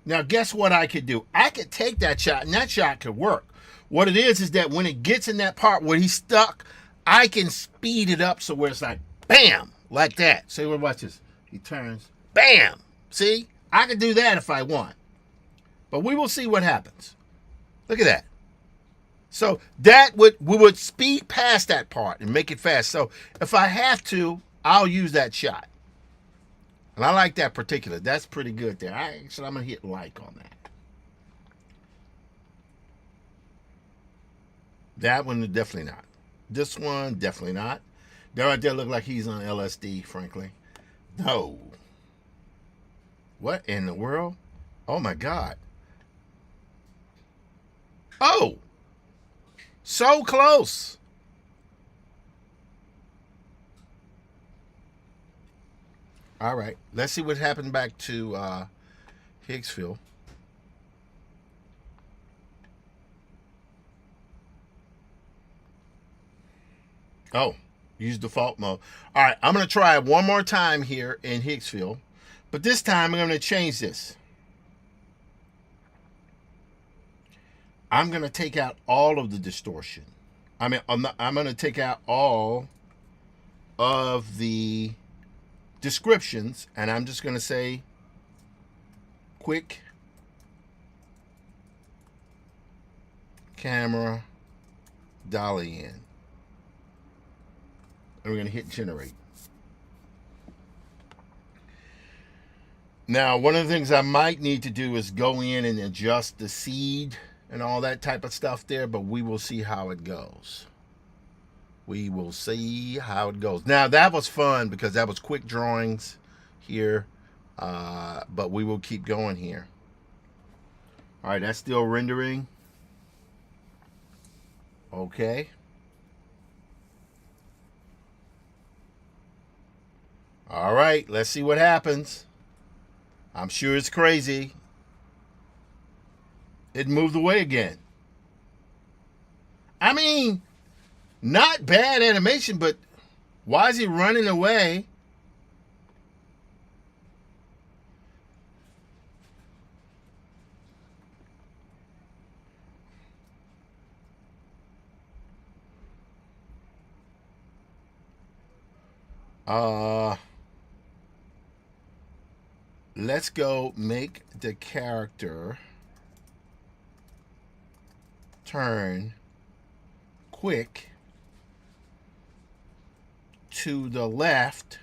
Now, guess what I could do? I could take that shot, and that shot could work. What it is that when it gets in that part where he's stuck, I can speed it up so where it's like, bam, like that. See, watch this. He turns, bam. See? I could do that if I want. But we will see what happens. Look at that. So that we would speed past that part and make it fast. So if I have to, I'll use that shot. And I like that particular. That's pretty good there. I'm going to hit like on that. That one, definitely not. This one, definitely not. That right there look like he's on LSD, frankly. No. What in the world? Oh, my God. Oh. So close. All right. Let's see what happened back to Higgsville. Oh, use default mode. All right. I'm going to try it one more time here in Higgsville. But this time I'm going to change this. I'm going to take out all of the distortion. I'm going to take out all of the descriptions, and I'm just going to say quick camera dolly in. And we're going to hit generate. Now, one of the things I might need to do is go in and adjust the seed and all that type of stuff there, but we will see how it goes. We will see how it goes. Now, that was fun because that was quick drawings here, but we will keep going here. All right, that's still rendering. Okay. All right, let's see what happens. I'm sure it's crazy. It moved away again. I mean, not bad animation, but why is he running away? Let's go make the character turn quick to the left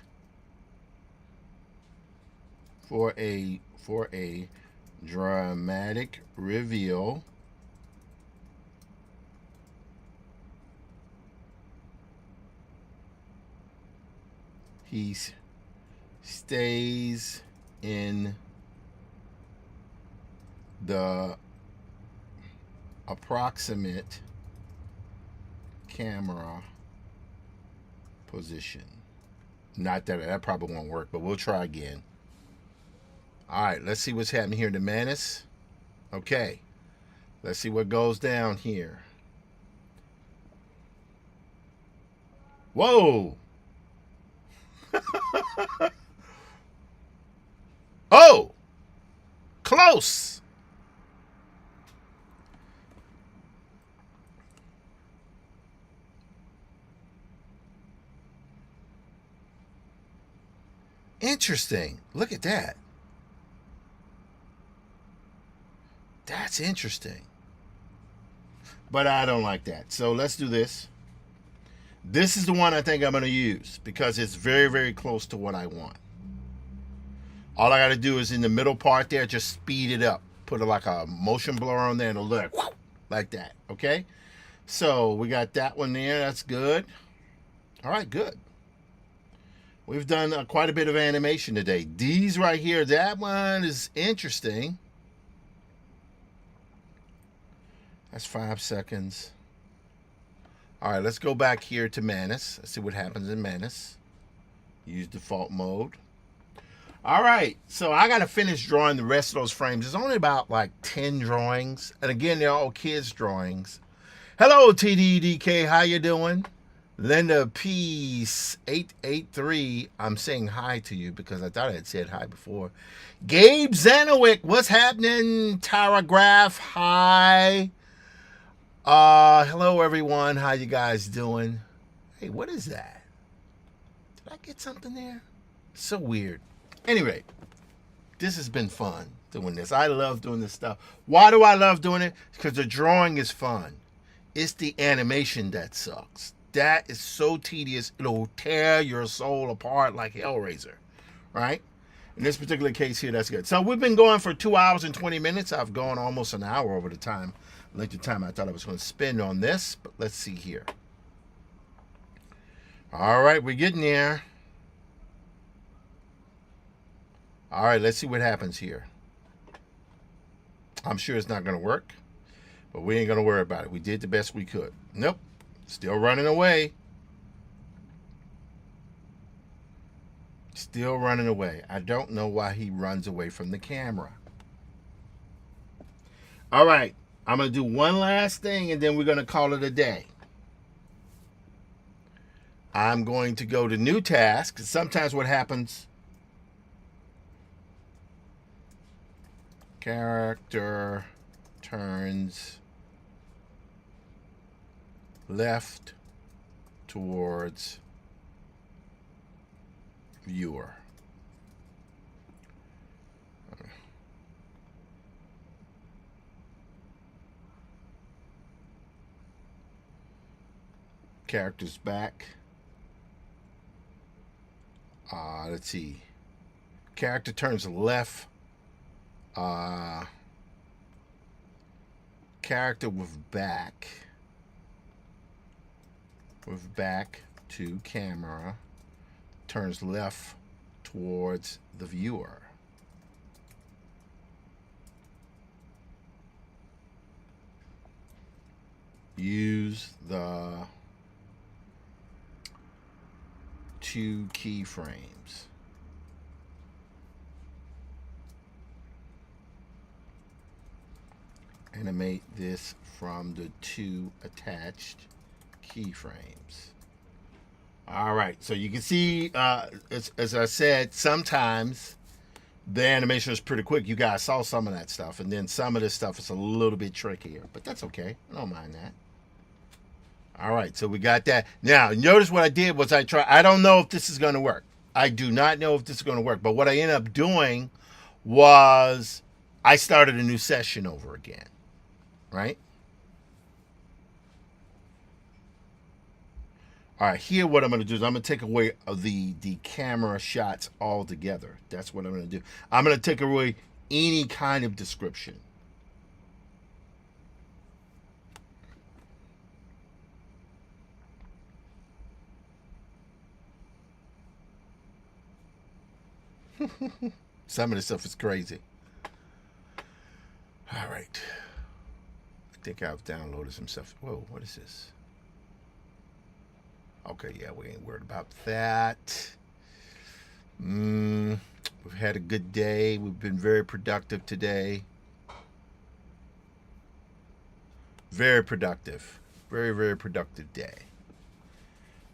for a dramatic reveal. He stays in the approximate camera position. Not that probably won't work, but we'll try again. All right, let's see what's happening here in the Manus. Okay, Let's see what goes down here. Whoa. Oh, close. Interesting. Look at that. That's interesting. But I don't like that. So let's do this. This is the one I think I'm going to use because it's very, very close to what I want. All I got to do is in the middle part there, just speed it up. Put like a motion blur on there and it'll look like that. Okay? So we got that one there. That's good. All right, good. We've done quite a bit of animation today. These right here, that one is interesting. That's 5 seconds. All right, let's go back here to Manus. Let's see what happens in Manus. Use default mode. All right, so I got to finish drawing the rest of those frames. There's only about like 10 drawings. And again, they're all kids' drawings. Hello, TDDK. How you doing? Linda Peace 883. I'm saying hi to you because I thought I had said hi before. Gabe Zanowick, what's happening? Tara Graph, hi. Hello everyone. How you guys doing? Hey, what is that? Did I get something there? So weird. Anyway, this has been fun doing this. I love doing this stuff. Why do I love doing it? Because the drawing is fun. It's the animation that sucks. That is so tedious. It'll tear your soul apart like Hellraiser, right? In this particular case here, that's good. So we've been going for 2 hours and 20 minutes. I've gone almost an hour over the time, length of time I thought I was going to spend on this. But let's see here. All right, we're getting there. All right, let's see what happens here. I'm sure it's not going to work, but we ain't going to worry about it. We did the best we could. Nope. Still running away. Still running away. I don't know why he runs away from the camera. All right. I'm going to do one last thing and then we're going to call it a day. I'm going to go to new task. Sometimes what happens, character turns left towards viewer. Characters back. Let's see. Character turns left. Character with back. With back to camera. Turns left towards the viewer. Use the 2 keyframes. Animate this from the 2 attached keyframes. All right, so you can see, as I said, sometimes the animation is pretty quick. You guys saw some of that stuff, and then some of this stuff is a little bit trickier, but that's okay. I don't mind that. All right, so we got that. Now, notice what I did was I don't know if this is going to work. I do not know if this is going to work, but what I ended up doing was I started a new session over again, right? All right, here what I'm going to do is I'm going to take away the camera shots altogether. That's what I'm going to do. I'm going to take away any kind of description. Some of this stuff is crazy. All right. I think I've downloaded some stuff. Whoa, what is this? Okay, yeah, we ain't worried about that. We've had a good day. We've been very productive today. Very productive. Very, very productive day.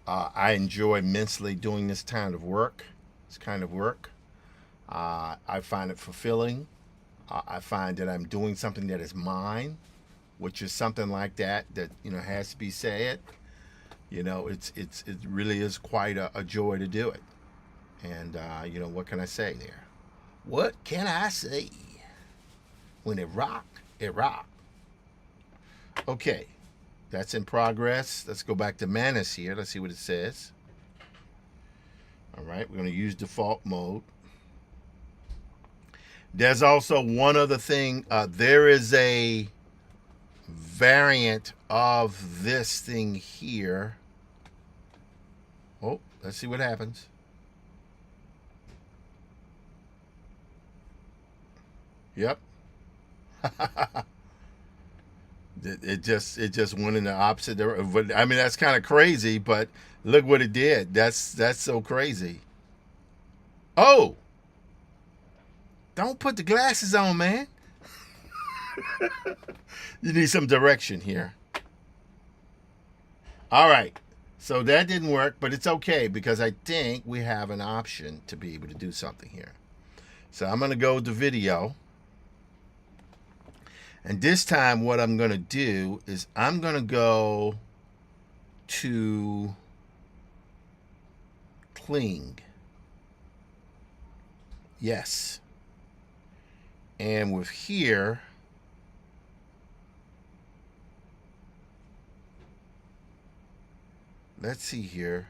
I enjoy immensely doing this kind of work. I find it fulfilling. I find that I'm doing something that is mine, which is something like that has to be said. It really is quite a joy to do it. And what can I say there? What can I say? When it rock, it rock. Okay, that's in progress. Let's go back to Manus here. Let's see what it says. All right, we're going to use default mode. There's also one other thing. There is a variant of this thing here. Oh, let's see what happens. Yep. It just went in the opposite direction. I mean, that's kind of crazy, but look what it did. That's so crazy. Oh, don't put the glasses on, man. You need some direction here. All right. So that didn't work, but it's okay because I think we have an option to be able to do something here. So I'm going to go to video. And this time what I'm going to do is I'm going to go to cling. Yes. And with here, let's see here.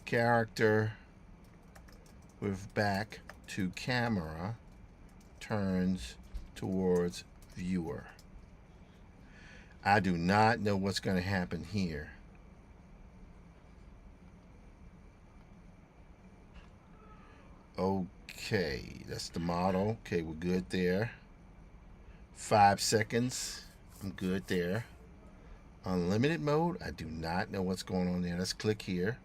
Character with back to camera turns towards viewer. I do not know what's going to happen here. Okay, that's the model. Okay, we're good there. 5 seconds. I'm good there. Unlimited mode. I do not know what's going on there. Let's click here.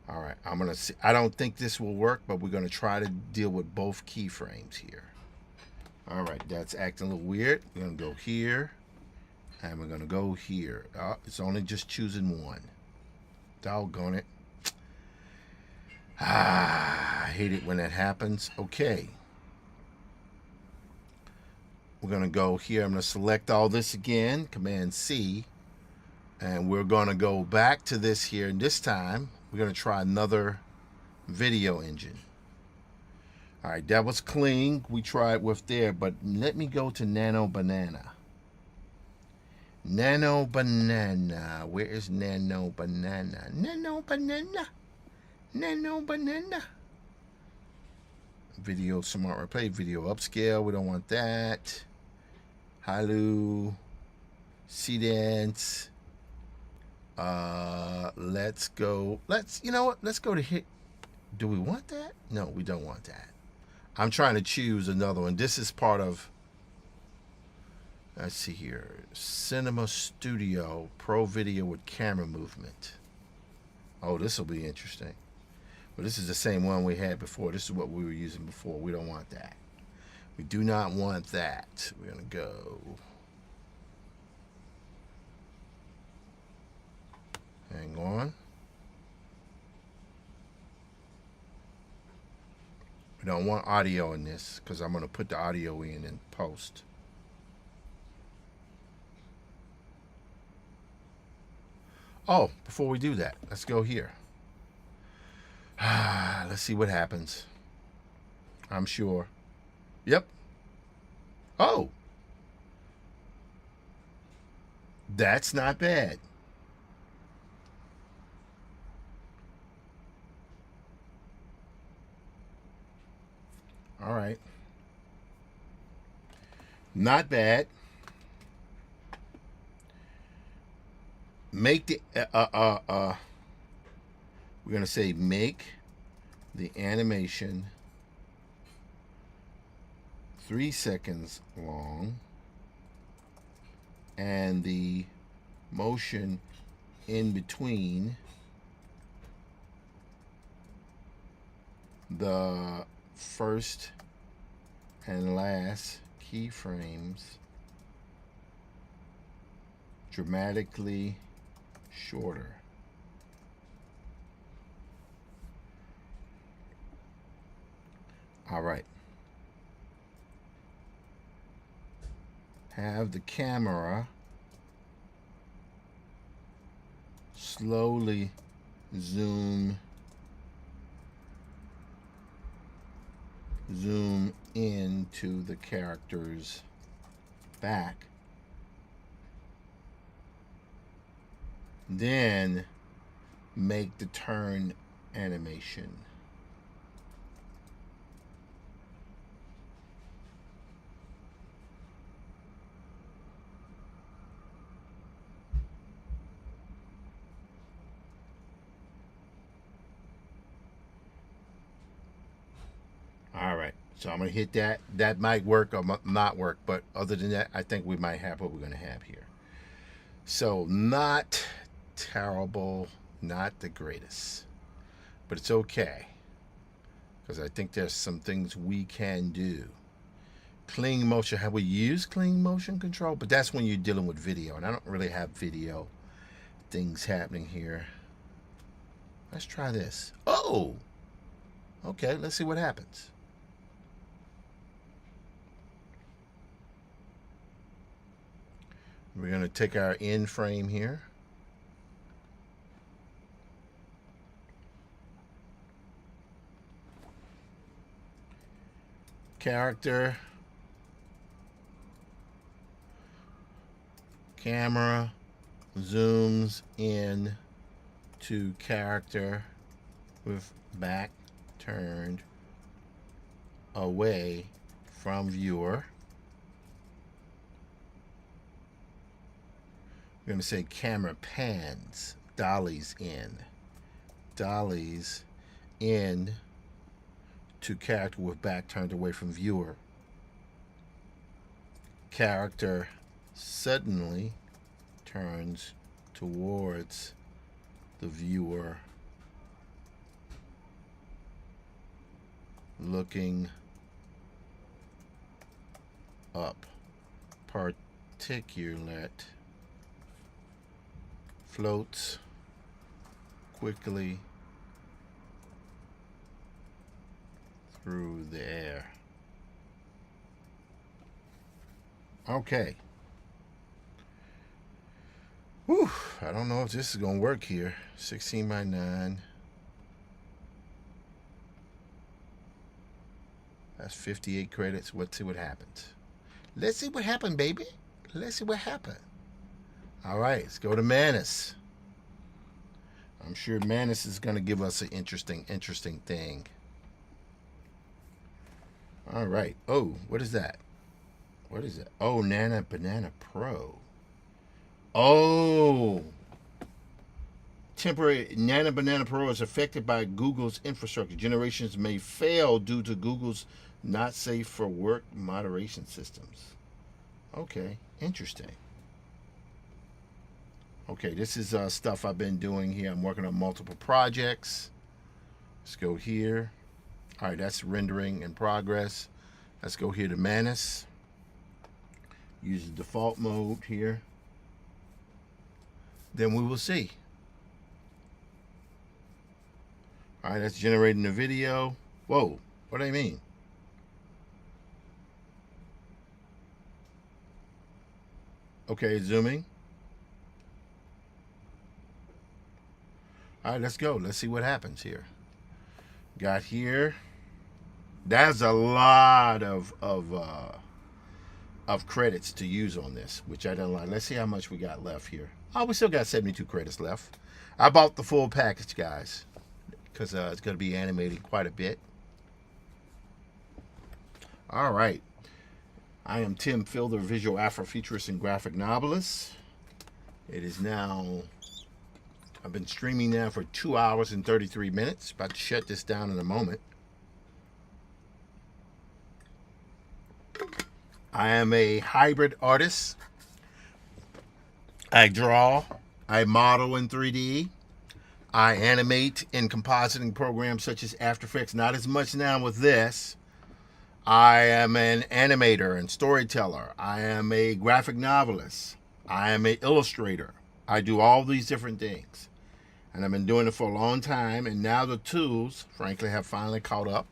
All right, I'm going to see. I don't think this will work, but we're going to try to deal with both keyframes here. All right, that's acting a little weird. We're going to go here, and we're going to go here. It's only just choosing one. Doggone it. I hate it when that happens. Okay. We're going to go here. I'm going to select all this again, Command C, and we're going to go back to this here, and this time we're going to try another video engine. All right, that was clean. We tried with there, but let me go to Nano Banana. Nano Banana. Where is Nano Banana? Nano Banana. Nano Banana. Video Smart Replay. Video upscale. We don't want that. Hailu. Seedance. Let's go. You know what? Let's go to hit. Do we want that? No, we don't want that. I'm trying to choose another one. This is part of, let's see here, Cinema Studio Pro Video with camera movement. Oh, this will be interesting. Well, this is the same one we had before. This is what we were using before. We don't want that. We do not want that. We're going to go. Hang on. We don't want audio in this because I'm going to put the audio in post. Oh, before we do that, let's go here. Let's see what happens. I'm sure. Yep. Oh. That's not bad. All right. Not bad. Make the we're going to say make the animation 3 seconds long and the motion in between the first and last keyframes dramatically shorter. All right. Have the camera slowly zoom into the character's back. Then make the turn animation. All right, so I'm gonna hit that. That might work or not work, but other than that, I think we might have what we're gonna have here. So not terrible, not the greatest, but it's okay, because I think there's some things we can do. Clean motion, have we used clean motion control? But that's when you're dealing with video, and I don't really have video things happening here. Let's try this. Oh, okay, let's see what happens. We're going to take our end frame here. Character. Camera zooms in to character with back turned away from viewer. We're going to say camera pans, dollies in to character with back turned away from viewer. Character suddenly turns towards the viewer, looking up. Particulate floats quickly through the air. Okay. Whew, I don't know if this is going to work here. 16 by 9. That's 58 credits. Let's see what happens. Let's see what happened, baby. Let's see what happened. All right, let's go to Manus. I'm sure Manus is going to give us an interesting thing. All right. Oh, what is that? What is that? Oh, Nana Banana Pro. Oh. Temporary Nana Banana Pro is affected by Google's infrastructure. Generations may fail due to Google's not safe for work moderation systems. Okay, interesting. Okay, this is stuff I've been doing here. I'm working on multiple projects. Let's go here. All right, that's rendering in progress. Let's go here to Manus. Use the default mode here. Then we will see. All right, that's generating the video. Whoa, what do I mean? Okay, zooming. All right, let's go. Let's see what happens here. Got here. That's a lot of credits to use on this, which I don't like. Let's see how much we got left here. Oh, we still got 72 credits left. I bought the full package, guys, because it's going to be animating quite a bit. All right. I am Tim Fielder, visual Afrofuturist and graphic novelist. It is now, I've been streaming now for 2 hours and 33 minutes. About to shut this down in a moment. I am a hybrid artist. I draw, I model in 3D, I animate in compositing programs such as After Effects. Not as much now with this. I am an animator and storyteller. I am a graphic novelist. I am an illustrator. I do all these different things. And I've been doing it for a long time. And now the tools, frankly, have finally caught up.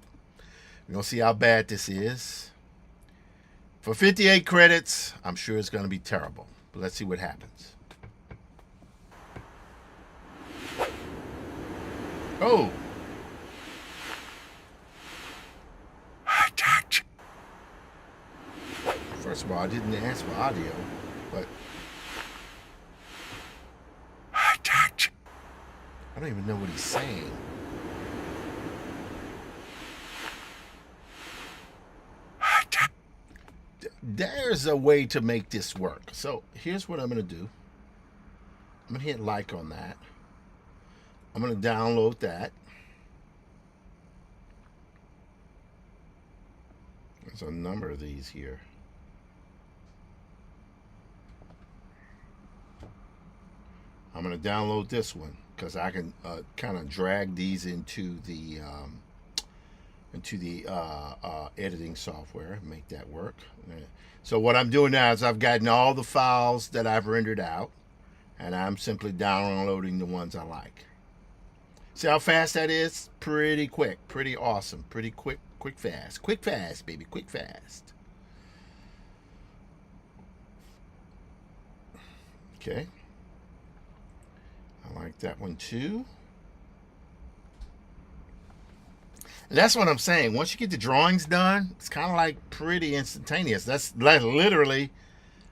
We're going to see how bad this is. For 58 credits, I'm sure it's going to be terrible. But let's see what happens. Oh. First of all, I didn't ask for audio, but I don't even know what he's saying. There's a way to make this work. So here's what I'm going to do. I'm going to hit like on that. I'm going to download that. There's a number of these here. I'm going to download this one because I can kind of drag these into the editing software and make that work. So what I'm doing now is I've gotten all the files that I've rendered out, and I'm simply downloading the ones I like. See how fast that is? Pretty quick, pretty awesome, pretty quick fast, baby, quick fast. Okay. I like that one too. And that's what I'm saying. Once you get the drawings done, it's kind of like pretty instantaneous. That's like literally,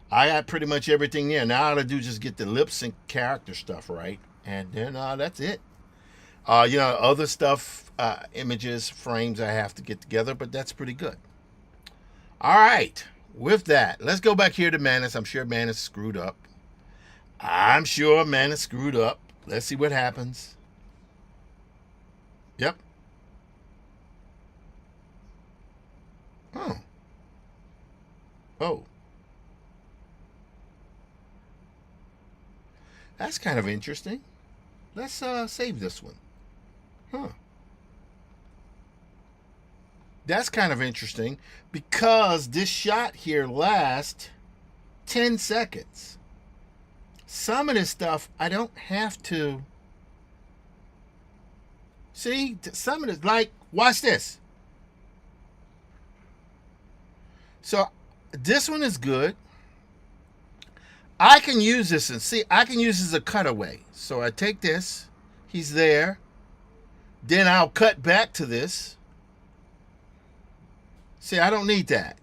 I got pretty much everything there. Now all I gotta do is just get the lip sync character stuff right, and then that's it. Other stuff, images, frames I have to get together, but that's pretty good. All right, with that, let's go back here to Manus. I'm sure Manus screwed up. Let's see what happens. Yep. Oh. That's kind of interesting. Let's save this one. That's kind of interesting because this shot here lasts 10 seconds. Some of this stuff I don't have to see. Some of this, like, watch this. So this one is good. I can use this and see, I can use this as a cutaway. So I take this, he's there. Then I'll cut back to this. See, I don't need that.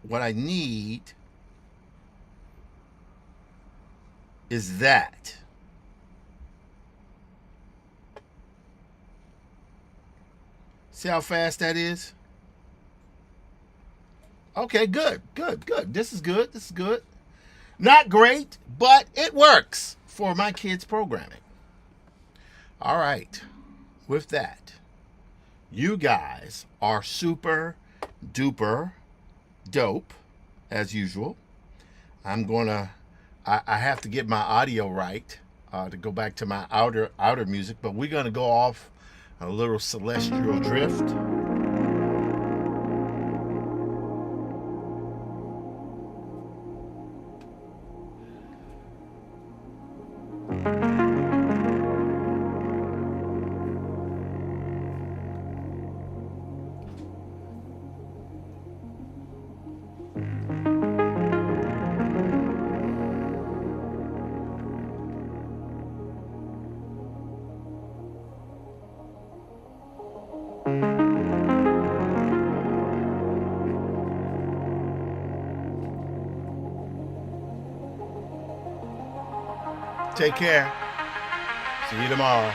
What I need is that. See how fast that is? Okay, good. This is good. Not great, but it works for my kids' programming. All right. With that, you guys are super duper dope as usual. I have to get my audio right to go back to my outer music, but we're gonna go off a little celestial drift. Take care. See you tomorrow.